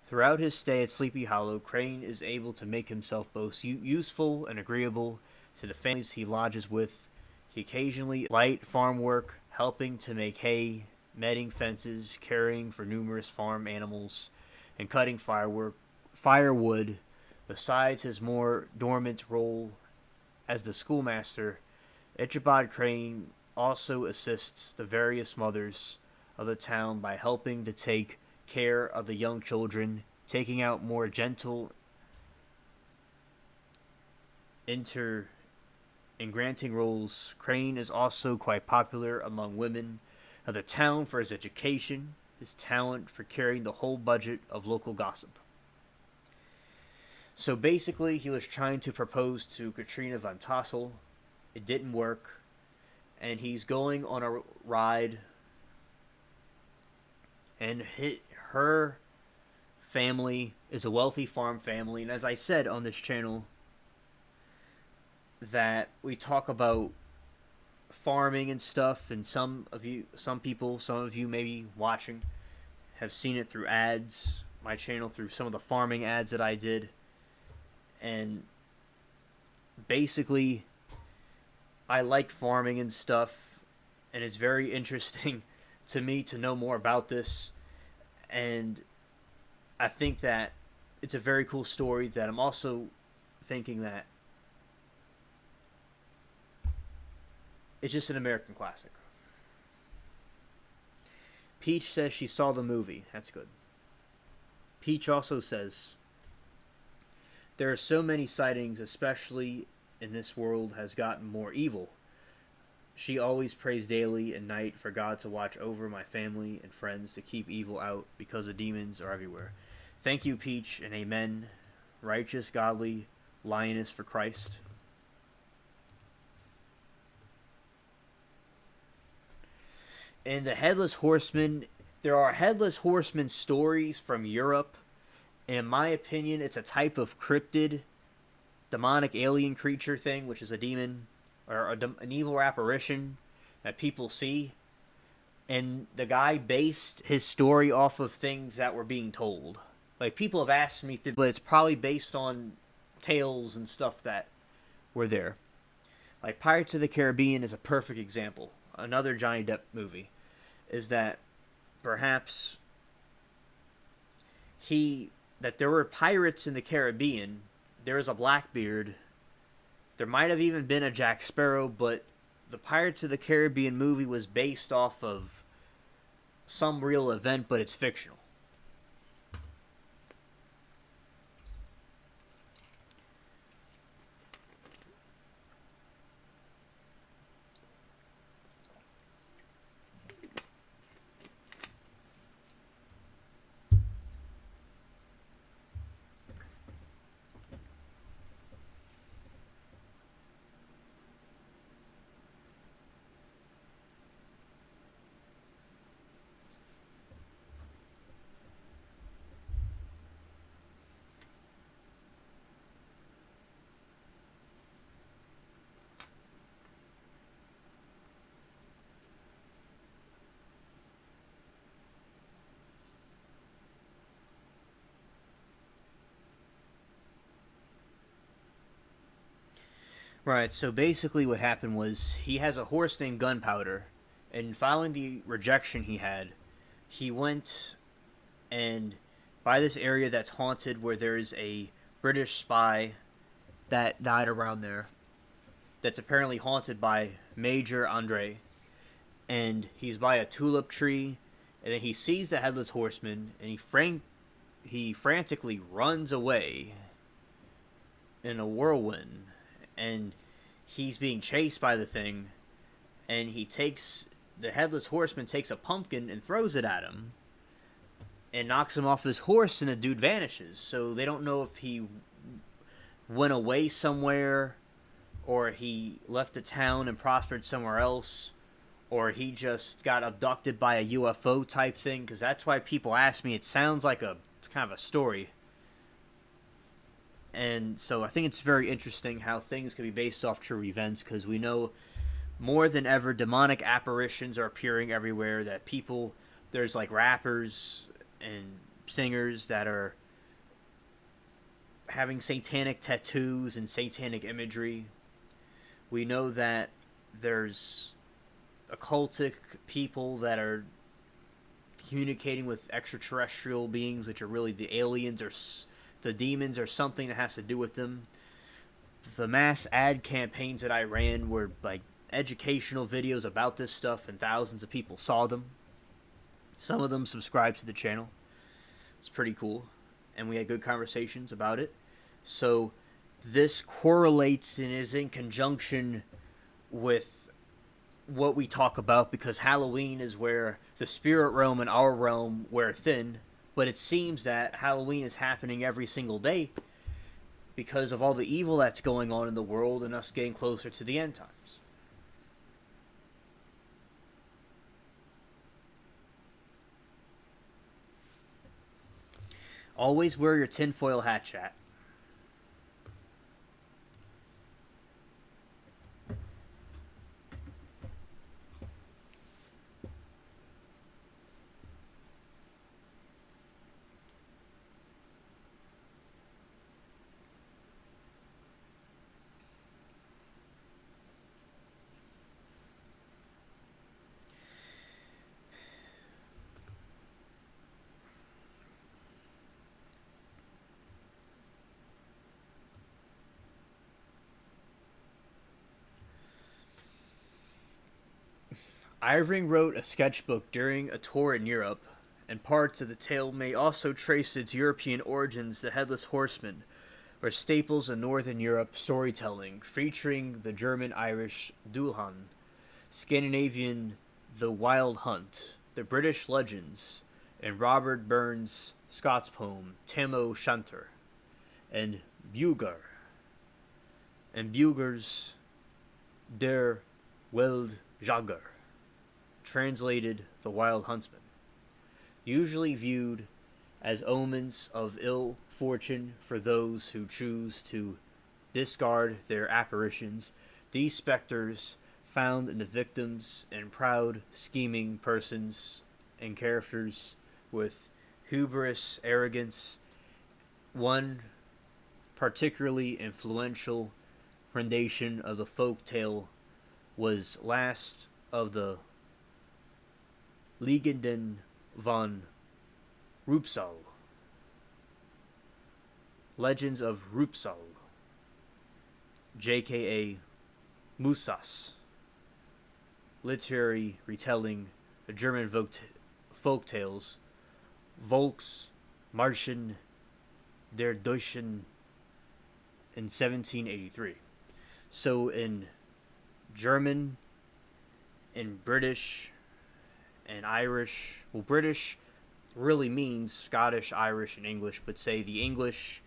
Throughout his stay at Sleepy Hollow, Crane is able to make himself both useful and agreeable to the families he lodges with. He occasionally light farm work, helping to make hay, mending fences, caring for numerous farm animals, and cutting firewood. Besides his more dormant role as the schoolmaster, Ichabod Crane also assists the various mothers of the town by helping to take care of the young children, taking out more gentle and granting roles. Crane is also quite popular among women of the town for his education, his talent for carrying the whole budget of local gossip. So basically, he was trying to propose to Katrina von Tassel. It didn't work. And he's going on a ride. And her family is a wealthy farm family. And as I said on this channel, that we talk about farming and stuff. And some of you maybe watching, have seen it through ads. My channel, through some of the farming ads that I did. And basically, I like farming and stuff, and it's very interesting to me to know more about this. And I think that it's a very cool story that I'm also thinking that it's just an American classic. Peach says she saw the movie. That's good. Peach also says, there are so many sightings, especially in this world, has gotten more evil. She always prays daily and night for God to watch over my family and friends to keep evil out because the demons are everywhere. Thank you, Peach, and amen. Righteous, godly, lioness for Christ. And the Headless Horseman, there are Headless Horseman stories from Europe. In my opinion, it's a type of cryptid, demonic alien creature thing, which is a demon, or an evil apparition that people see, and the guy based his story off of things that were being told. Like, people have asked me, but it's probably based on tales and stuff that were there. Like, Pirates of the Caribbean is a perfect example. Another Johnny Depp movie. Is that perhaps that there were pirates in the Caribbean. There was a Blackbeard. There might have even been a Jack Sparrow, but the Pirates of the Caribbean movie was based off of some real event, but it's fictional. Right, so basically what happened was he has a horse named Gunpowder, and following the rejection he had, he went and by this area that's haunted where there's a British spy that died around there that's apparently haunted by Major Andre, and he's by a tulip tree, and then he sees the Headless Horseman, and he frantically runs away in a whirlwind, and he's being chased by the thing, and the Headless Horseman takes a pumpkin and throws it at him, and knocks him off his horse, and the dude vanishes. So they don't know if he went away somewhere, or he left the town and prospered somewhere else, or he just got abducted by a UFO type thing, because that's why people ask me. It sounds like it's kind of a story. And so I think it's very interesting how things can be based off true events, because we know more than ever demonic apparitions are appearing everywhere, that there's like rappers and singers that are having satanic tattoos and satanic imagery. We know that there's occultic people that are communicating with extraterrestrial beings, which are really the aliens or the demons or something that has to do with them. The mass ad campaigns that I ran were like educational videos about this stuff, and thousands of people saw them. Some of them subscribed to the channel. It's pretty cool, and we had good conversations about it. So this correlates and is in conjunction with what we talk about, because Halloween is where the spirit realm and our realm wear thin, but it seems that Halloween is happening every single day because of all the evil that's going on in the world and us getting closer to the end times. Always wear your tinfoil hat, chat. Irving wrote a sketchbook during a tour in Europe, and parts of the tale may also trace its European origins to Headless Horsemen, or staples in Northern Europe storytelling, featuring the German-Irish Dulhan, Scandinavian The Wild Hunt, the British legends, and Robert Burns' Scots poem Tam O'Shanter, and Bugers Der Wild Jager, translated The Wild Huntsman, usually viewed as omens of ill fortune for those who choose to discard their apparitions. These specters found in the victims and proud, scheming persons and characters with hubris, arrogance. One particularly influential rendition of the folk tale was Last of the Legenden von Rupsal. Legends of Rupsal. J.K.A. Musas. Literary retelling of German folk tales. Volks Marchen der Deutschen in 1783. So in German, in British, and Irish, well, British really means Scottish, Irish, and English, but say the English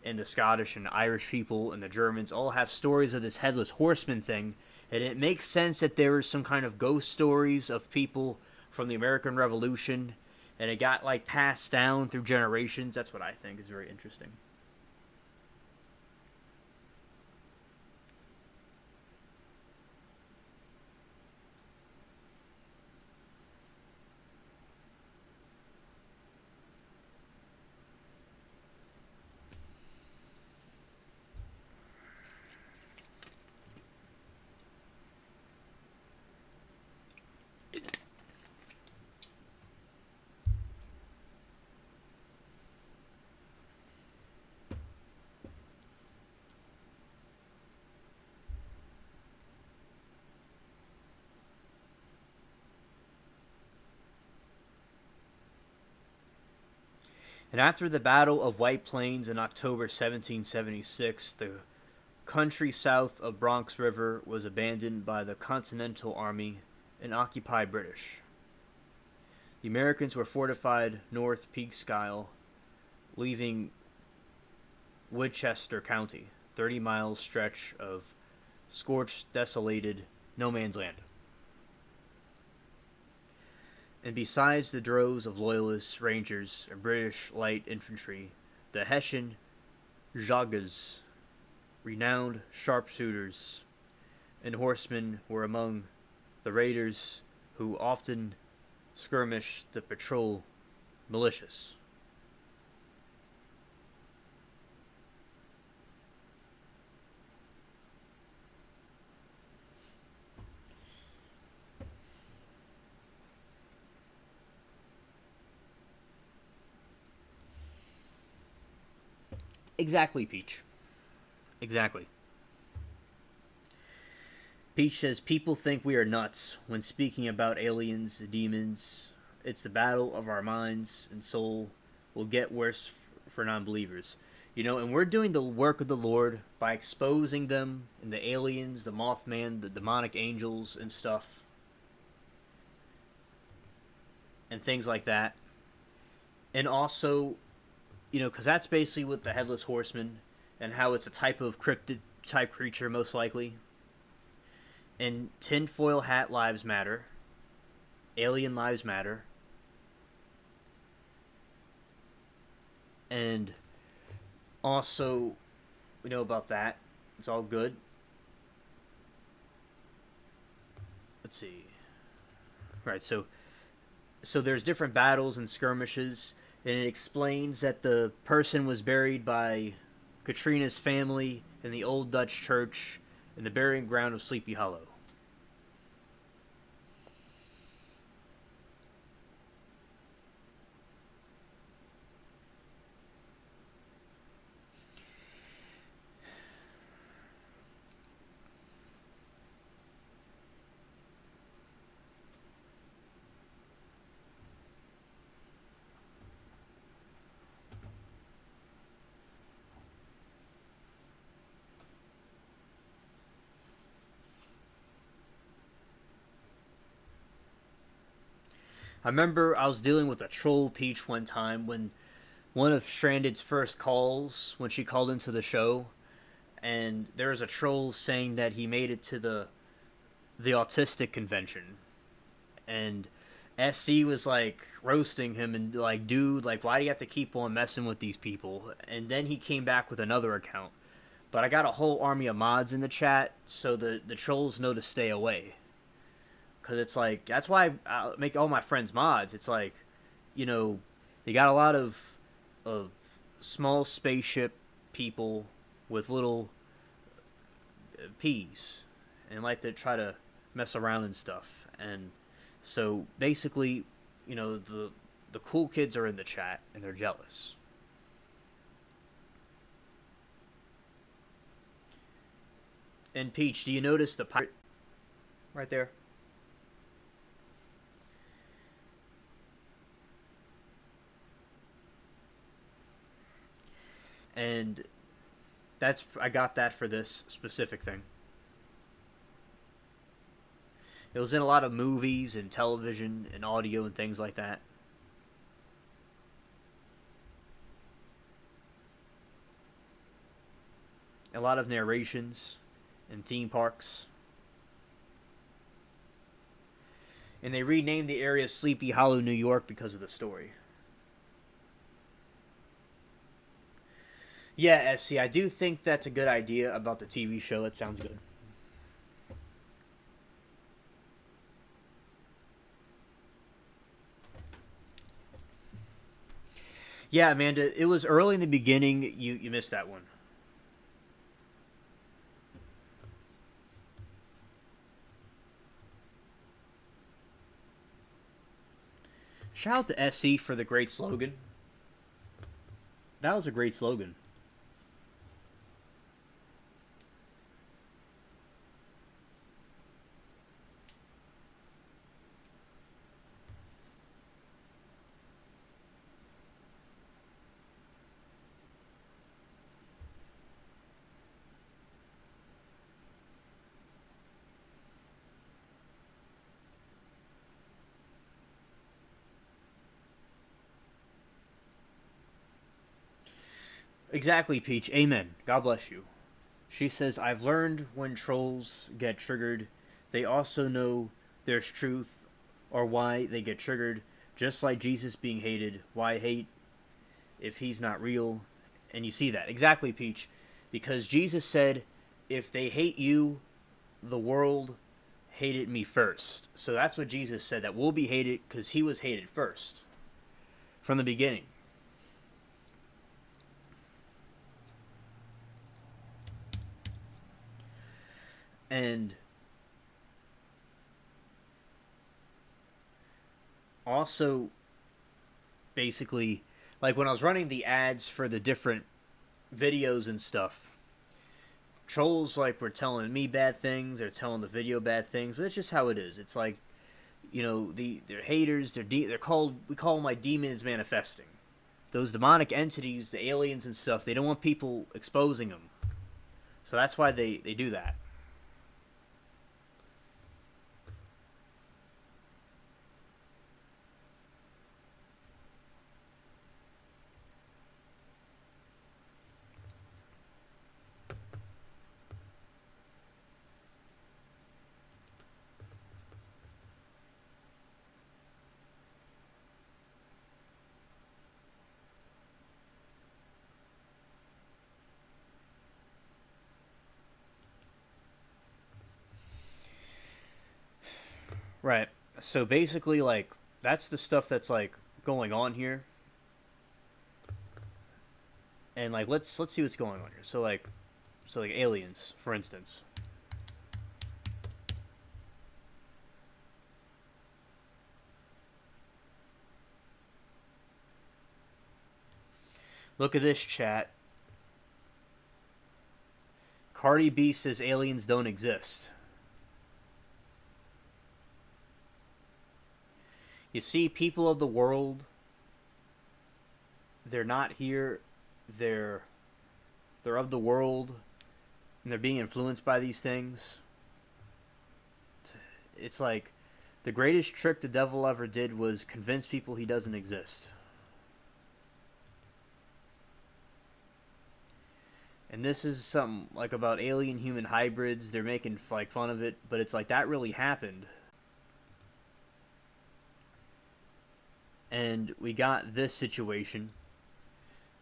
and the Scottish and the Irish people and the Germans all have stories of this Headless Horseman thing, and it makes sense that there were some kind of ghost stories of people from the American Revolution, and it got like passed down through generations. That's what I think is very interesting. And after the Battle of White Plains in October 1776, the country south of Bronx River was abandoned by the Continental Army and occupied British. The Americans were fortified north Peekskill, leaving Woodchester County, 30 miles stretch of scorched, desolated no man's land. And besides the droves of Loyalist Rangers and British light infantry, the Hessian Jagas, renowned sharpshooters, and horsemen were among the raiders who often skirmished the patrol militias. Exactly, Peach. Exactly. Peach says, people think we are nuts when speaking about aliens, demons. It's the battle of our minds and soul will get worse for non-believers. You know, and we're doing the work of the Lord by exposing them and the aliens, the Mothman, the demonic angels and stuff. And things like that. And also, you know, because that's basically what the Headless Horseman and how it's a type of cryptid type creature, most likely. And tinfoil hat lives matter. Alien lives matter. And also, we know about that. It's all good. Let's see. Right, so there's different battles and skirmishes, and it explains that the person was buried by Katrina's family in the old Dutch church in the burying ground of Sleepy Hollow. I remember I was dealing with a troll Peach one time when one of Stranded's first calls, when she called into the show, and there was a troll saying that he made it to the autistic convention, and SC was like roasting him and like, dude, like, why do you have to keep on messing with these people? And then he came back with another account But I got a whole army of mods in the chat, so the trolls know to stay away. Because it's like, that's why I make all my friends mods. It's like, you know, they got a lot of small spaceship people with little peas and like to try to mess around and stuff. And so basically, you know, the cool kids are in the chat and they're jealous. And Peach, do you notice the pirate right there? And I got that for this specific thing. It was in a lot of movies and television and audio and things like that. A lot of narrations in theme parks. And they renamed the area Sleepy Hollow, New York because of the story. Yeah, SC, I do think that's a good idea about the TV show. It sounds good. Yeah, Amanda, it was early in the beginning. You missed that one. Shout out to SC for the great slogan. That was a great slogan. Exactly, Peach. Amen. God bless you. She says, I've learned when trolls get triggered, they also know there's truth or why they get triggered, just like Jesus being hated. Why hate if he's not real? And you see that. Exactly, Peach. Because Jesus said, if they hate you, the world hated me first. So that's what Jesus said, that we'll be hated because he was hated first. From the beginning. And also, basically, like when I was running the ads for the different videos and stuff, trolls like were telling me bad things, they're telling the video bad things, but it's just how it is. It's like, you know, they're haters, they're called, we call them like demons manifesting. Those demonic entities, the aliens and stuff, they don't want people exposing them. So that's why they do that. Right. So basically, like, that's the stuff that's like going on here. And like, let's see what's going on here. So like aliens, for instance. Look at this chat. Cardi B says aliens don't exist. You see, people of the world, they're not here. They're of the world, and they're being influenced by these things. It's like the greatest trick the devil ever did was convince people he doesn't exist. And this is something like about alien human hybrids. They're making like fun of it, but it's like that really happened. And we got this situation.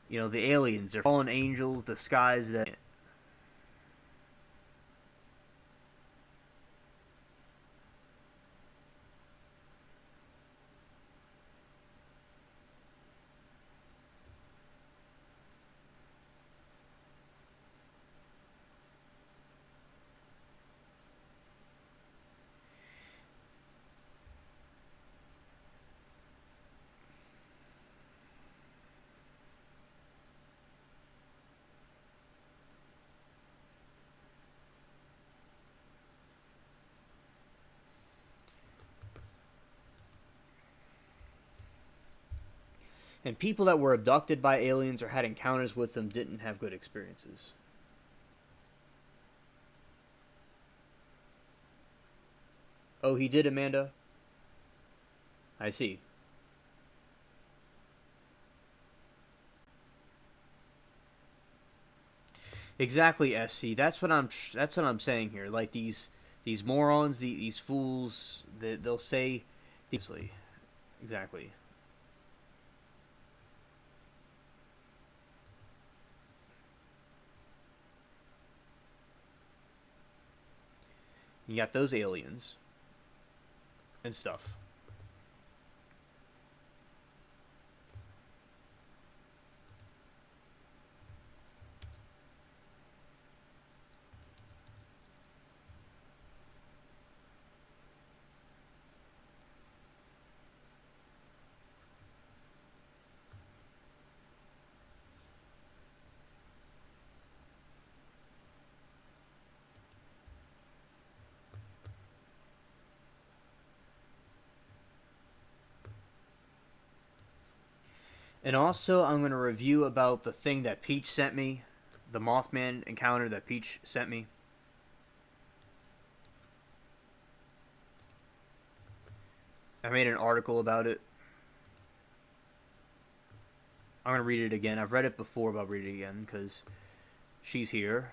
You know, the aliens, they're fallen angels, the skies that. And people that were abducted by aliens or had encounters with them didn't have good experiences. Oh, he did, Amanda? I see. Exactly, SC. That's what I'm saying here. Like these morons, these fools, they'll say, exactly. You got those aliens and stuff. And also, I'm going to review about the thing that Peach sent me, the Mothman encounter that Peach sent me. I made an article about it. I'm going to read it again. I've read it before, but I'll read it again because she's here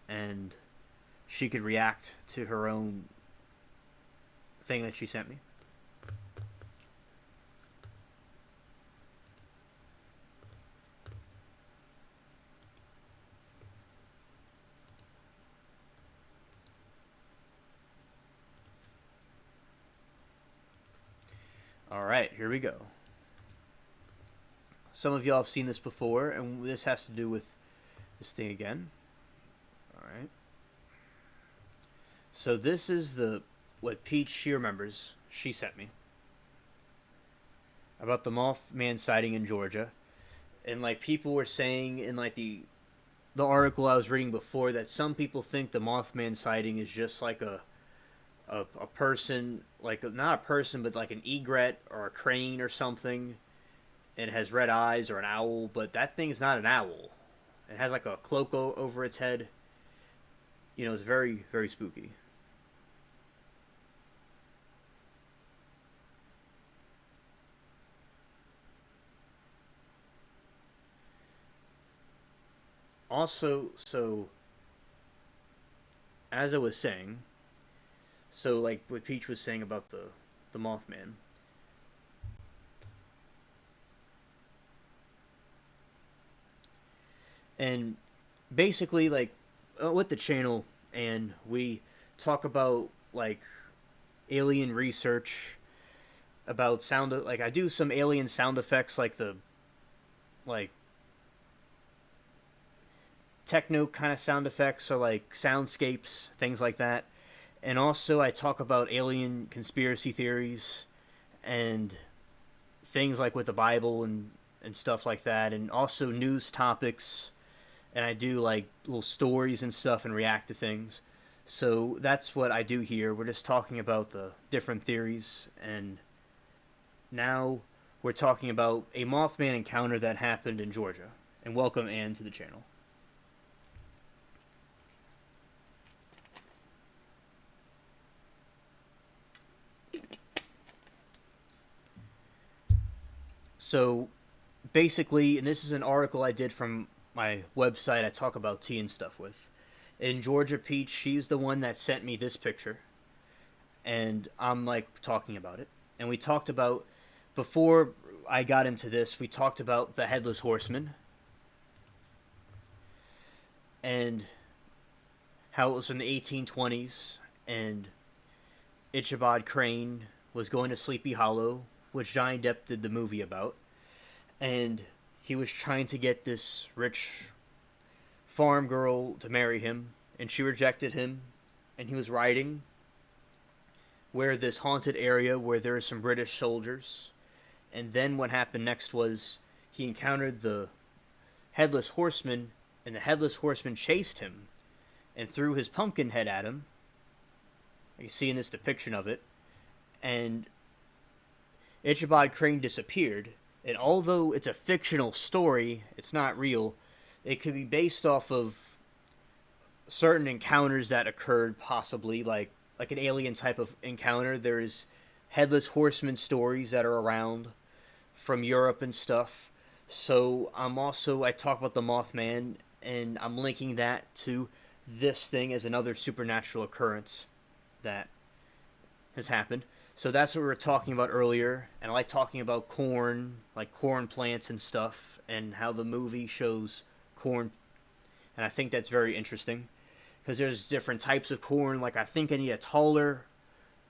and she could react to her own thing that she sent me. Alright, here we go. Some of y'all have seen this before, and this has to do with this thing again. Alright. So this is what Peach, she remembers, she sent me. About the Mothman sighting in Georgia. And like people were saying in like the article I was reading before that some people think the Mothman sighting is just like a person, like not a person, but like an egret or a crane or something, and it has red eyes, or an owl, but that thing's not an owl. It has like a cloak over its head. You know, it's very, very spooky. Also, so as I was saying, so like what Peach was saying about the Mothman. And basically, like with the channel, and we talk about like alien research, about sound, like I do some alien sound effects, like the like techno kind of sound effects, so like soundscapes, things like that. And also I talk about alien conspiracy theories and things like with the Bible and stuff like that, and also news topics, and I do like little stories and stuff and react to things. So that's what I do here. We're just talking about the different theories, and now we're talking about a Mothman encounter that happened in Georgia. And welcome, Anne, to the channel. So basically, and this is an article I did from my website I talk about tea and stuff with. In Georgia, Peach, she's the one that sent me this picture, and I'm like talking about it. And we talked about, before I got into this, we talked about the Headless Horseman and how it was in the 1820s, and Ichabod Crane was going to Sleepy Hollow, which Johnny Depp did the movie about, and he was trying to get this rich farm girl to marry him, and she rejected him, and he was riding where this haunted area where there are some British soldiers, and then what happened next was he encountered the Headless Horseman, and the Headless Horseman chased him and threw his pumpkin head at him. You see in this depiction of it, and Ichabod Crane disappeared, And although it's a fictional story, it's not real. It could be based off of certain encounters that occurred, possibly like an alien type of encounter. There's Headless Horsemen stories that are around from Europe and stuff. So I talk about the Mothman, and I'm linking that to this thing as another supernatural occurrence that has happened. So that's what we were talking about earlier, and I like talking about corn, like corn plants and stuff, and how the movie shows corn, and I think that's very interesting because there's different types of corn. Like I think I need a taller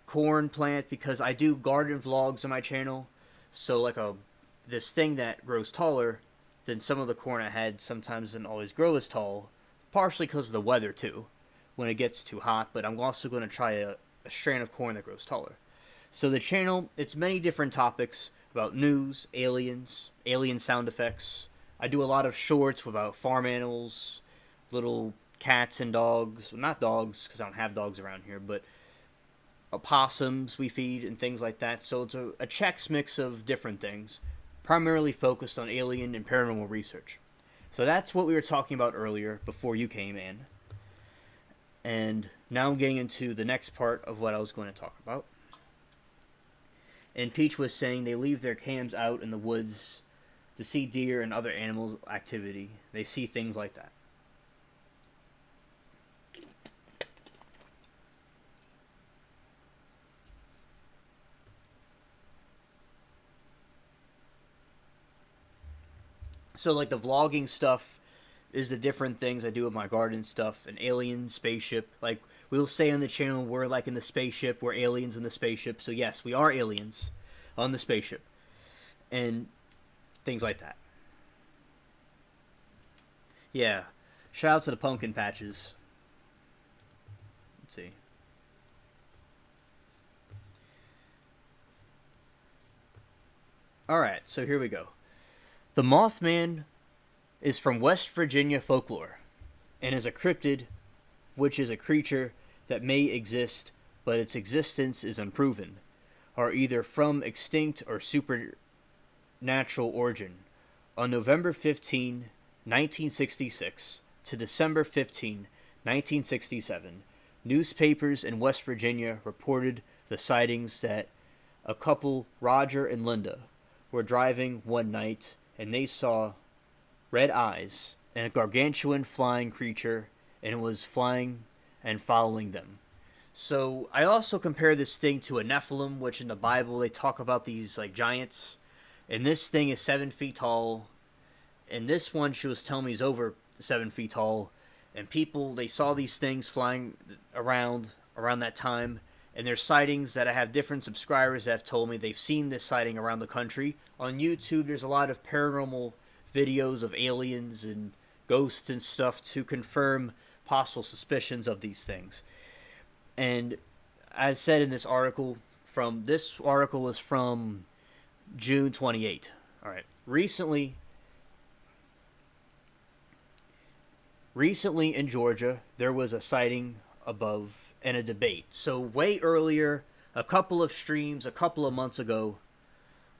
corn plant because I do garden vlogs on my channel, so like a this thing that grows taller than some of the corn I had sometimes doesn't always grow as tall, partially because of the weather too, when it gets too hot. But I'm also going to try a strain of corn that grows taller. So the channel, it's many different topics about news, aliens, alien sound effects. I do a lot of shorts about farm animals, little cats and dogs. Well, not dogs, because I don't have dogs around here, but opossums we feed and things like that. So it's a Chex mix of different things, primarily focused on alien and paranormal research. So that's what we were talking about earlier before you came in. And now I'm getting into the next part of what I was going to talk about. And Peach was saying they leave their cams out in the woods to see deer and other animal activity. They see things like that. So like the vlogging stuff is the different things I do with my garden stuff. An alien spaceship, like we'll say on the channel, we're like in the spaceship, we're aliens in the spaceship. So yes, we are aliens on the spaceship, and things like that. Yeah, shout out to the pumpkin patches. Let's see. All right, so here we go. The Mothman is from West Virginia folklore and is a cryptid, which is a creature that may exist, but its existence is unproven, are either from extinct or supernatural origin. On November 15, 1966 to December 15, 1967, newspapers in West Virginia reported the sightings that a couple, Roger and Linda, were driving one night and they saw red eyes and a gargantuan flying creature, and it was flying and following them. So I also compare this thing to a Nephilim, which in the Bible they talk about these like giants, and this thing is 7 feet tall, and this one she was telling me is over 7 feet tall, and people they saw these things flying around that time. And there's sightings that I have different subscribers that have told me they've seen this sighting around the country. On YouTube, there's a lot of paranormal videos of aliens and ghosts and stuff to confirm possible suspicions of these things. And as said in this article, is from June 28. All right. Recently in Georgia, there was a sighting above and a debate. So way earlier, a couple of streams, a couple of months ago,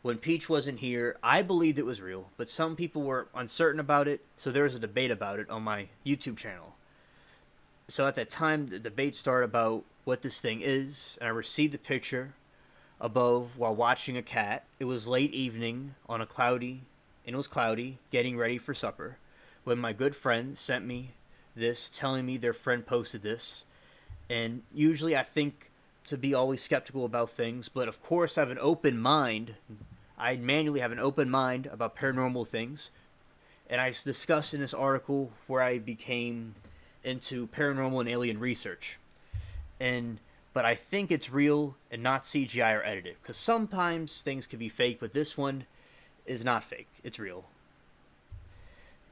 when Peach wasn't here, I believed it was real, but some people were uncertain about it, so there was a debate about it on my YouTube channel. So at that time, the debate started about what this thing is, and I received a picture above while watching a cat. It was late evening on it was cloudy, getting ready for supper, when my good friend sent me this, telling me their friend posted this. And usually I think to be always skeptical about things, but of course I have an open mind. I manually have an open mind about paranormal things. And I discussed in this article where I became into paranormal and alien research. But I think it's real and not CGI or edited. Because sometimes things can be fake, but this one is not fake. It's real.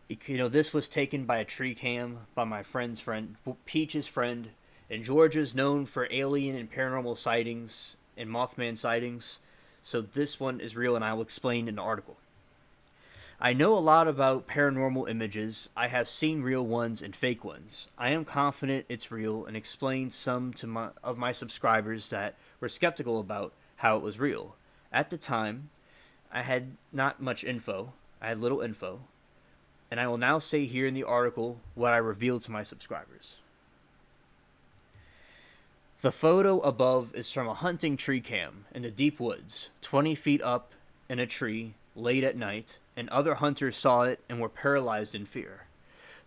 You know, this was taken by a tree cam by my friend's friend, Peach's friend. And Georgia's known for alien and paranormal sightings and Mothman sightings, so this one is real, and I will explain in the article. I know a lot about paranormal images. I have seen real ones and fake ones. I am confident it's real, and explained some to my subscribers that were skeptical about how it was real. At the time, I had not much info. I had little info. And I will now say here in the article what I revealed to my subscribers. The photo above is from a hunting tree cam in the deep woods, 20 feet up in a tree late at night, and other hunters saw it and were paralyzed in fear.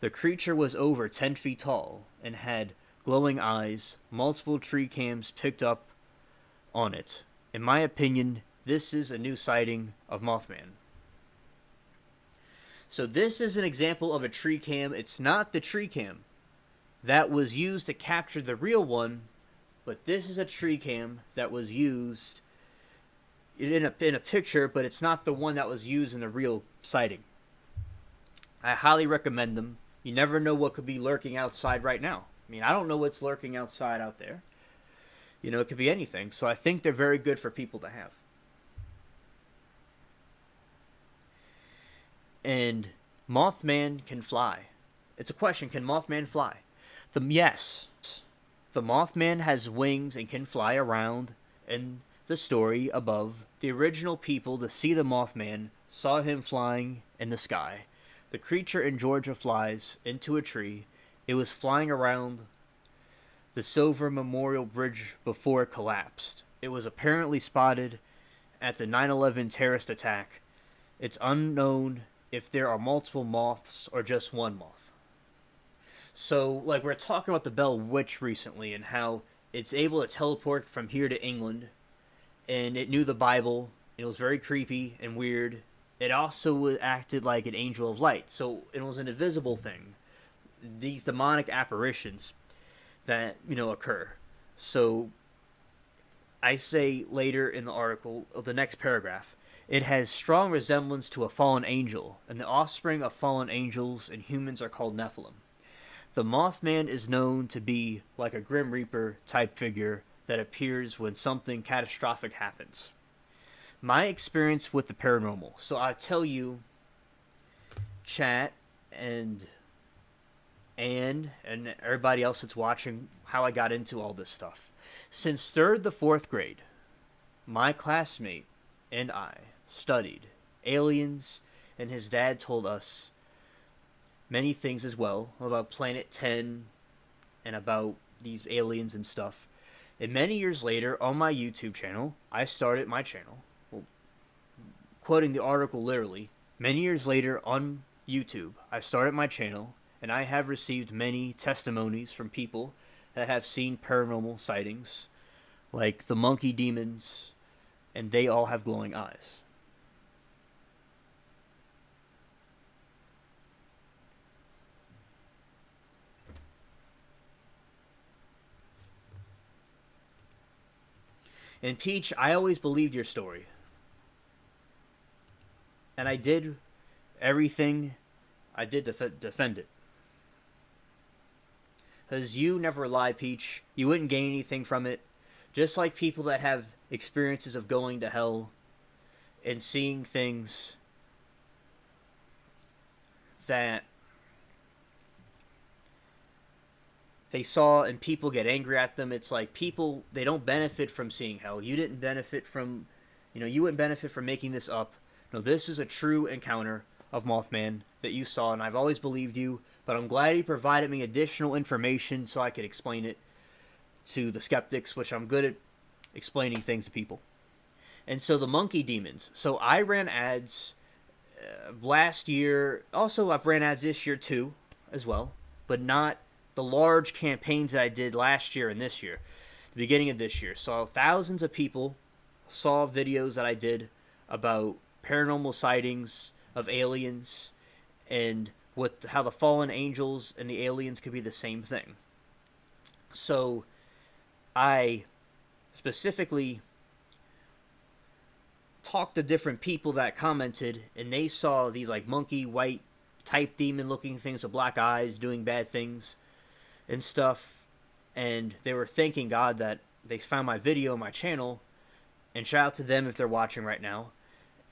The creature was over 10 feet tall and had glowing eyes. Multiple tree cams picked up on it. In my opinion, this is a new sighting of Mothman. So this is an example of a tree cam. It's not the tree cam that was used to capture the real one, but this is a tree cam that was used in a picture, but it's not the one that was used in the real sighting. I highly recommend them. You never know what could be lurking outside right now. I mean, I don't know what's lurking outside out there. You know, it could be anything. So I think they're very good for people to have. And Mothman can fly. It's a question, can Mothman fly? Yes. The Mothman has wings and can fly around. In the story above, the original people to see the Mothman saw him flying in the sky. The creature in Georgia flies into a tree. It was flying around the Silver Memorial Bridge before it collapsed. It was apparently spotted at the 9/11 terrorist attack. It's unknown if there are multiple moths or just one moth. So, like, we're talking about the Bell Witch recently and how it's able to teleport from here to England, and it knew the Bible. It was very creepy and weird. It also acted like an angel of light, so it was an invisible thing. These demonic apparitions that, you know, occur. So, I say later in the article, the next paragraph, it has strong resemblance to a fallen angel, and the offspring of fallen angels and humans are called Nephilim. The Mothman is known to be like a Grim Reaper type figure that appears when something catastrophic happens. My experience with the paranormal. So I tell you, chat and Anne and everybody else that's watching, how I got into all this stuff. Since 3rd to 4th grade, my classmate and I studied aliens, and his dad told us many things as well about Planet 10 and about these aliens and stuff. And many years later, on my YouTube channel, I started my channel. Well, quoting the article literally, many years later on YouTube, I started my channel, and I have received many testimonies from people that have seen paranormal sightings, like the monkey demons, and they all have glowing eyes. And Peach, I always believed your story. And I did everything I did to defend it. Because you never lie, Peach. You wouldn't gain anything from it. Just like people that have experiences of going to hell and seeing things that they saw and people get angry at them. It's like people, they don't benefit from seeing hell. You didn't benefit from, you wouldn't benefit from making this up. No, this is a true encounter of Mothman that you saw, and I've always believed you, but I'm glad you provided me additional information so I could explain it to the skeptics, which I'm good at explaining things to people. And so the monkey demons. So I ran ads last year. Also, I've ran ads this year too, as well, but not the large campaigns that I did last year and this year, the beginning of this year. So thousands of people saw videos that I did about paranormal sightings of aliens and how the fallen angels and the aliens could be the same thing. So I specifically talked to different people that commented, and they saw these like monkey white type demon looking things with black eyes doing bad things and stuff, and they were thanking God that they found my video on my channel, and shout out to them if they're watching right now,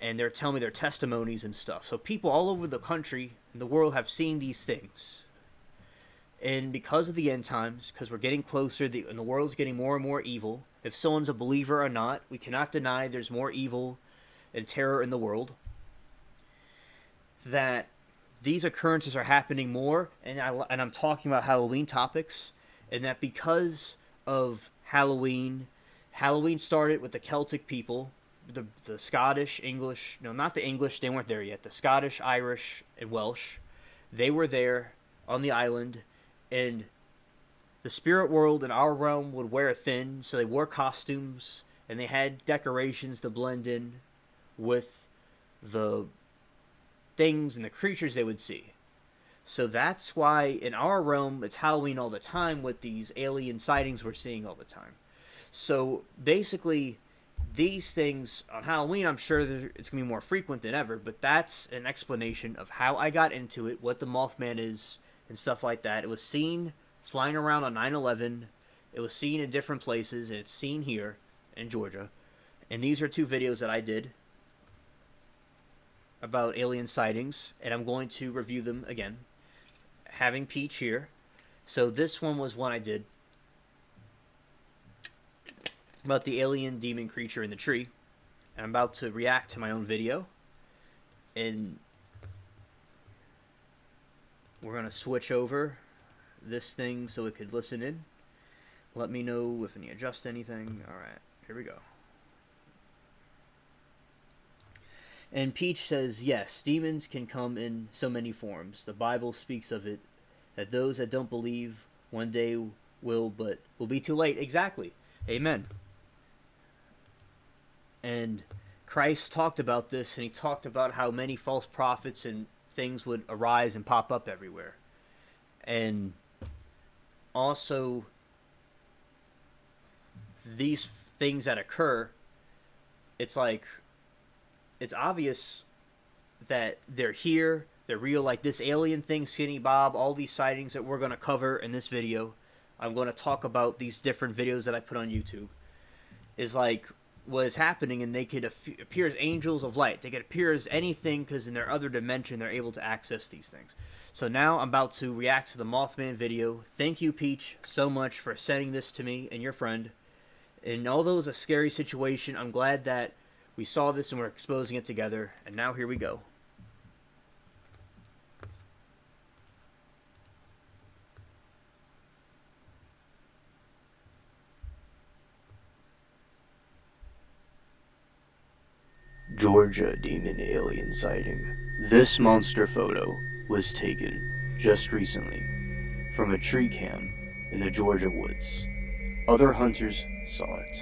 and they're telling me their testimonies and stuff. So people all over the country and the world have seen these things, and because of the end times, because we're getting closer, and the world's getting more and more evil, if someone's a believer or not, we cannot deny there's more evil and terror in the world, that these occurrences are happening more, and I'm talking about Halloween topics, and that because of Halloween started with the Celtic people, the Scottish, English, no, not the English, they weren't there yet. The Scottish, Irish, and Welsh, they were there on the island, and the spirit world in our realm would wear thin, so they wore costumes and they had decorations to blend in with the things and the creatures they would see. So that's why in our realm it's Halloween all the time with these alien sightings we're seeing all the time. So basically, these things on Halloween, I'm sure it's going to be more frequent than ever, but that's an explanation of how I got into it, what the Mothman is, and stuff like that. It was seen flying around on 9/11. It was seen in different places, and it's seen here in Georgia. And these are 2 videos that I did about alien sightings, and I'm going to review them again. Having Peach here. So this one was one I did about the alien demon creature in the tree. And I'm about to react to my own video. And we're going to switch over this thing so it could listen in. Let me know if I need to adjust anything. Alright, here we go. And Peach says, yes, demons can come in so many forms. The Bible speaks of it, that those that don't believe one day will, but will be too late. Exactly. Amen. And Christ talked about this, and he talked about how many false prophets and things would arise and pop up everywhere. And also, these things that occur, it's like, it's obvious that they're here, they're real, like this alien thing, Skinny Bob, all these sightings that we're going to cover in this video. I'm going to talk about these different videos that I put on YouTube. Is like what is happening, and they could appear as angels of light. They could appear as anything because in their other dimension they're able to access these things. So now I'm about to react to the Mothman video. Thank you, Peach, so much for sending this to me and your friend. And although it was a scary situation, I'm glad that we saw this and we're exposing it together, and now here we go. Georgia demon alien sighting. This monster photo was taken just recently from a tree cam in the Georgia woods. Other hunters saw it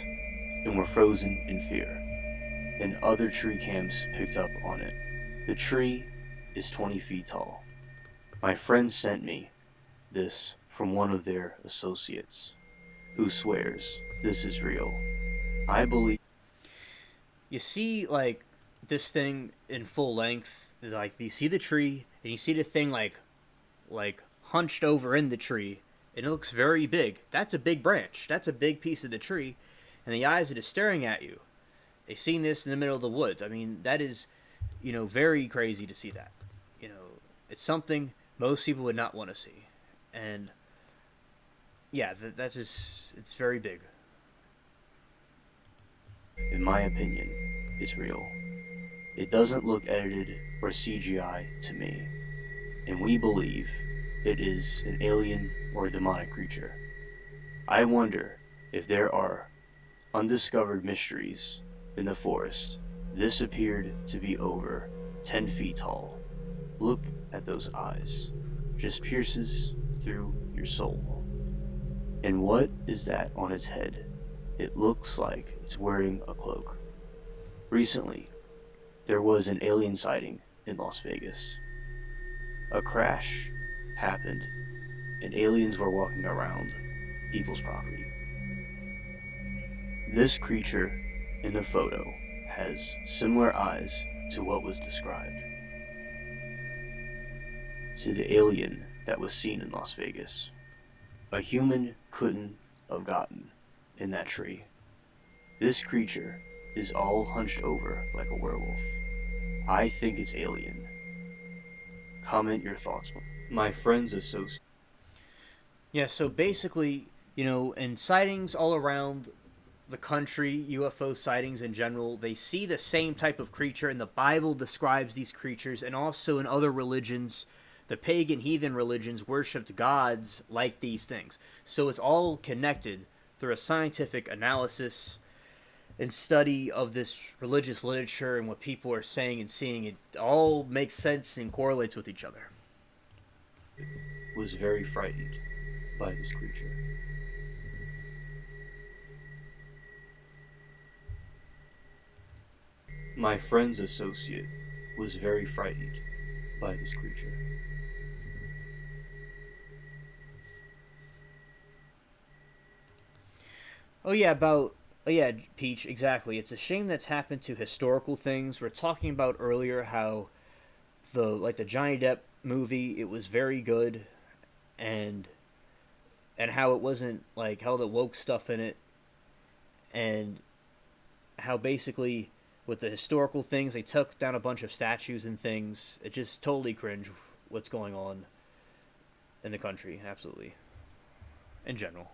and were frozen in fear, and other tree cams picked up on it. The tree is 20 feet tall. My friend sent me this from one of their associates, who swears this is real. I believe... You see, like, this thing in full length, like, you see the tree, and you see the thing, like hunched over in the tree, and it looks very big. That's a big branch. That's a big piece of the tree, and the eyes that are staring at you. They've seen this in the middle of the woods. I mean, that is, very crazy to see that. It's something most people would not want to see. And, yeah, that's just, it's very big. In my opinion, it's real. It doesn't look edited or CGI to me, and we believe it is an alien or a demonic creature. I wonder if there are undiscovered mysteries in the forest. This appeared to be over 10 feet tall. Look at those eyes. Just pierces through your soul. And what is that on its head? It looks like it's wearing a cloak. Recently, there was an alien sighting in Las Vegas. A crash happened, and aliens were walking around people's property. This creature in the photo has similar eyes to what was described, to the alien that was seen in Las Vegas. A human couldn't have gotten in that tree. This creature is all hunched over like a werewolf. I think it's alien. Comment your thoughts. My friend's associate. Yeah, so basically, and sightings all around the country, UFO sightings in general, they see the same type of creature, and the Bible describes these creatures, and also in other religions, the pagan heathen religions worshipped gods like these things. So it's all connected through a scientific analysis and study of this religious literature and what people are saying and seeing. It all makes sense and correlates with each other. Was very frightened by this creature. My friend's associate was very frightened by this creature. Oh yeah, Peach, exactly. It's a shame that's happened to historical things. We're talking about earlier how the Johnny Depp movie, it was very good, and how it wasn't like how the woke stuff in it, and how basically with the historical things they took down a bunch of statues and things. It just totally cringe what's going on in the country, absolutely, in general.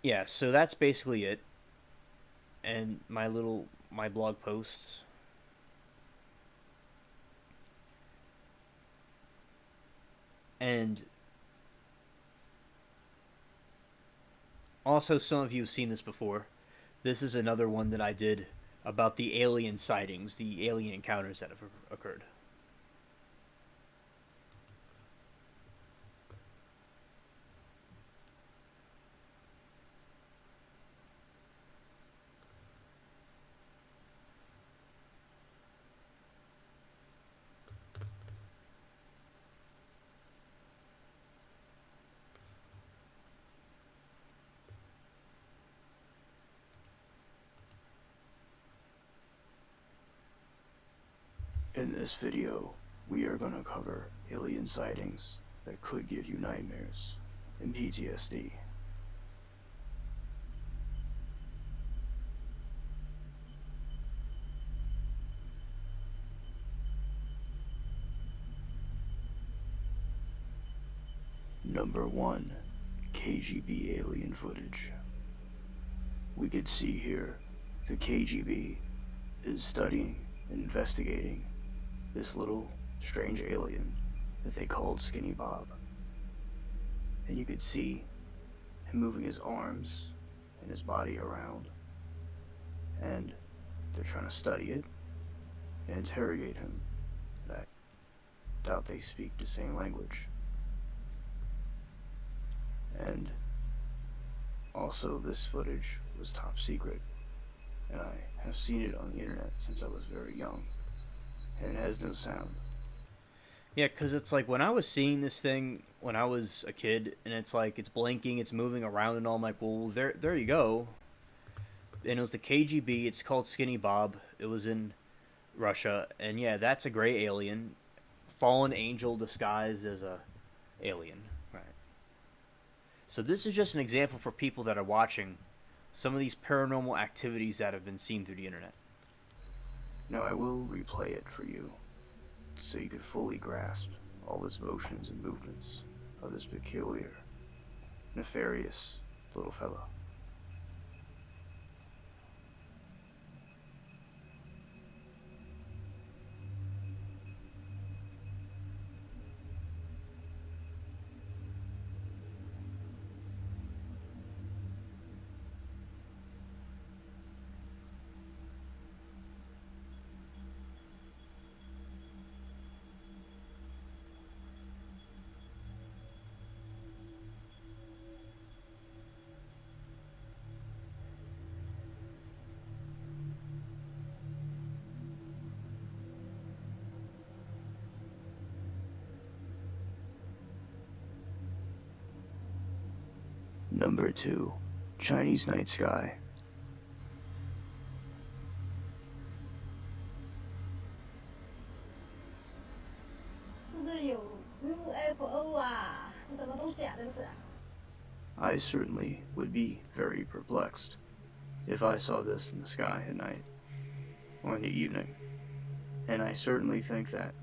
Yeah, so that's basically it. And my blog posts. And also, some of you have seen this before. This is another one that I did about the alien sightings, the alien encounters that have occurred. In this video, we are going to cover alien sightings that could give you nightmares and PTSD. Number 1. KGB alien footage. We could see here the KGB is studying and investigating this little strange alien that they called Skinny Bob. And you could see him moving his arms and his body around. And they're trying to study it and interrogate him. I doubt they speak the same language. And also, this footage was top secret, and I have seen it on the internet since I was very young, and it has no sound. Yeah, because it's like when I was seeing this thing when I was a kid, and it's like it's blinking, it's moving around, and all. I'm like, well, there you go. And it was the KGB. It's called Skinny Bob. It was in Russia, and yeah, that's a gray alien, fallen angel disguised as a alien. Right. So this is just an example for people that are watching some of these paranormal activities that have been seen through the internet. Now I will replay it for you, so you could fully grasp all its motions and movements of this peculiar, nefarious little fella. Number 2. Chinese Night Sky. I certainly would be very perplexed if I saw this in the sky at night or in the evening, and I certainly think that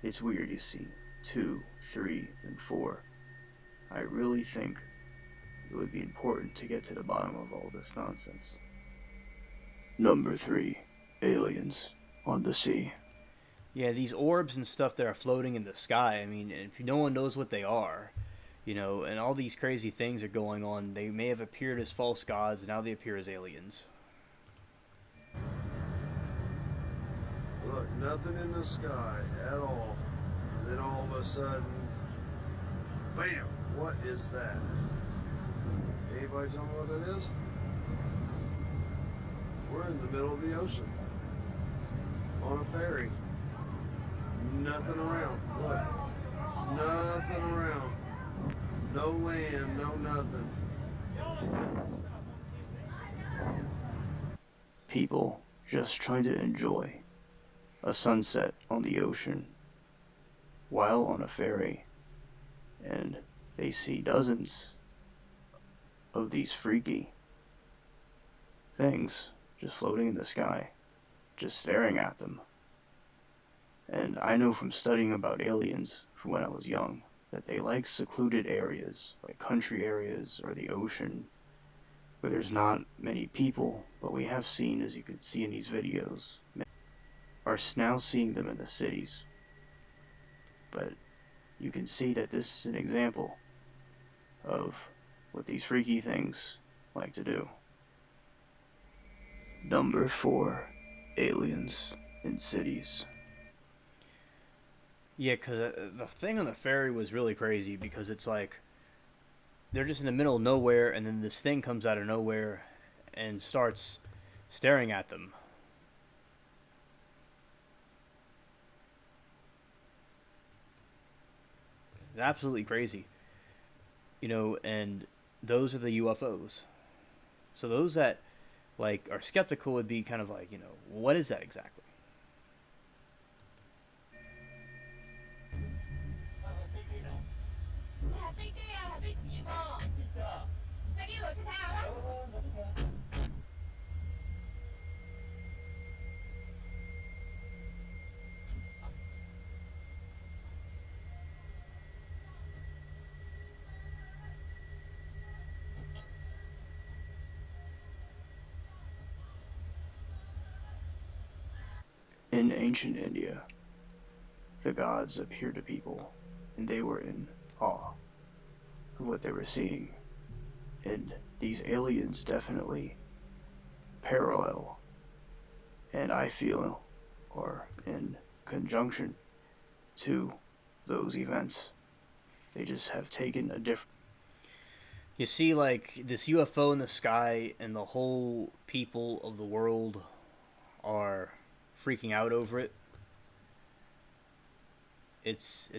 It's weird you see 2, 3, then 4. I really think it would be important to get to the bottom of all this nonsense. Number 3. Aliens on the sea. Yeah, these orbs and stuff that are floating in the sky. I mean, if no one knows what they are, and all these crazy things are going on. They may have appeared as false gods, and now they appear as aliens. Look, nothing in the sky at all. And then all of a sudden, bam! What is that? Anybody tell me what it is? We're in the middle of the ocean. On a ferry. Nothing around. Look. Nothing around. No land, no nothing. People just trying to enjoy a sunset on the ocean while on a ferry, and they see dozens of these freaky things just floating in the sky, just staring at them. And I know from studying about aliens from when I was young that they like secluded areas, like country areas or the ocean, where there's not many people, but we have seen, as you can see in these videos, are now seeing them in the cities. But you can see that this is an example of what these freaky things like to do. Number 4. Aliens in cities. Yeah, because the thing on the ferry was really crazy because it's like they're just in the middle of nowhere, and then this thing comes out of nowhere and starts staring at them. It's absolutely crazy. And those are the UFOs. So those that are skeptical would be kind of like, what is that exactly? In ancient India, the gods appeared to people, and they were in awe of what they were seeing. And these aliens definitely parallel, and I feel, or in conjunction to those events. They just have taken a different... You see, this UFO in the sky, and the whole people of the world are freaking out over it. It's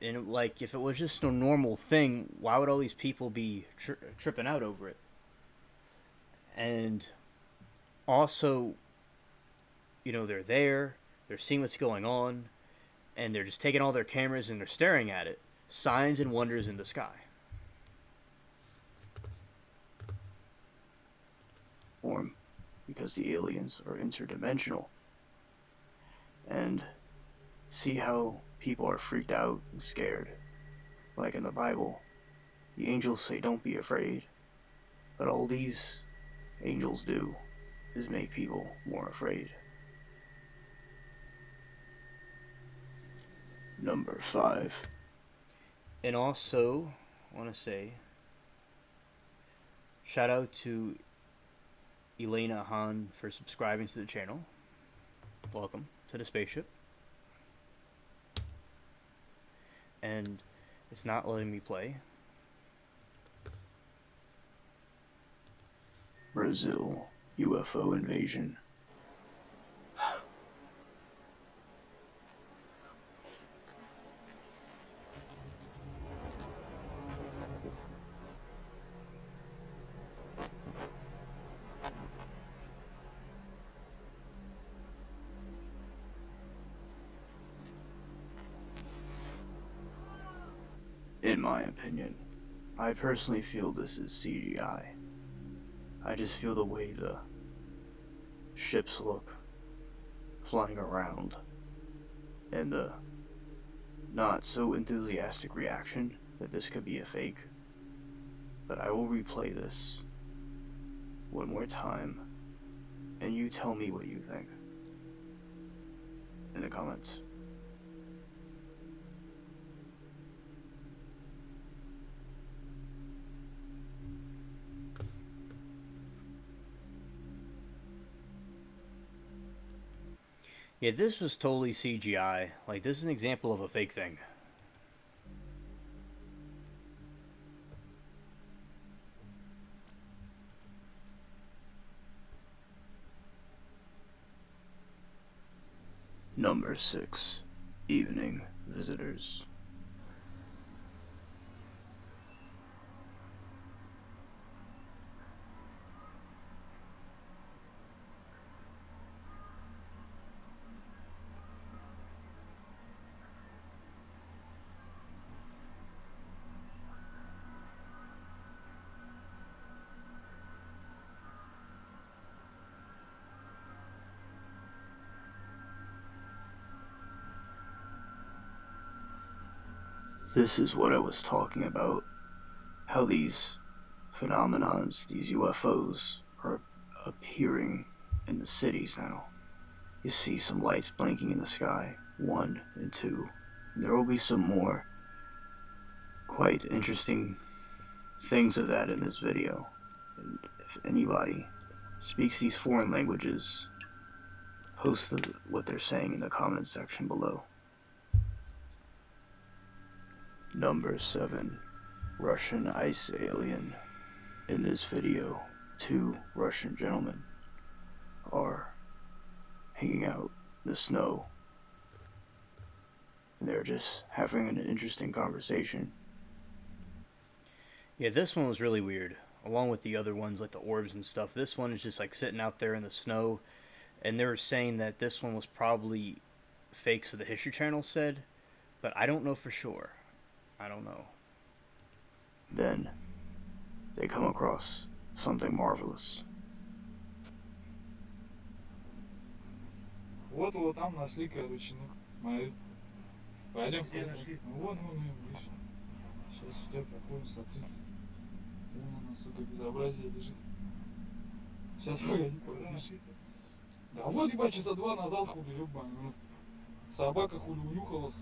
and if it was just a normal thing, why would all these people be tripping out over it? And also, they're there, they're seeing what's going on, and they're just taking all their cameras and they're staring at it. Signs and wonders in the sky. Form, because the aliens are interdimensional. And see how people are freaked out and scared. Like in the Bible, the angels say don't be afraid, but all these angels do is make people more afraid. Number 5. And also, I want to say, shout out to Elena Han for subscribing to the channel. Welcome to the spaceship. And it's not letting me play. Brazil UFO invasion. In my opinion, I personally feel this is CGI. I just feel the way the ships look flying around, and the not so enthusiastic reaction that this could be a fake, but I will replay this one more time, and you tell me what you think in the comments. Yeah, this was totally CGI. Like, this is an example of a fake thing. Number 6. Evening Visitors. This is what I was talking about, how these phenomenons, these UFOs, are appearing in the cities now. You see some lights blinking in the sky, 1 and 2. And there will be some more quite interesting things of that in this video. And if anybody speaks these foreign languages, post what they're saying in the comments section below. Number 7. Russian ice alien. In this video, 2 Russian gentlemen are hanging out in the snow, and they're just having an interesting conversation. Yeah, this one was really weird. Along with the other ones, like the orbs and stuff, this one is just like sitting out there in the snow, and they were saying that this one was probably fake, so the History Channel said, but I don't know for sure. I don't know. Then they come across something marvelous. Вот его там нашли, короче, ну, мою. Пойдем смотреть. Вон ее вышли. Сейчас сюда проходим, смотри. Вон она, сука, безобразие лежит. Сейчас погоди, подожди. Да вот, ебать, часа 2 назад хули, ебаный, ну. Собака хули унюхалась.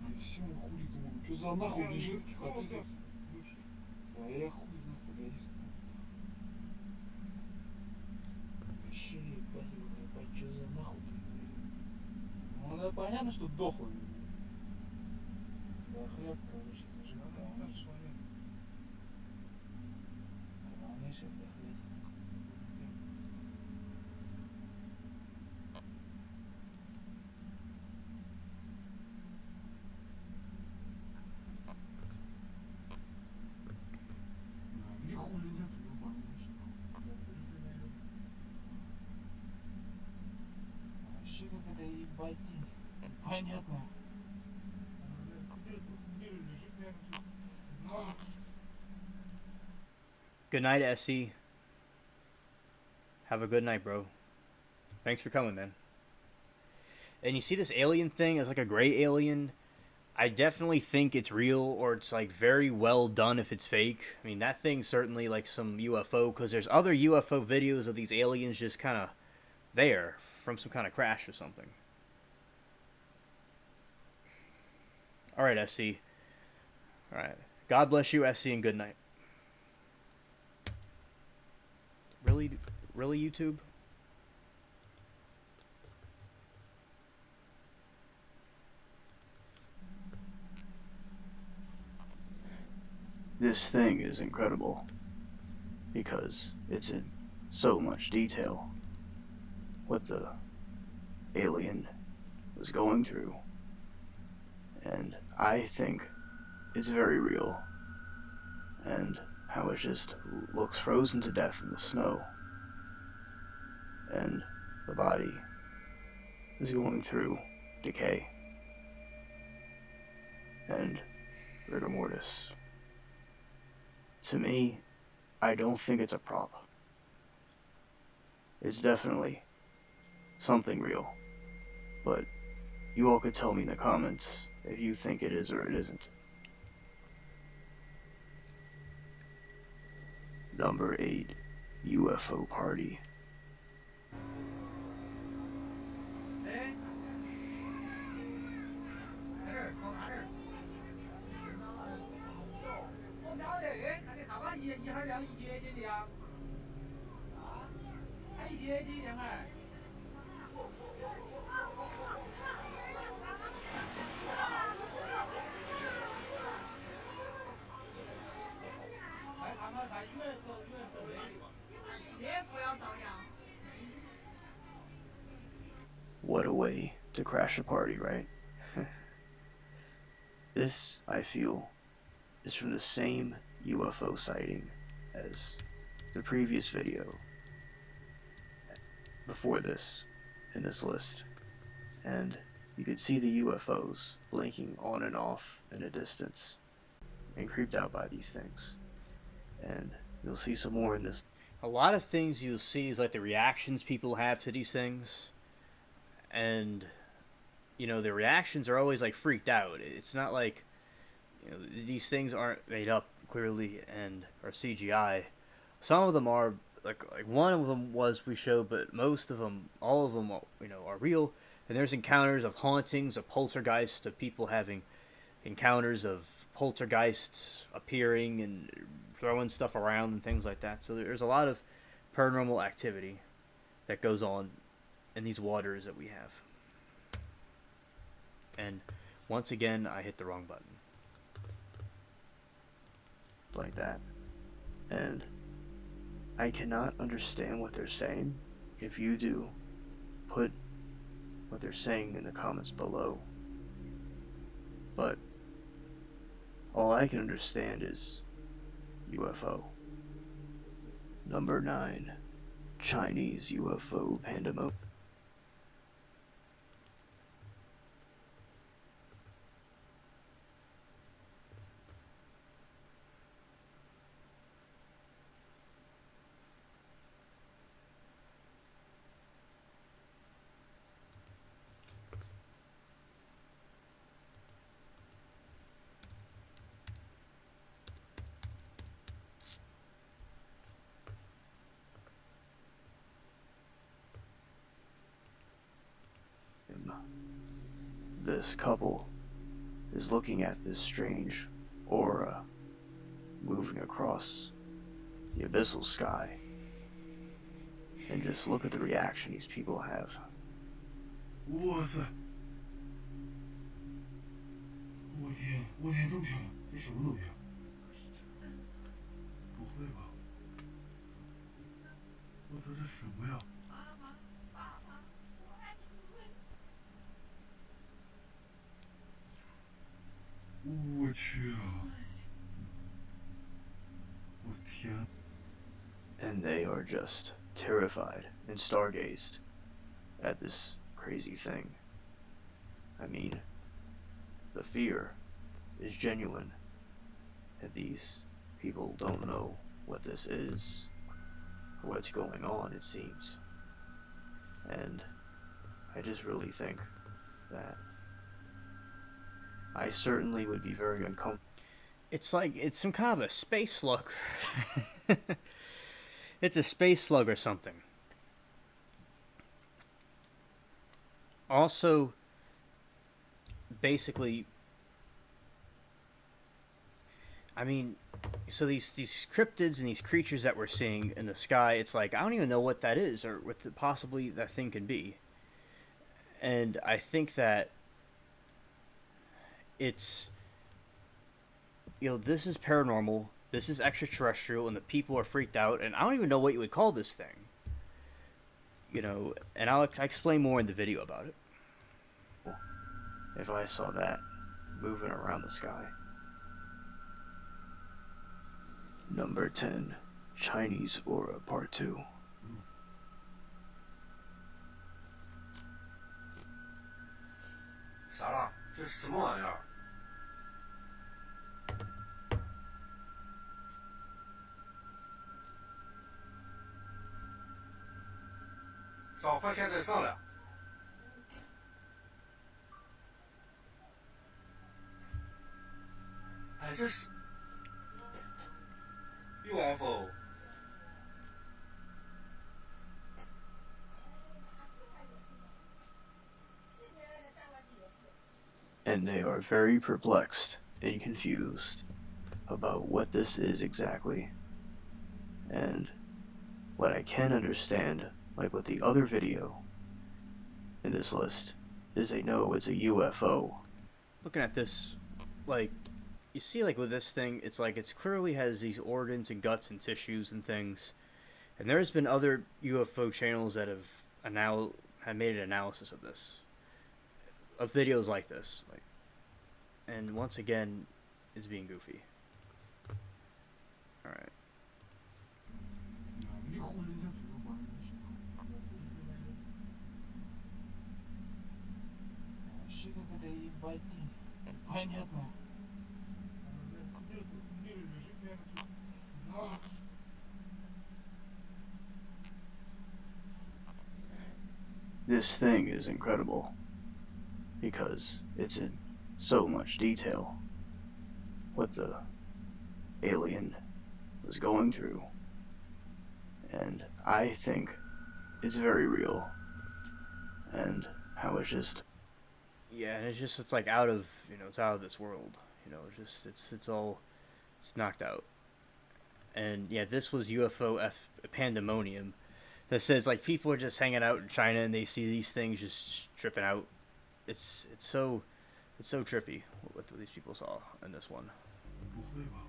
И все, хули, думаю, что за нахуй лежит? Смотри. Да я хуй знаю, погоди. Вообще, ебать, что за нахуй? Ну, да, понятно, что дохлый. Да хлеб, короче, лежит. Полнейший дохлеть. Где хули нет, ебаный, вообще как это ебатень. Понятно. Good night, SC. Have a good night, bro. Thanks for coming, man. And you see this alien thing as like a gray alien? I definitely think it's real, or it's like very well done if it's fake. I mean, that thing's certainly like some UFO, because there's other UFO videos of these aliens just kind of there from some kind of crash or something. Alright, SC. Alright. God bless you, SC, and good night. Really? Really, YouTube? This thing is incredible because it's in so much detail what the alien was going through, and I think it's very real, and how it just looks frozen to death in the snow, and the body is going through decay and rigor mortis. To me, I don't think it's a prop. It's definitely something real, but You all could tell me in the comments if you think it is or it isn't. Number 8, UFO Party. What a way to crash a party, right? This, I feel, is from the same UFO sighting as the previous video before this in this list. And you could see the UFOs blinking on and off in the distance, and creeped out by these things. And you'll see some more in this. A lot of things you'll see is like the reactions people have to these things. And, you know, the reactions are always like freaked out. It's not like, you know, these things aren't made up clearly and are CGI. Some of them are, like one of them was we showed, but most of them, all of them, you know, are real. And there's encounters of hauntings, of poltergeists, of people having encounters of poltergeists appearing and throwing stuff around and things like that. So there's a lot of paranormal activity that goes on in these waters that we have. And once again, I hit the wrong button. Like that. And I cannot understand what they're saying. If you do, put what they're saying in the comments below. But all I can understand is UFO. Number 9, Chinese UFO pandemonium. This couple is looking at this strange aura moving across the abyssal sky. And just look at the reaction these people have. 哇塞！我天，我天，这么漂亮，这什么东西啊？不会吧？我操，这什么呀？我去啊！我天！ And they are just terrified and stargazed at this crazy thing. I mean, the fear is genuine, and these people don't know what this is, or what's going on, it seems. And I just really think that I certainly would be very uncomfortable. It's like, it's some kind of a space slug. It's a space slug or something. Also, basically, I mean, so these cryptids and these creatures that we're seeing in the sky, it's like, I don't even know what that is or what possibly that thing could be. And I think that it's, you know, this is paranormal, this is extraterrestrial, and the people are freaked out, and I don't even know what you would call this thing. You know, and I'll explain more in the video about it. If I saw that moving around the sky. Number 10, Chinese Aura Part 2. 啥了？这是什么玩意儿？少块钱再上来。这是 UFO。 And they are very perplexed and confused about what this is exactly. And what I can understand, like with the other video in this list, is they know it's a UFO. Looking at this, like, you see, like, with this thing, it's like it's clearly has these organs and guts and tissues and things. And there's been other UFO channels that have made an analysis of this, of videos like this, like, and once again, it's being goofy. All right. 你后人家这个玩意是что это ебать понятно. This thing is incredible because it's in so much detail what the alien was going through, and I think it's very real, and how it's just, Yeah, and it's like out of, it's out of this world. It's knocked out. And yeah, this was UFO pandemonium. That says like people are just hanging out in China and they see these things just tripping out. It's so trippy what these people saw in this one. 不会吧？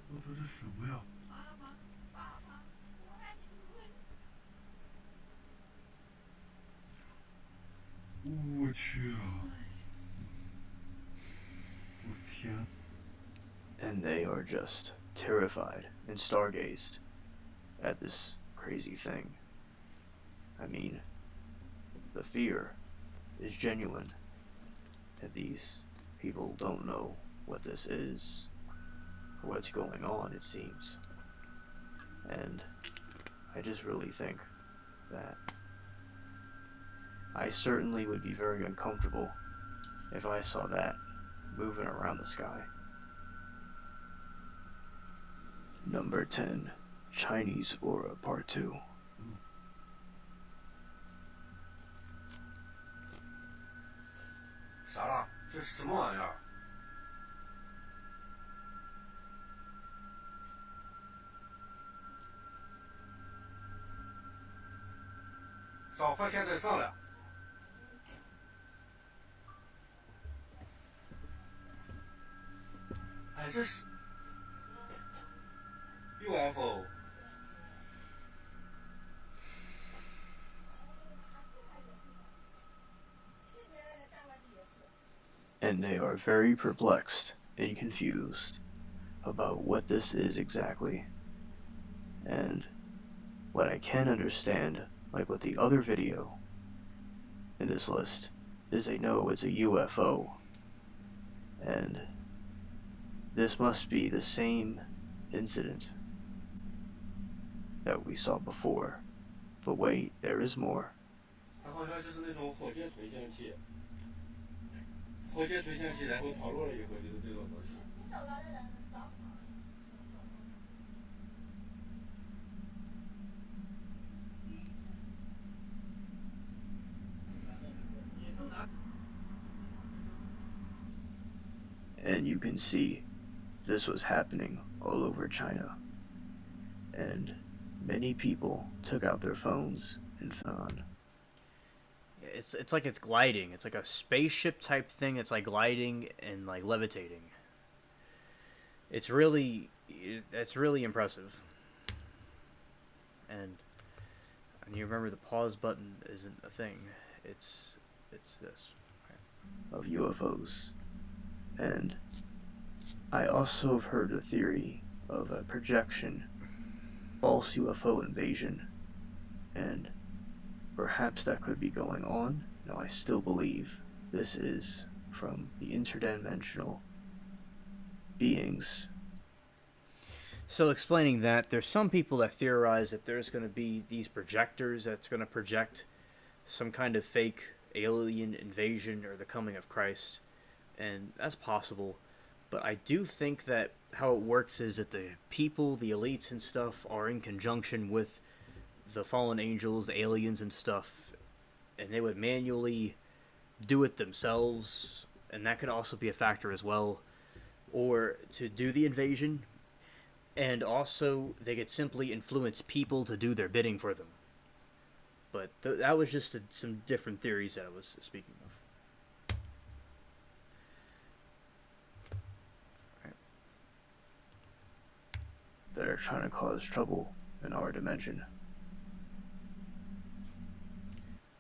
我说这什么呀？我去啊！我天！ and they are just terrified and stargazed at this crazy thing. I mean, the fear is genuine that these people don't know what this is or what's going on, it seems. And I just really think that I certainly would be very uncomfortable if I saw that moving around the sky. Number 10, Chinese Aura Part 2. 啥了？这什么玩意儿？少块钱再上来。哎，这是 UFO。 And they are very perplexed and confused about what this is exactly. And what I can understand, like with the other video in this list, is they know it's a UFO. And this must be the same incident that we saw before. But wait, there is more. 它好像就是那种火箭推向器，火箭推向器，然后逃落了以后就是这种东西。 And you can see this was happening all over China. And many people took out their phones and found. It's like it's gliding. It's like a spaceship type thing. It's like gliding and like levitating. It's really impressive. And you remember the pause button isn't a thing. It's this. Of UFOs. And I also have heard the theory of a projection, false UFO invasion, and perhaps that could be going on. Now I still believe this is from the interdimensional beings. So explaining that, there's some people that theorize that there's going to be these projectors that's going to project some kind of fake alien invasion or the coming of Christ. and that's possible. But I do think that how it works is that the people, the elites and stuff, are in conjunction with the fallen angels, the aliens and stuff, and they would manually do it themselves, and that could also be a factor as well. Or to do the invasion, and also they could simply influence people to do their bidding for them. But that was just some different theories that I was speaking of. That are trying to cause trouble in our dimension.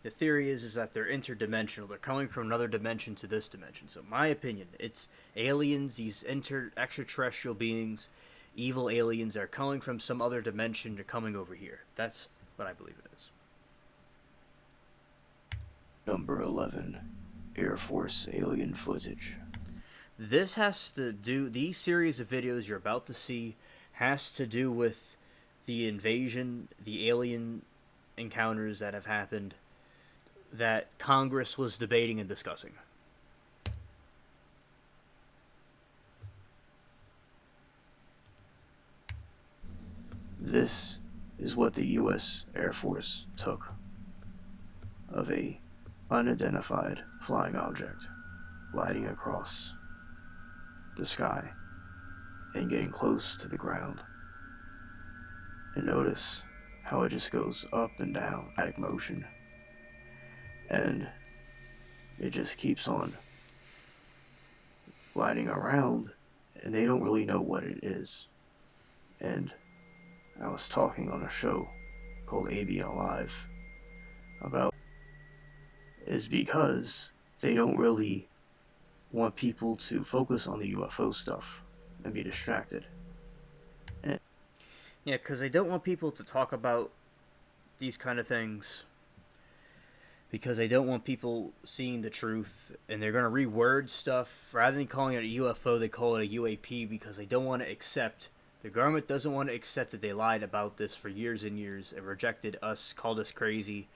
The theory is that they're interdimensional. They're coming from another dimension to this dimension. So, my opinion, it's aliens, these extraterrestrial beings, evil aliens that are coming from some other dimension. They're coming over here. That's what I believe it is. Number 11. Air Force alien footage. This has to do, these series of videos you're about to see has to do with the invasion, the alien encounters that have happened, that Congress was debating and discussing. This is what the U.S. Air Force took of a unidentified flying object gliding across the sky and getting close to the ground. And notice how it just goes up and down, static motion. And it just keeps on gliding around, and they don't really know what it is. And I was talking on a show called ABL Live about is because they don't really want people to focus on the UFO stuff and be distracted. Yeah, because they don't want people to talk about these kind of things, because they don't want people seeing the truth, and they're going to reword stuff. Rather than calling it a UFO, they call it a UAP, because they don't want to accept, the government doesn't want to accept that they lied about this for years and years and rejected us, called us crazy.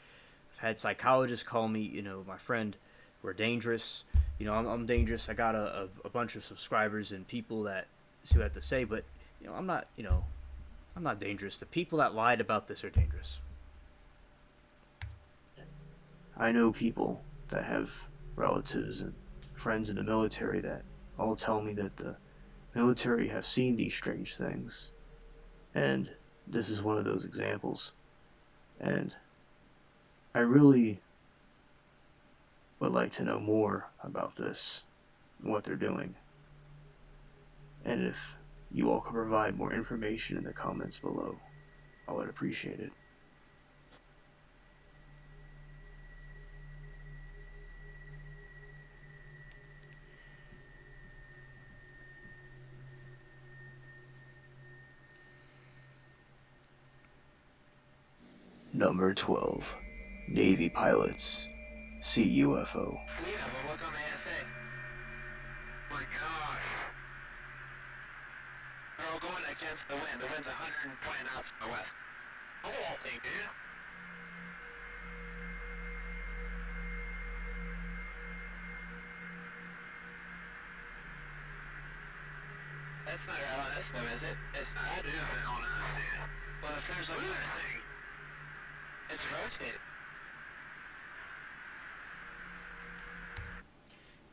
I've had psychologists call me, my friend, we're dangerous. I'm dangerous. I got a bunch of subscribers and people that see what I have to say, but I'm not dangerous. The people that lied about this are dangerous. I know people that have relatives and friends in the military that all tell me that the military have seen these strange things, and this is one of those examples. And I really would like to know more about this and what they're doing. And if you all could provide more information in the comments below, I would appreciate it. Number 12. Navy pilots see UFO. Yeah, but look on the ASA. My gosh. They're all going against the wind. The wind's 120 knots from the west. Look at that thing, dude. That's not your LNS though, is it? It's not. That is an LNS, dude. Well, if there's another thing, it's rotated.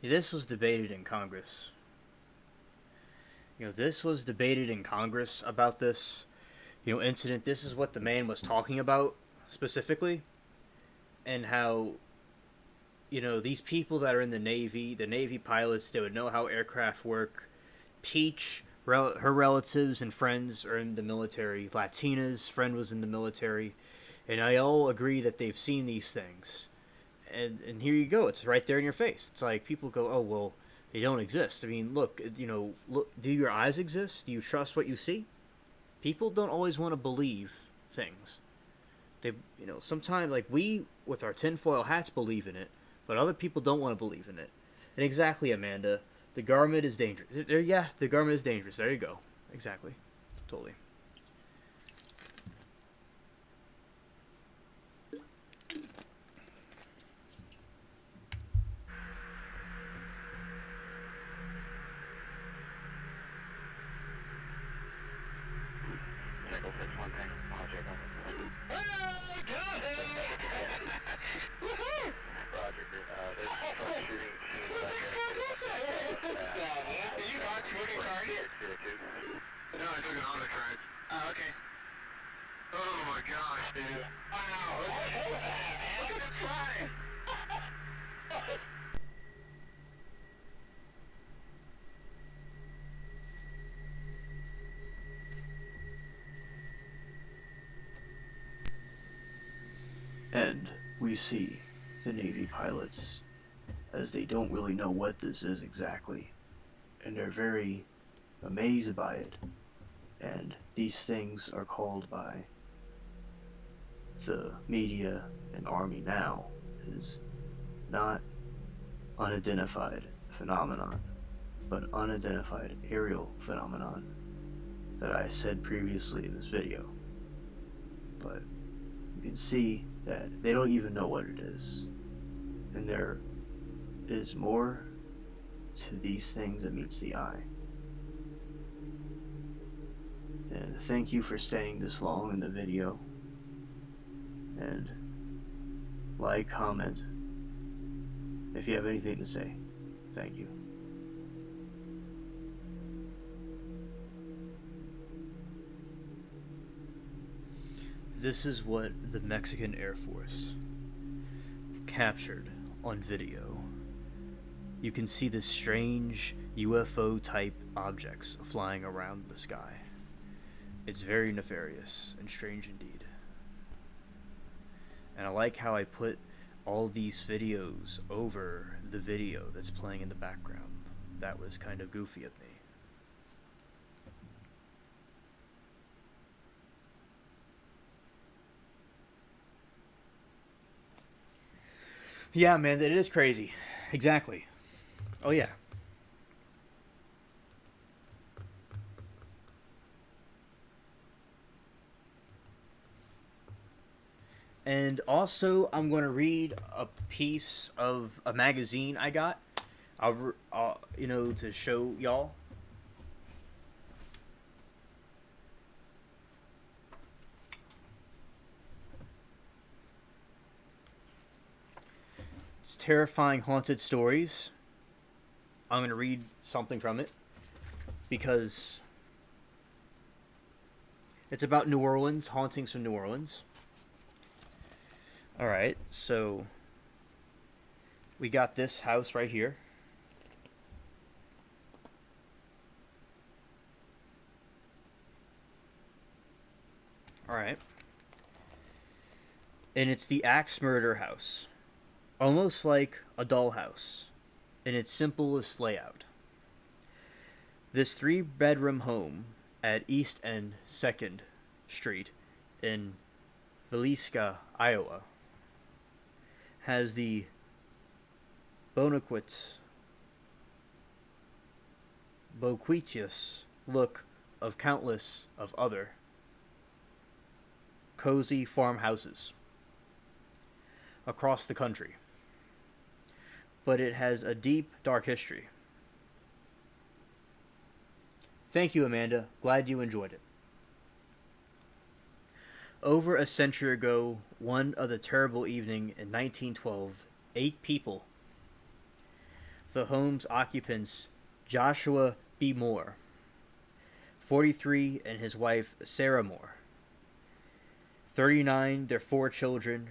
This was debated in Congress. This was debated in Congress about this, incident. This is what the man was talking about specifically, and how, these people that are in the Navy pilots, they would know how aircraft work. Peach, her relatives and friends are in the military. Latina's friend was in the military, and I all agree that they've seen these things. And here you go. It's right there in your face. It's like people go, oh, well, they don't exist. I mean, look, do your eyes exist? Do you trust what you see? People don't always want to believe things. They, sometimes, like we, with our tinfoil hats, believe in it, but other people don't want to believe in it. And exactly, Amanda, the government is dangerous. Yeah, the government is dangerous. There you go. Exactly. Totally. contact. I'll check on it. Oh, got it! Woohoo! Roger. There's troubleshooting machines back there. Did you not smoke a target? No, I took an auto charge. Oh, okay. Oh my gosh, dude. Wow, look at that fly! And we see the Navy pilots, as they don't really know what this is exactly, and they're very amazed by it. And these things are called by the media and Army now is not unidentified phenomenon, but unidentified aerial phenomenon that I said previously in this video. But you can see that they don't even know what it is, and there is more to these things than meets the eye. And thank you for staying this long in the video, and like, comment if you have anything to say. Thank you. This is what the Mexican Air Force captured on video. You can see the strange UFO type objects flying around the sky. It's very nefarious and strange indeed. And I like how I put all these videos over the video that's playing in the background. That was kind of goofy of me. Yeah, man, it is crazy. Exactly. Oh, yeah. And also, I'm going to read a piece of a magazine I got, to show y'all. It's Terrifying Haunted Stories. I'm going to read something from it because it's about New Orleans, hauntings from New Orleans. Alright, so we got this house right here. Alright. And it's the Axe Murder House. Almost like a dollhouse in its simplest layout. This 3-bedroom home at East End 2nd Street in Villisca, Iowa, has the boquitious look of countless of other cozy farmhouses across the country. But it has a deep, dark history. Thank you, Amanda. Glad you enjoyed it. Over a century ago, one of the terrible evening in 1912, 8 people, the home's occupants, Joshua B. Moore, 43, and his wife, Sarah Moore, 39, their 4 children,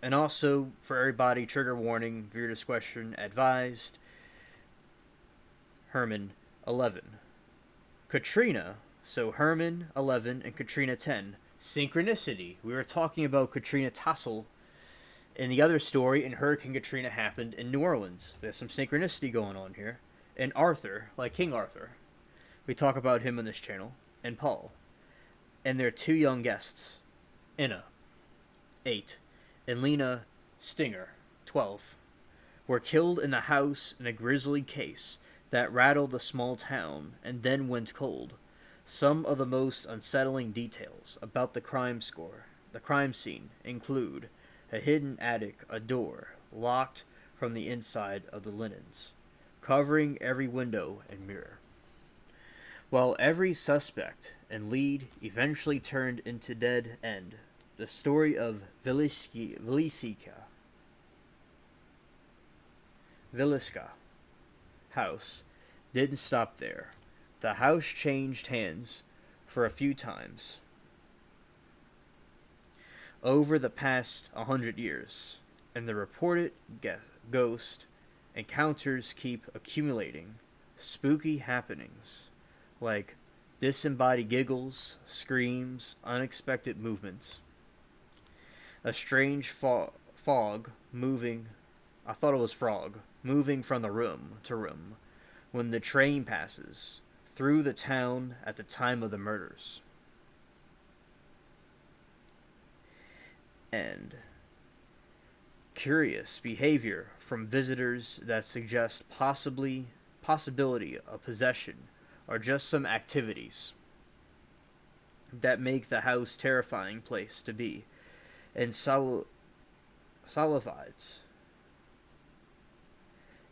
and also, for everybody, trigger warning, viewer discretion advised, Herman, 11. Katrina, so Herman, 11, and Katrina, 10. Synchronicity. We were talking about Katrina Tassel in the other story, and Hurricane Katrina happened in New Orleans. There's some synchronicity going on here. And Arthur, like King Arthur, we talk about him on this channel, and Paul. And their 2 young guests, Inna, 8, and Lena Stinger, 12, were killed in the house in a grisly case that rattled the small town and then went cold. Some of the most unsettling details about the crime scene include a hidden attic, a door locked from the inside of the linens, covering every window and mirror. While every suspect and lead eventually turned into dead end, the story of Viliska house didn't stop there. The house changed hands for a few times over the past 100 years, and the reported ghost encounters keep accumulating. Spooky happenings like disembodied giggles, screams, unexpected movements. A strange fog moving. I thought it was frog moving from the room to room when the train passes through the town at the time of the murders. And curious behavior from visitors that suggest possibility of possession or just some activities that make the house terrifying place to be, and solidifies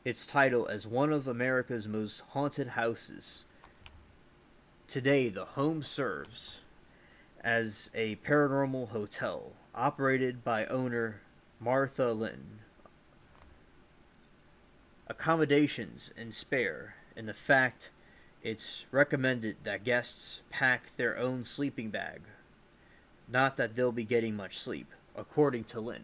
its title as one of America's most haunted houses. Today, the home serves as a paranormal hotel operated by owner Martha Lynn. Accommodations and spare, and the fact it's recommended that guests pack their own sleeping bag. Not that they'll be getting much sleep, according to Lynn.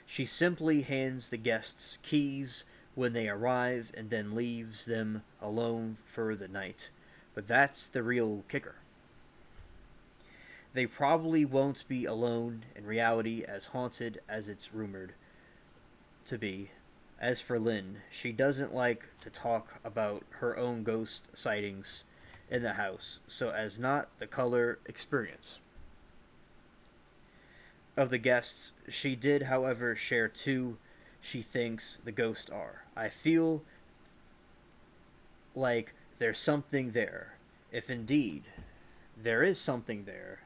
She simply hands the guests keys when they arrive and then leaves them alone for the night. But that's the real kicker. They probably won't be alone in reality, as haunted as it's rumored to be. As for Lynn, she doesn't like to talk about her own ghost sightings in the house, so as not the color experience of the guests. She did, however, share two she thinks the ghosts are. I feel like there's something there. If indeed there is something there,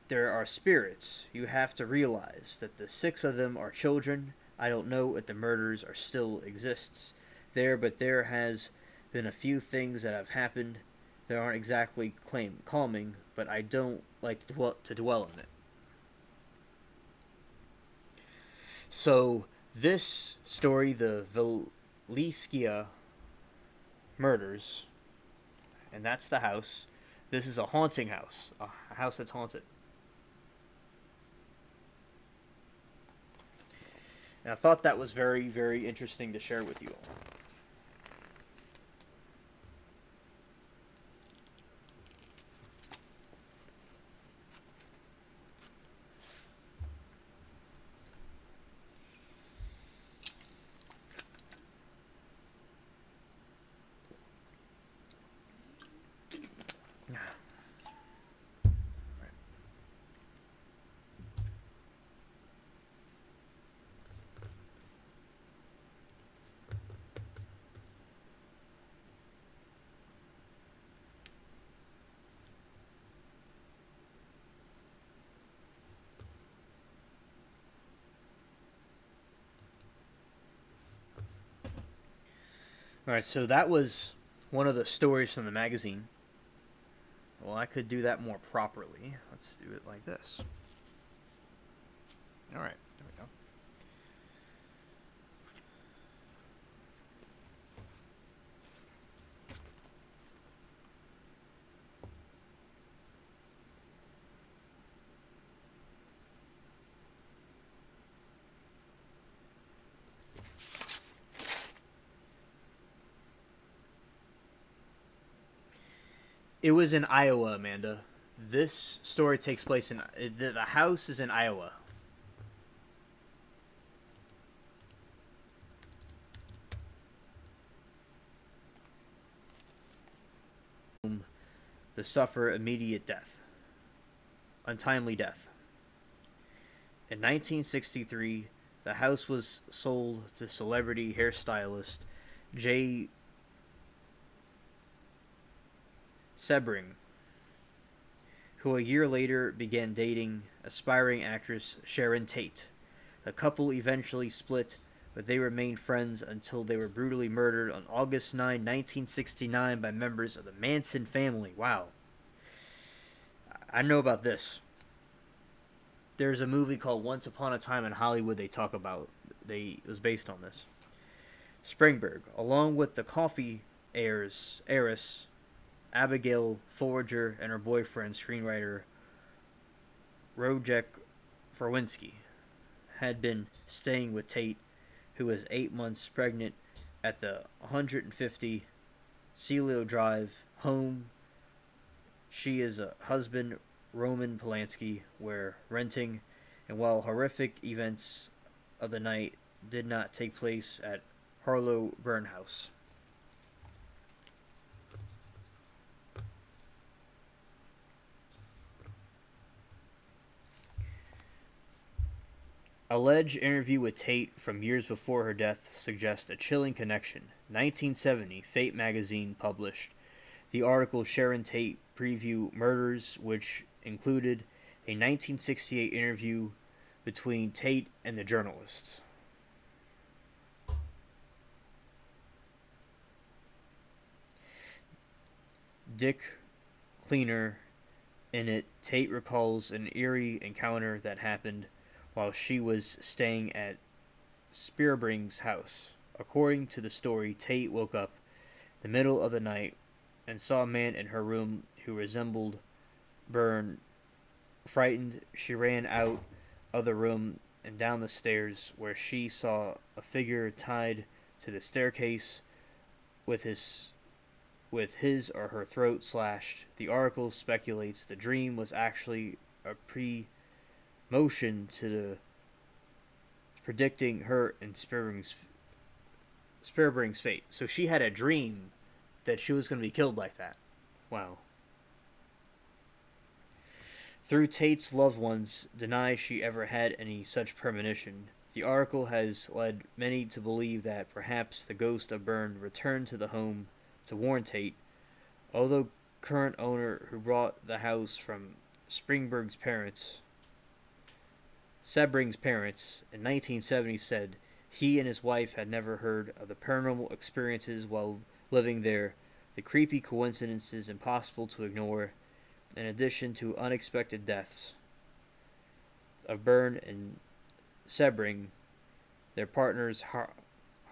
there are spirits. You have to realize that the 6 of them are children. I don't know if the murders are still exists there, but there has been a few things that have happened that aren't exactly calming, but I don't like to dwell on it. So this story, the Viliskia murders, and that's the house. This is a haunting house, a house that's haunted. And I thought that was very, very interesting to share with you all. Alright, so that was one of the stories from the magazine. Well, I could do that more properly. Let's do it like this. Alright, there we go. It was in Iowa, Amanda. This story takes place in... The house is in Iowa. The suffer immediate death. Untimely death. In 1963, the house was sold to celebrity hairstylist Jay Sebring, who a year later began dating aspiring actress Sharon Tate. The couple eventually split but they remained friends until they were brutally murdered on August 9, 1969 by members of the Manson family. Wow. I know about this. There's a movie called Once Upon a Time in Hollywood it was based on this. Springberg, along with the coffee heiress Abigail Forager and her boyfriend, screenwriter Wojciech Frowinski, had been staying with Tate, who was 8 months pregnant, at the 150 Celio Drive home she is a husband, Roman Polanski, were renting, and while horrific events of the night did not take place at Harlow Burn House. Alleged interview with Tate from years before her death suggests a chilling connection. 1970, Fate magazine published the article Sharon Tate Preview Murders, which included a 1968 interview between Tate and the journalist. Dick Cleaner. In it, Tate recalls an eerie encounter that happened while she was staying at Spearbring's house. According to the story, Tate woke up the middle of the night and saw a man in her room who resembled Byrne. Frightened, she ran out of the room and down the stairs, where she saw a figure tied to the staircase with his or her throat slashed. The article speculates the dream was actually a pre-motion to the predicting her and Spearbring's fate. So she had a dream that she was going to be killed like that. Wow. Through Tate's loved ones deny she ever had any such premonition. The article has led many to believe that perhaps the ghost of Byrne returned to the home to warn Tate, although current owner who bought the house from Sebring's parents in 1970 said he and his wife had never heard of the paranormal experiences while living there, the creepy coincidences impossible to ignore, in addition to unexpected deaths of Byrne and Sebring, their partners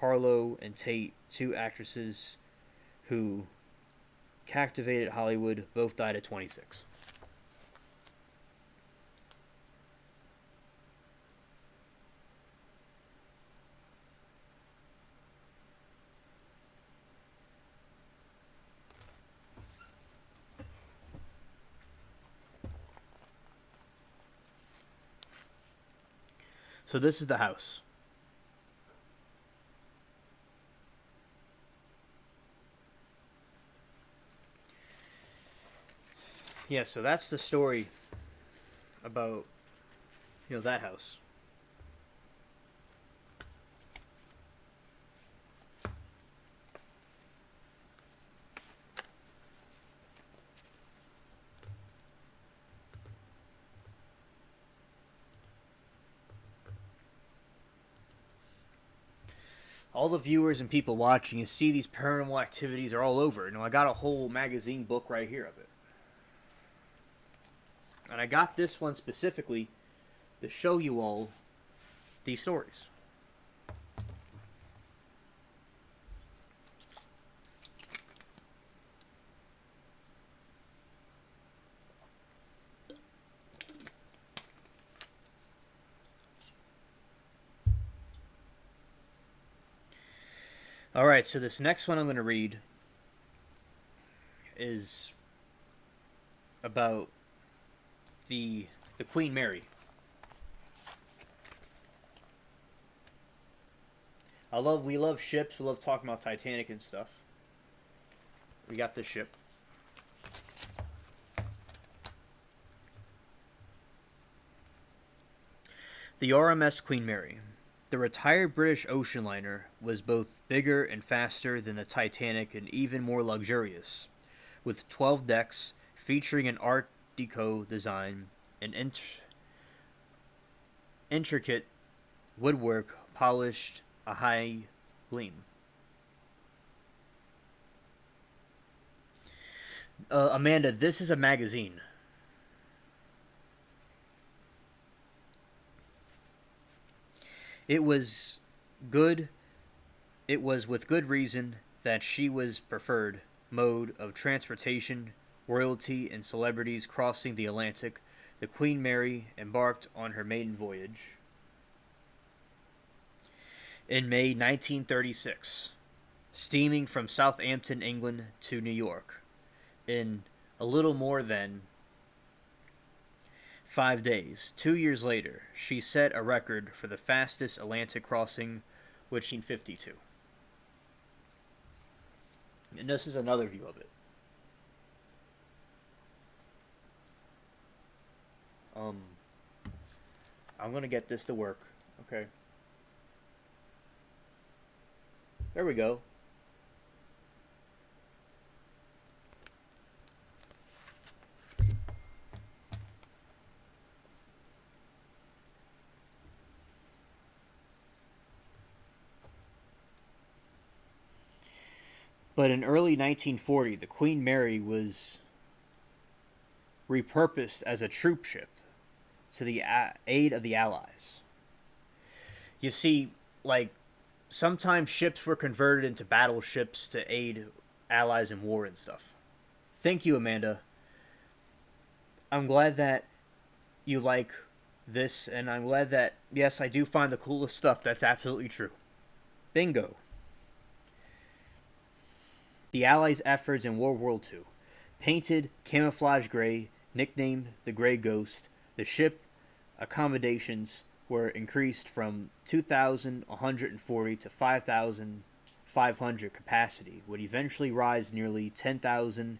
Harlow and Tate, two actresses who captivated Hollywood, both died at 26. So this is the house. Yeah, so that's the story about, that house. All the viewers and people watching, you see these paranormal activities are all over. I got a whole magazine book right here of it. And I got this one specifically to show you all these stories. Alright, so this next one I'm going to read is about the Queen Mary. We love ships, we love talking about Titanic and stuff. We got this ship. The RMS Queen Mary. The retired British ocean liner was both bigger and faster than the Titanic and even more luxurious, with 12 decks featuring an Art Deco design and intricate woodwork polished a high gleam. Amanda, this is a magazine. It was good. It was with good reason that she was preferred mode of transportation, royalty and celebrities crossing the Atlantic. The Queen Mary embarked on her maiden voyage in May 1936, steaming from Southampton, England to New York. In a little more than 5 days, 2 years later, she set a record for the fastest Atlantic crossing, which in 1952. And this is another view of it. I'm gonna get this to work. Okay. There we go. But in early 1940, the Queen Mary was repurposed as a troop ship to the aid of the Allies. You see, like, sometimes ships were converted into battleships to aid Allies in war and stuff. Thank you, Amanda. I'm glad that you like this, and I'm glad that, yes, I do find the coolest stuff. That's absolutely true. Bingo. The Allies' efforts in World War II. Painted camouflage gray, nicknamed the Gray Ghost, the ship accommodations were increased from 2,140 to 5,500 capacity, would eventually rise nearly 10,000,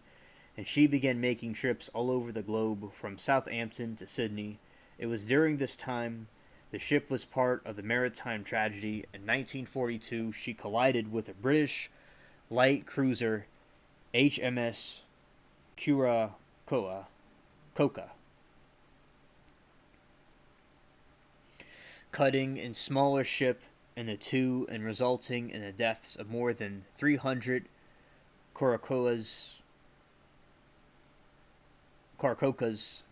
and she began making trips all over the globe from Southampton to Sydney. It was during this time the ship was part of the maritime tragedy. In 1942, she collided with a British light cruiser, HMS Curacoa, cutting in smaller ship in the two and resulting in the deaths of more than 300 Curacoa's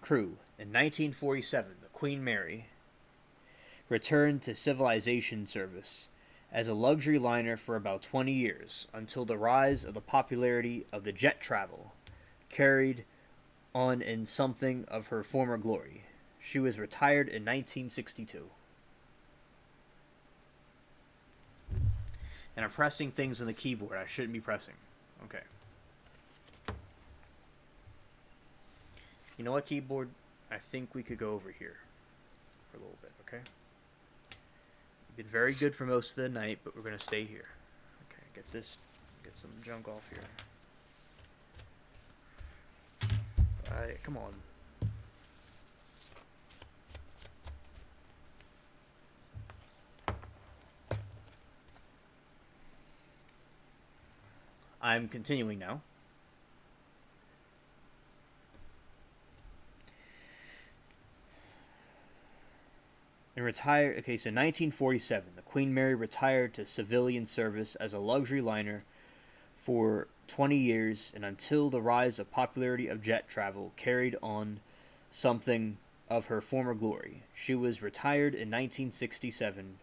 crew. In 1947, the Queen Mary returned to civilization service as a luxury liner for about 20 years, until the rise of the popularity of the jet travel carried on in something of her former glory. She was retired in 1962. And I'm pressing things on the keyboard I shouldn't be pressing. Okay. You know what, keyboard? I think we could go over here for a little bit, okay? Been very good for most of the night, but we're going to stay here. Okay, get some junk off here. Alright, come on. I'm continuing now. And retired. Okay, so 1947, the Queen Mary retired to civilian service as a luxury liner for 20 years, and until the rise of popularity of jet travel carried on something of her former glory. She was retired in 1967,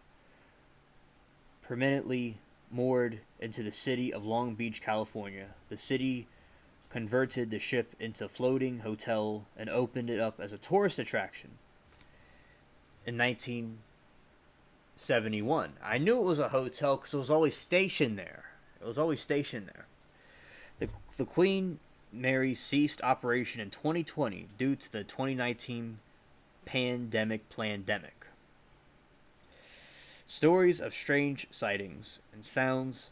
permanently moored into the city of Long Beach, California. The city converted the ship into a floating hotel and opened it up as a tourist attraction in 1971. I knew it was a hotel because it was always stationed there. The Queen Mary ceased operation in 2020 due to the 2019 pandemic. Stories of strange sightings and sounds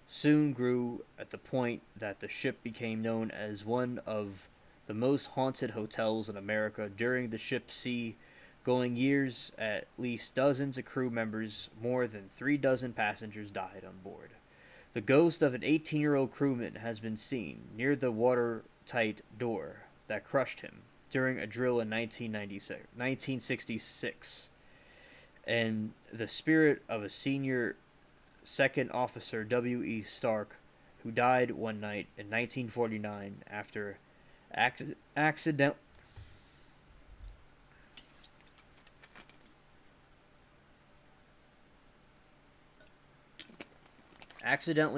soon grew at the point that the ship became known as one of the most haunted hotels in America. During the ship's sea-going years, at least dozens of crew members, more than 3 dozen passengers died on board. The ghost of an 18-year-old crewman has been seen near the watertight door that crushed him during a drill in 1966. And the spirit of a senior Second Officer W.E. Stark, who died one night in 1949 after accidentally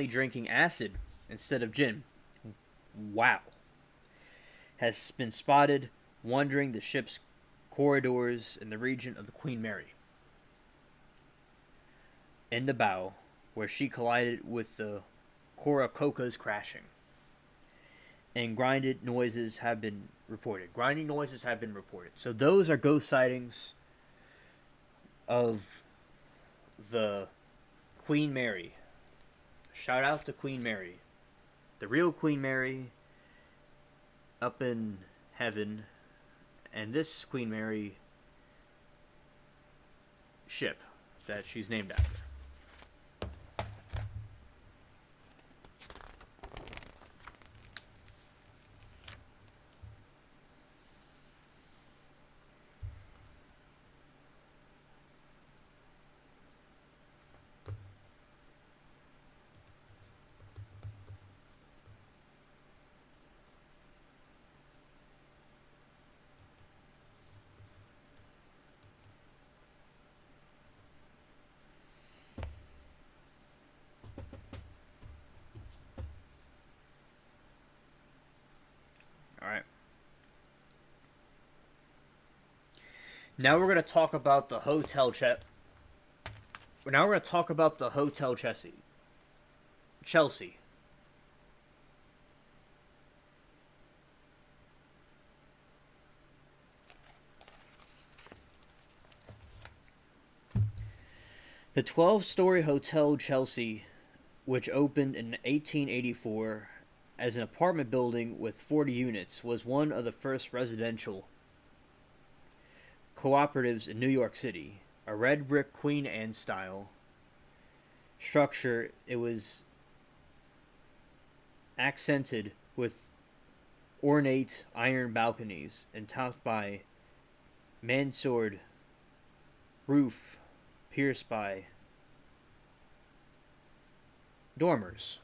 drinking acid instead of gin. Wow. Has been spotted wandering the ship's corridors in the region of the Queen Mary. In the bow, where she collided with the Coracoca's crashing. And grinding noises have been reported. So those are ghost sightings of the Queen Mary. Shout out to Queen Mary. The real Queen Mary up in heaven. And this Queen Mary ship that she's named after. Alright. Now we're going to talk about the Hotel Chelsea. The 12-story Hotel Chelsea, which opened in 1884 as an apartment building with 40 units, was one of the first residential cooperatives in New York City. A red brick Queen Anne style structure, it was accented with ornate iron balconies and topped by mansard roof pierced by dormers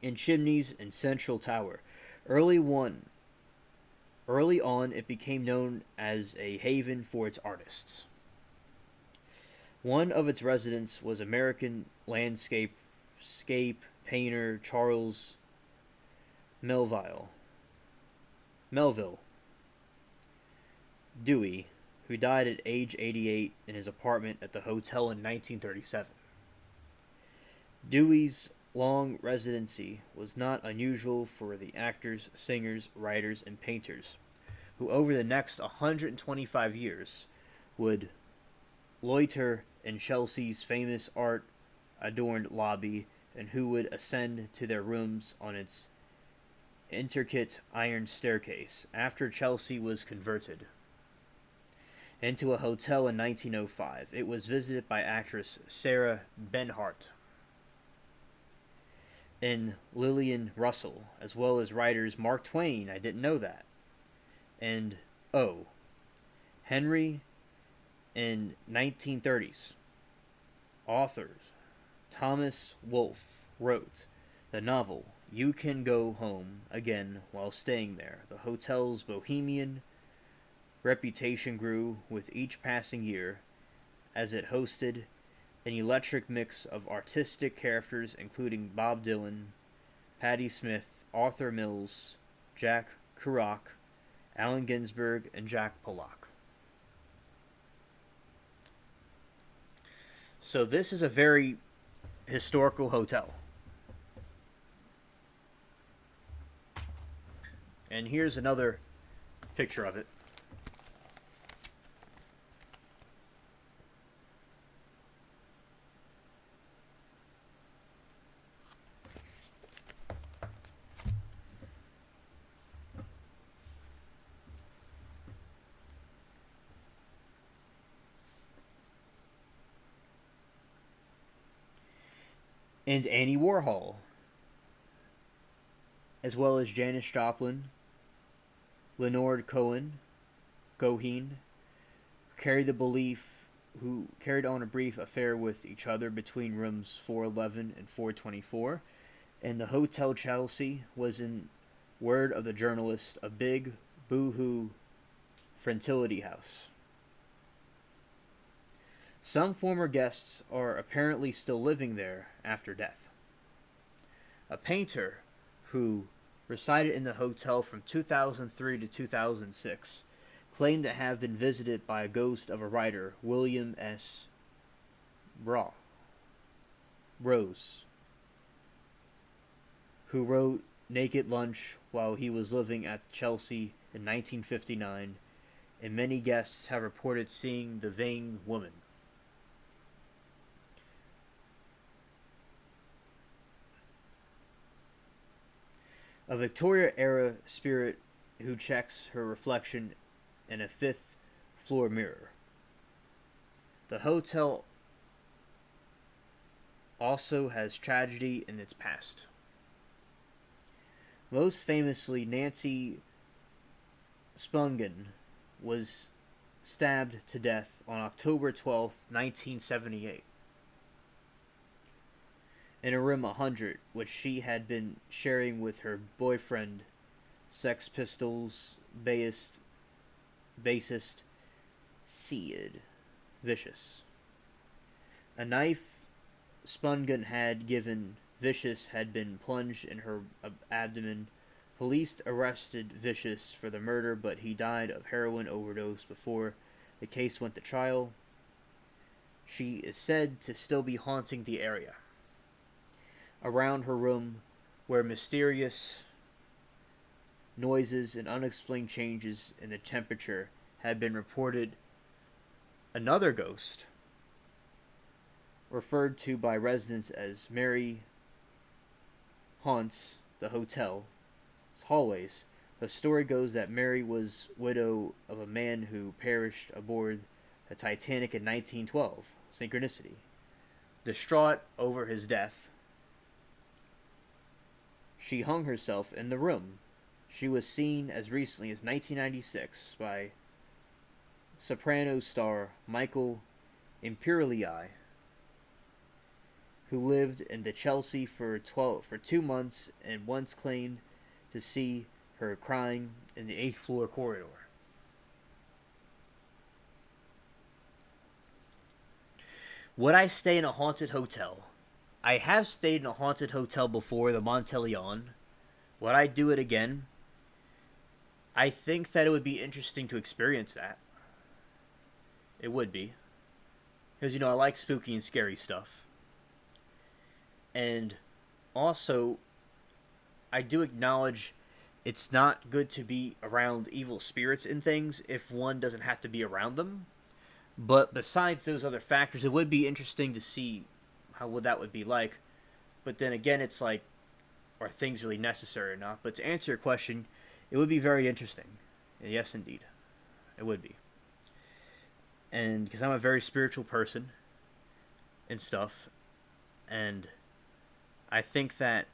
and chimneys and central tower. Early on, it became known as a haven for its artists. One of its residents was American landscape painter Charles Melville Dewey, who died at age 88 in his apartment at the hotel in 1937. Dewey's long residency was not unusual for the actors, singers, writers, and painters, who over the next 125 years would loiter in Chelsea's famous art-adorned lobby, and who would ascend to their rooms on its intricate iron staircase after Chelsea was converted into a hotel in 1905. It was visited by actress Sarah Bernhardt and Lillian Russell, as well as writers Mark Twain, I didn't know that, and Henry in 1930s. Authors Thomas Wolfe wrote the novel You Can Go Home Again While Staying There. The hotel's bohemian reputation grew with each passing year as it hosted an electric mix of artistic characters including Bob Dylan, Patti Smith, Arthur Mills, Jack Kerouac, Allen Ginsberg, and Jack Pollock. So this is a very historical hotel. And here's another picture of it. And Annie Warhol, as well as Janis Joplin, Leonard Cohen, carry the belief who carried on a brief affair with each other between rooms 411 and 424, and the Hotel Chelsea was, in word of the journalist, a big boohoo fraternity house. Some former guests are apparently still living there after death. A painter who resided in the hotel from 2003 to 2006 claimed to have been visited by a ghost of a writer, William S. Rose, who wrote Naked Lunch while he was living at Chelsea in 1959, and many guests have reported seeing the vain woman. A Victoria-era spirit who checks her reflection in a fifth-floor mirror. The hotel also has tragedy in its past. Most famously, Nancy Spungen was stabbed to death on October 12, 1978. In a room 100, which she had been sharing with her boyfriend, Sex Pistols bassist Sid Vicious. A knife Spungen had given Vicious had been plunged in her abdomen. Police arrested Vicious for the murder, but he died of heroin overdose before the case went to trial. She is said to still be haunting the area. Around her room, where mysterious noises and unexplained changes in the temperature had been reported, another ghost, referred to by residents as Mary, haunts the hotel's hallways. The story goes that Mary was widow of a man who perished aboard the Titanic in 1912. Synchronicity. Distraught over his death, she hung herself in the room. She was seen as recently as 1996 by soprano star Michael Imperioli, who lived in the Chelsea for 2 months and once claimed to see her crying in the 8th floor corridor. Would I stay in a haunted hotel? I have stayed in a haunted hotel before, the Monteleon. Would I do it again? I think that it would be interesting to experience that. It would be. Because, I like spooky and scary stuff. And also, I do acknowledge it's not good to be around evil spirits and things if one doesn't have to be around them. But besides those other factors, it would be interesting to see how that would be like. But then again, it's like, are things really necessary or not? But to answer your question, it would be very interesting. Yes, indeed. It would be. And because I'm a very spiritual person and stuff, and I think that,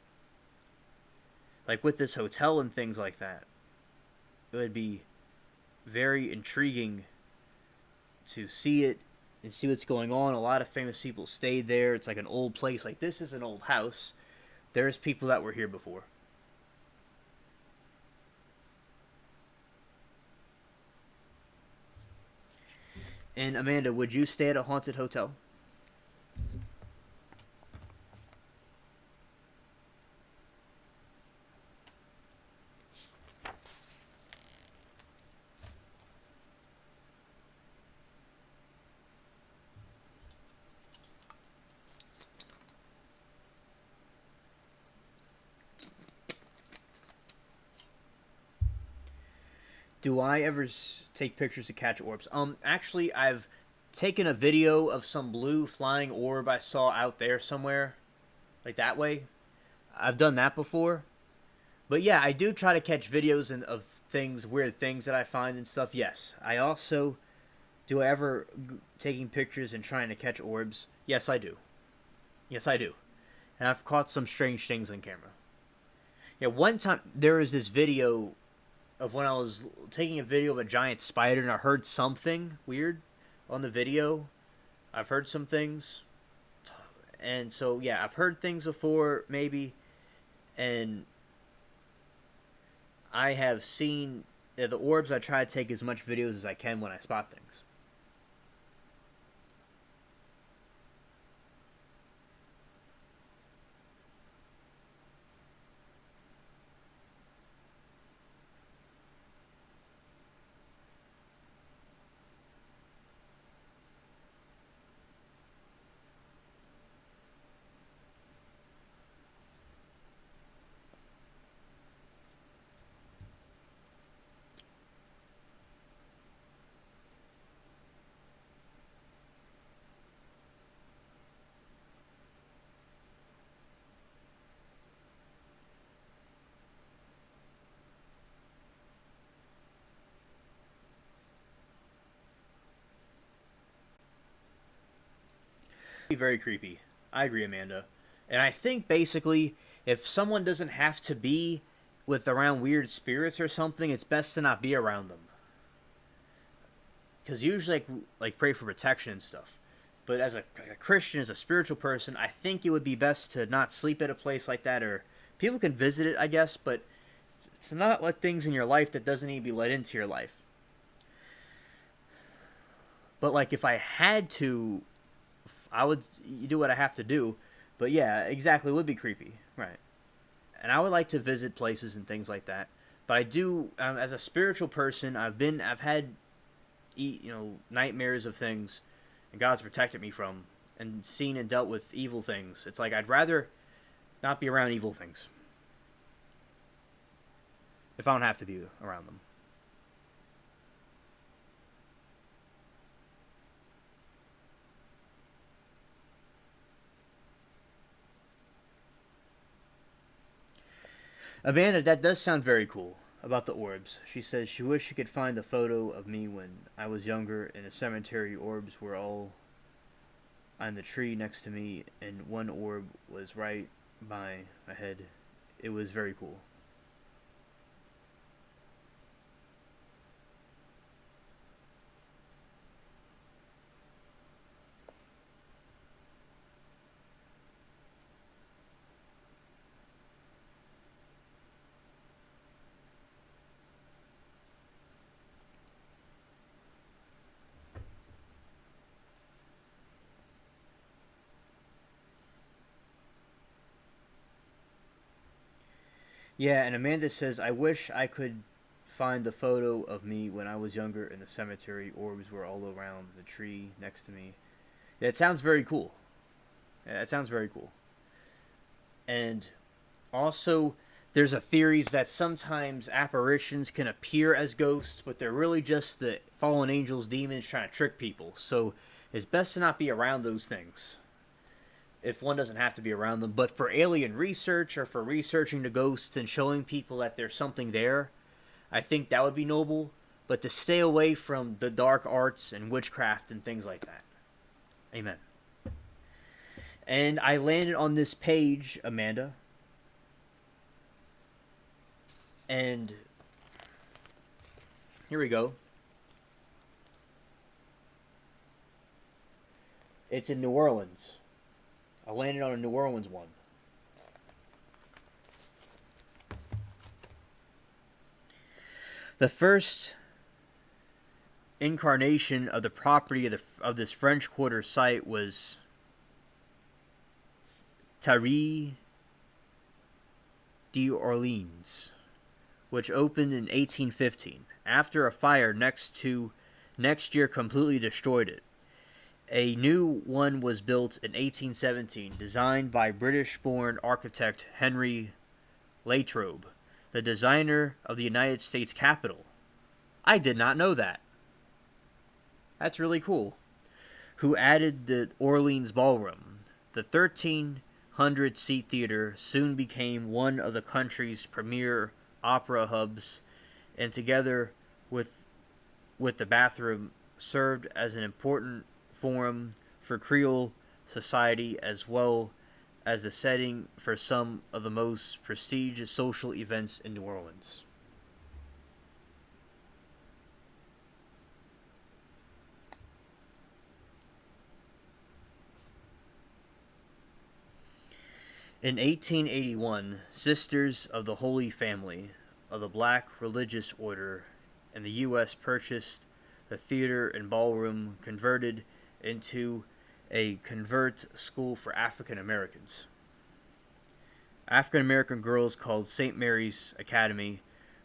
like with this hotel and things like that, it would be very intriguing to see it and see what's going on. A lot of famous people stayed there. It's like an old place. Like, this is an old house. There's people that were here before. And Amanda, would you stay at a haunted hotel? Do I ever take pictures to catch orbs? Actually, I've taken a video of some blue flying orb I saw out there somewhere. Like that way. I've done that before. But yeah, I do try to catch videos of things, weird things that I find and stuff. Yes. I also, do I ever taking pictures and trying to catch orbs? Yes, I do. Yes, I do. And I've caught some strange things on camera. Yeah, one time, there was this video of when I was taking a video of a giant spider and I heard something weird on the video. I've heard some things, and so yeah, I've heard things before maybe, and I have seen the orbs. I try to take as much videos as I can when I spot things. Very creepy. I agree, Amanda. And I think basically, if someone doesn't have to be with around weird spirits or something, it's best to not be around them. Because usually, like pray for protection and stuff. But as a Christian, as a spiritual person, I think it would be best to not sleep at a place like that. Or people can visit it, I guess, but to not let things in your life that doesn't need to be let into your life. But like if I had to, I would do what I have to do. But yeah, exactly, it would be creepy, right? And I would like to visit places and things like that. But I do, as a spiritual person, I've had, nightmares of things, and God's protected me from, and seen and dealt with evil things. It's like I'd rather not be around evil things if I don't have to be around them. Amanda, that does sound very cool about the orbs. She says she wished she could find a photo of me when I was younger in a cemetery. Orbs were all on the tree next to me, and one orb was right by my head. It was very cool. Yeah, and Amanda says, I wish I could find the photo of me when I was younger in the cemetery. Orbs were all around the tree next to me. Yeah, it sounds very cool. Yeah, it sounds very cool. And also, there's a theories that sometimes apparitions can appear as ghosts, but they're really just the fallen angels, demons trying to trick people. So it's best to not be around those things if one doesn't have to be around them. But for alien research or for researching the ghosts and showing people that there's something there, I think that would be noble. But to stay away from the dark arts and witchcraft and things like that. Amen. And I landed on this page, Amanda. And here we go. It's in New Orleans. I landed on a New Orleans one. The first incarnation of the property of this French Quarter site was Thierry d'Orleans, which opened in 1815. After a fire next year completely destroyed it. A new one was built in 1817, designed by British-born architect Henry Latrobe, the designer of the United States Capitol. I did not know that. That's really cool. Who added the Orleans Ballroom. The 1,300-seat theater soon became one of the country's premier opera hubs, and together with the bathroom, served as an important forum for Creole society, as well as the setting for some of the most prestigious social events in New Orleans. In 1881, Sisters of the Holy Family of the Black Religious Order in the U.S. purchased the theater and ballroom converted into a convert school for African Americans. African American girls called St. Mary's Academy.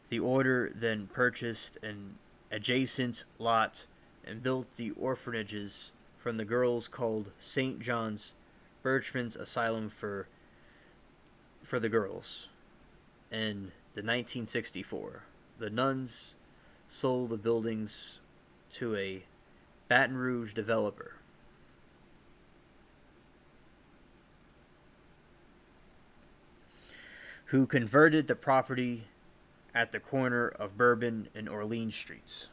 The order then purchased an adjacent lot and built the orphanages from the girls called St. John's Birchman's Asylum for the girls. In the 1964, the nuns sold the buildings to a Baton Rouge developer. Who converted the property at the corner of Bourbon and Orleans Streets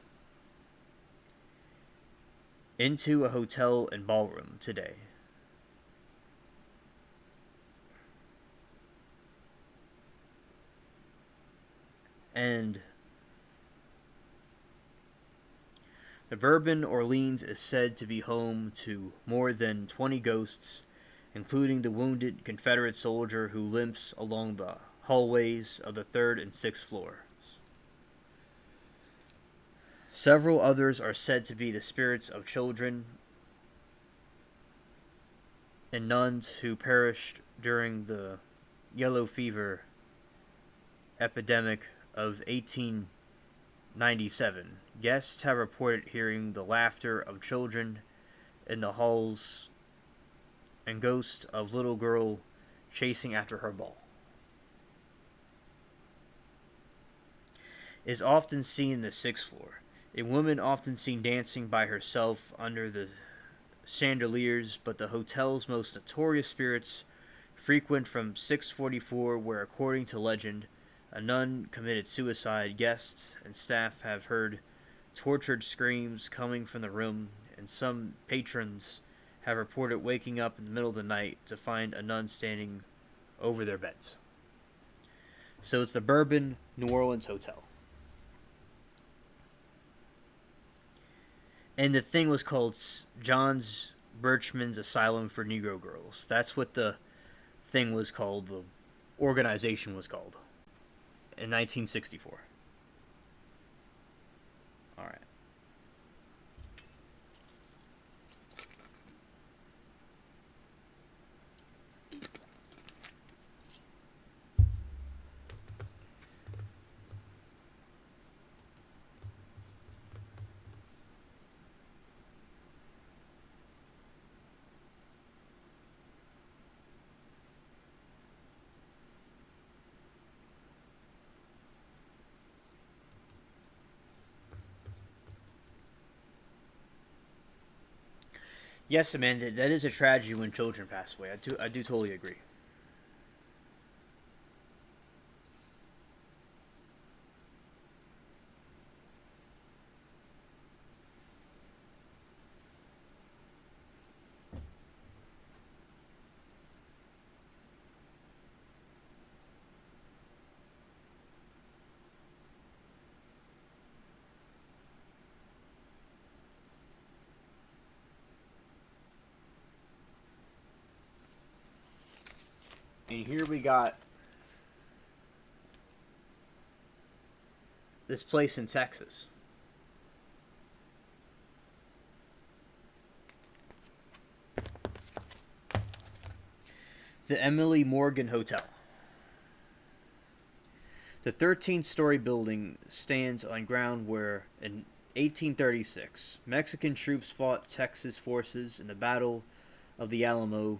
into a hotel and ballroom today. And the Bourbon Orleans is said to be home to more than 20 ghosts, including the wounded Confederate soldier who limps along the hallways of the 3rd and 6th floors. Several others are said to be the spirits of children and nuns who perished during the yellow fever epidemic of 1897. Guests have reported hearing the laughter of children in the halls and ghosts of little girl chasing after her ball. Is often seen in the 6th floor. A woman often seen dancing by herself under the chandeliers, but the hotel's most notorious spirits frequent from 644, where, according to legend, a nun committed suicide. Guests and staff have heard tortured screams coming from the room, and some patrons have reported waking up in the middle of the night to find a nun standing over their beds. So it's the Bourbon, New Orleans Hotel. And the thing was called John's Birchman's Asylum for Negro Girls. That's what the thing was called, the organization was called, in 1964. All right. Yes, Amanda, that is a tragedy when children pass away. I do totally agree. And here we got this place in Texas. The Emily Morgan Hotel. The 13-story building stands on ground where, in 1836, Mexican troops fought Texas forces in the Battle of the Alamo.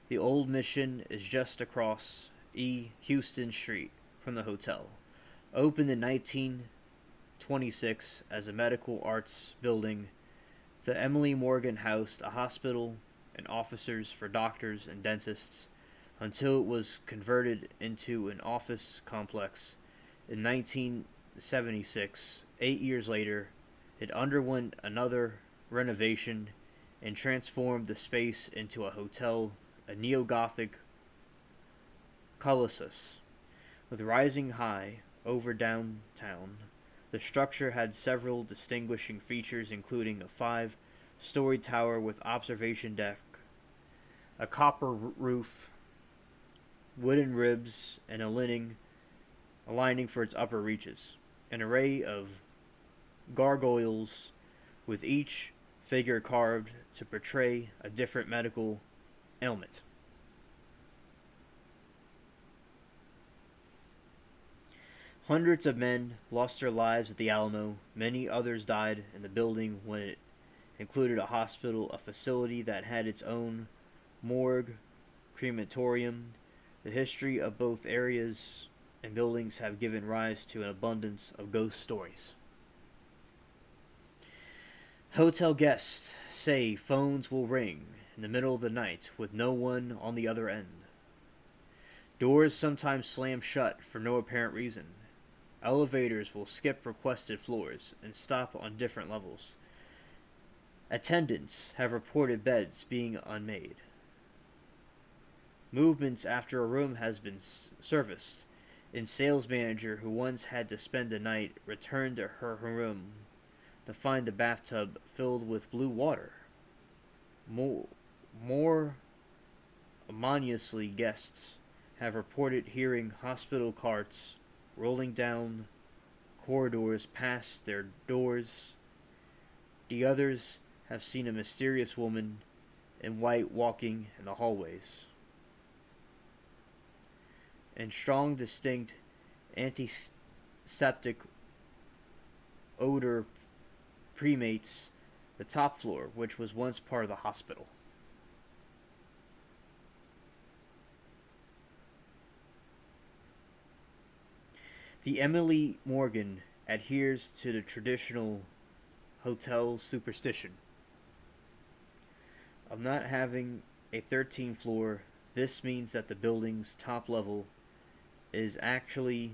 The old mission is just across E. Houston Street from the hotel. Opened in 1926 as a medical arts building, the Emily Morgan housed a hospital and officers for doctors and dentists until it was converted into an office complex in 1976. 8 years later, it underwent another renovation and transformed the space into a hotel, a neo-Gothic colossus with rising high over downtown. The structure had several distinguishing features, including a 5-story tower with observation deck, a copper roof, wooden ribs, and a lining for its upper reaches. An array of gargoyles, with each figure carved to portray a different medical ailment. Hundreds of men lost their lives at the Alamo. Many others died in the building when it included a hospital, a facility that had its own morgue, crematorium. The history of both areas and buildings have given rise to an abundance of ghost stories. Hotel guests say phones will ring in the middle of the night with no one on the other end. Doors sometimes slam shut for no apparent reason. Elevators will skip requested floors and stop on different levels. Attendants have reported beds being unmade. Movements after a room has been serviced. A sales manager who once had to spend the night returned to her room to find the bathtub filled with blue water. More ominously, guests have reported hearing hospital carts rolling down corridors past their doors. The others have seen a mysterious woman in white walking in the hallways. And strong, distinct antiseptic odor permeates the top floor, which was once part of the hospital. The Emily Morgan adheres to the traditional hotel superstition of not having a 13th floor. This means that the building's top level is actually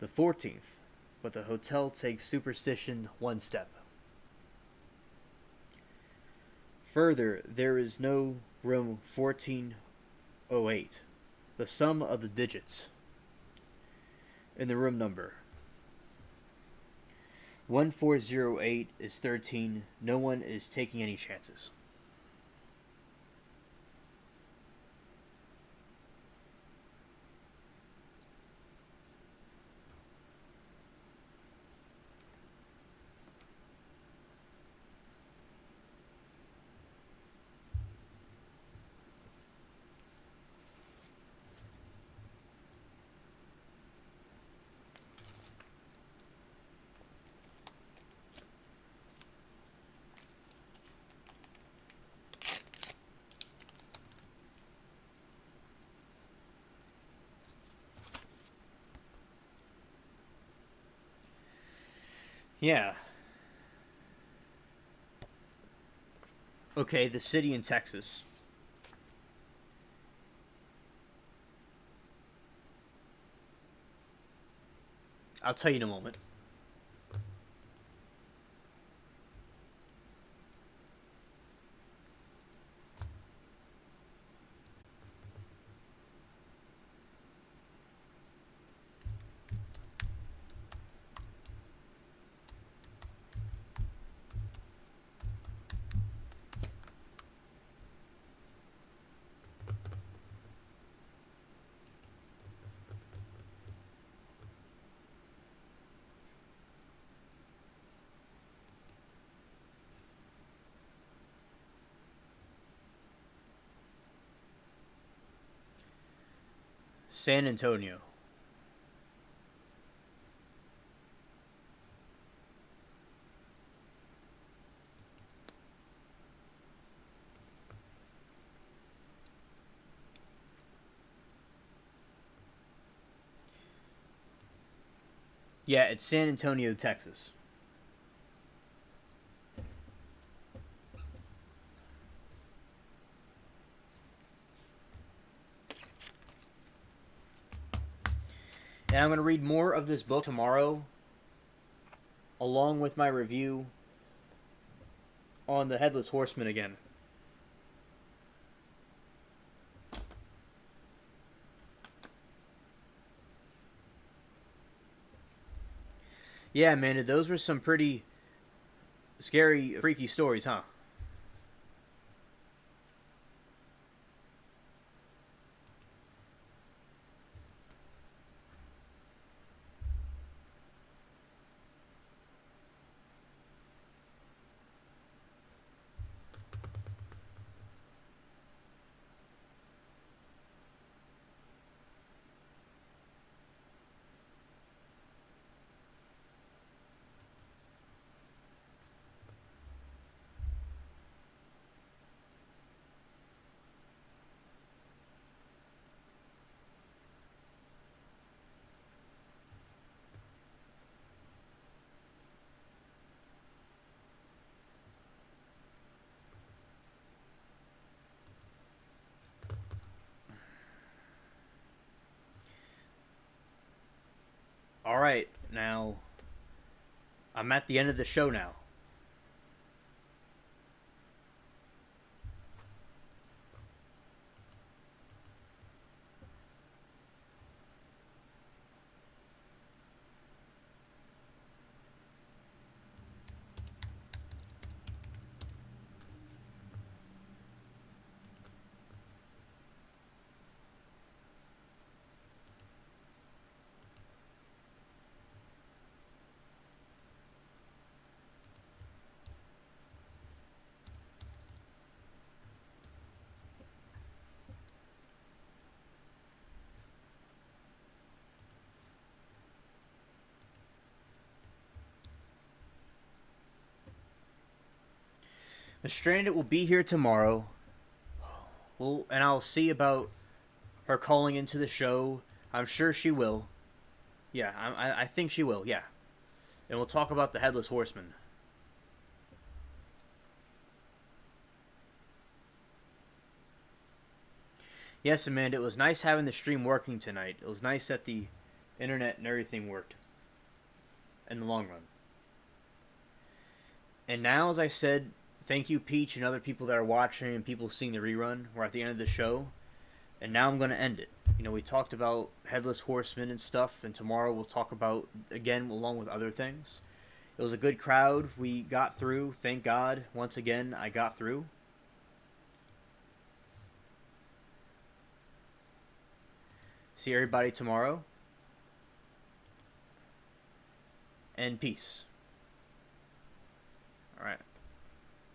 the 14th, but the hotel takes superstition one step further. There is no room 1408. The sum of the digits in the room number 1408 is 13. No one is taking any chances. Yeah. Okay, the city in Texas. I'll tell you in a moment. San Antonio. Yeah, it's San Antonio, Texas. And I'm going to read more of this book tomorrow, along with my review on the Headless Horseman again. Yeah, Amanda, those were some pretty scary, freaky stories, huh? Alright, now I'm at the end of the show now. The Stranded will be here tomorrow. Well, and I'll see about her calling into the show. I'm sure she will. Yeah, I think she will, yeah. And we'll talk about the Headless Horseman. Yes, Amanda, it was nice having the stream working tonight. It was nice that the internet and everything worked. In the long run. And now, as I said, thank you, Peach, and other people that are watching and people seeing the rerun. We're at the end of the show. And now I'm going to end it. You know, we talked about Headless Horsemen and stuff, and tomorrow we'll talk about, again, along with other things. It was a good crowd. We got through. Thank God. Once again, I got through. See everybody tomorrow. And peace. Alright.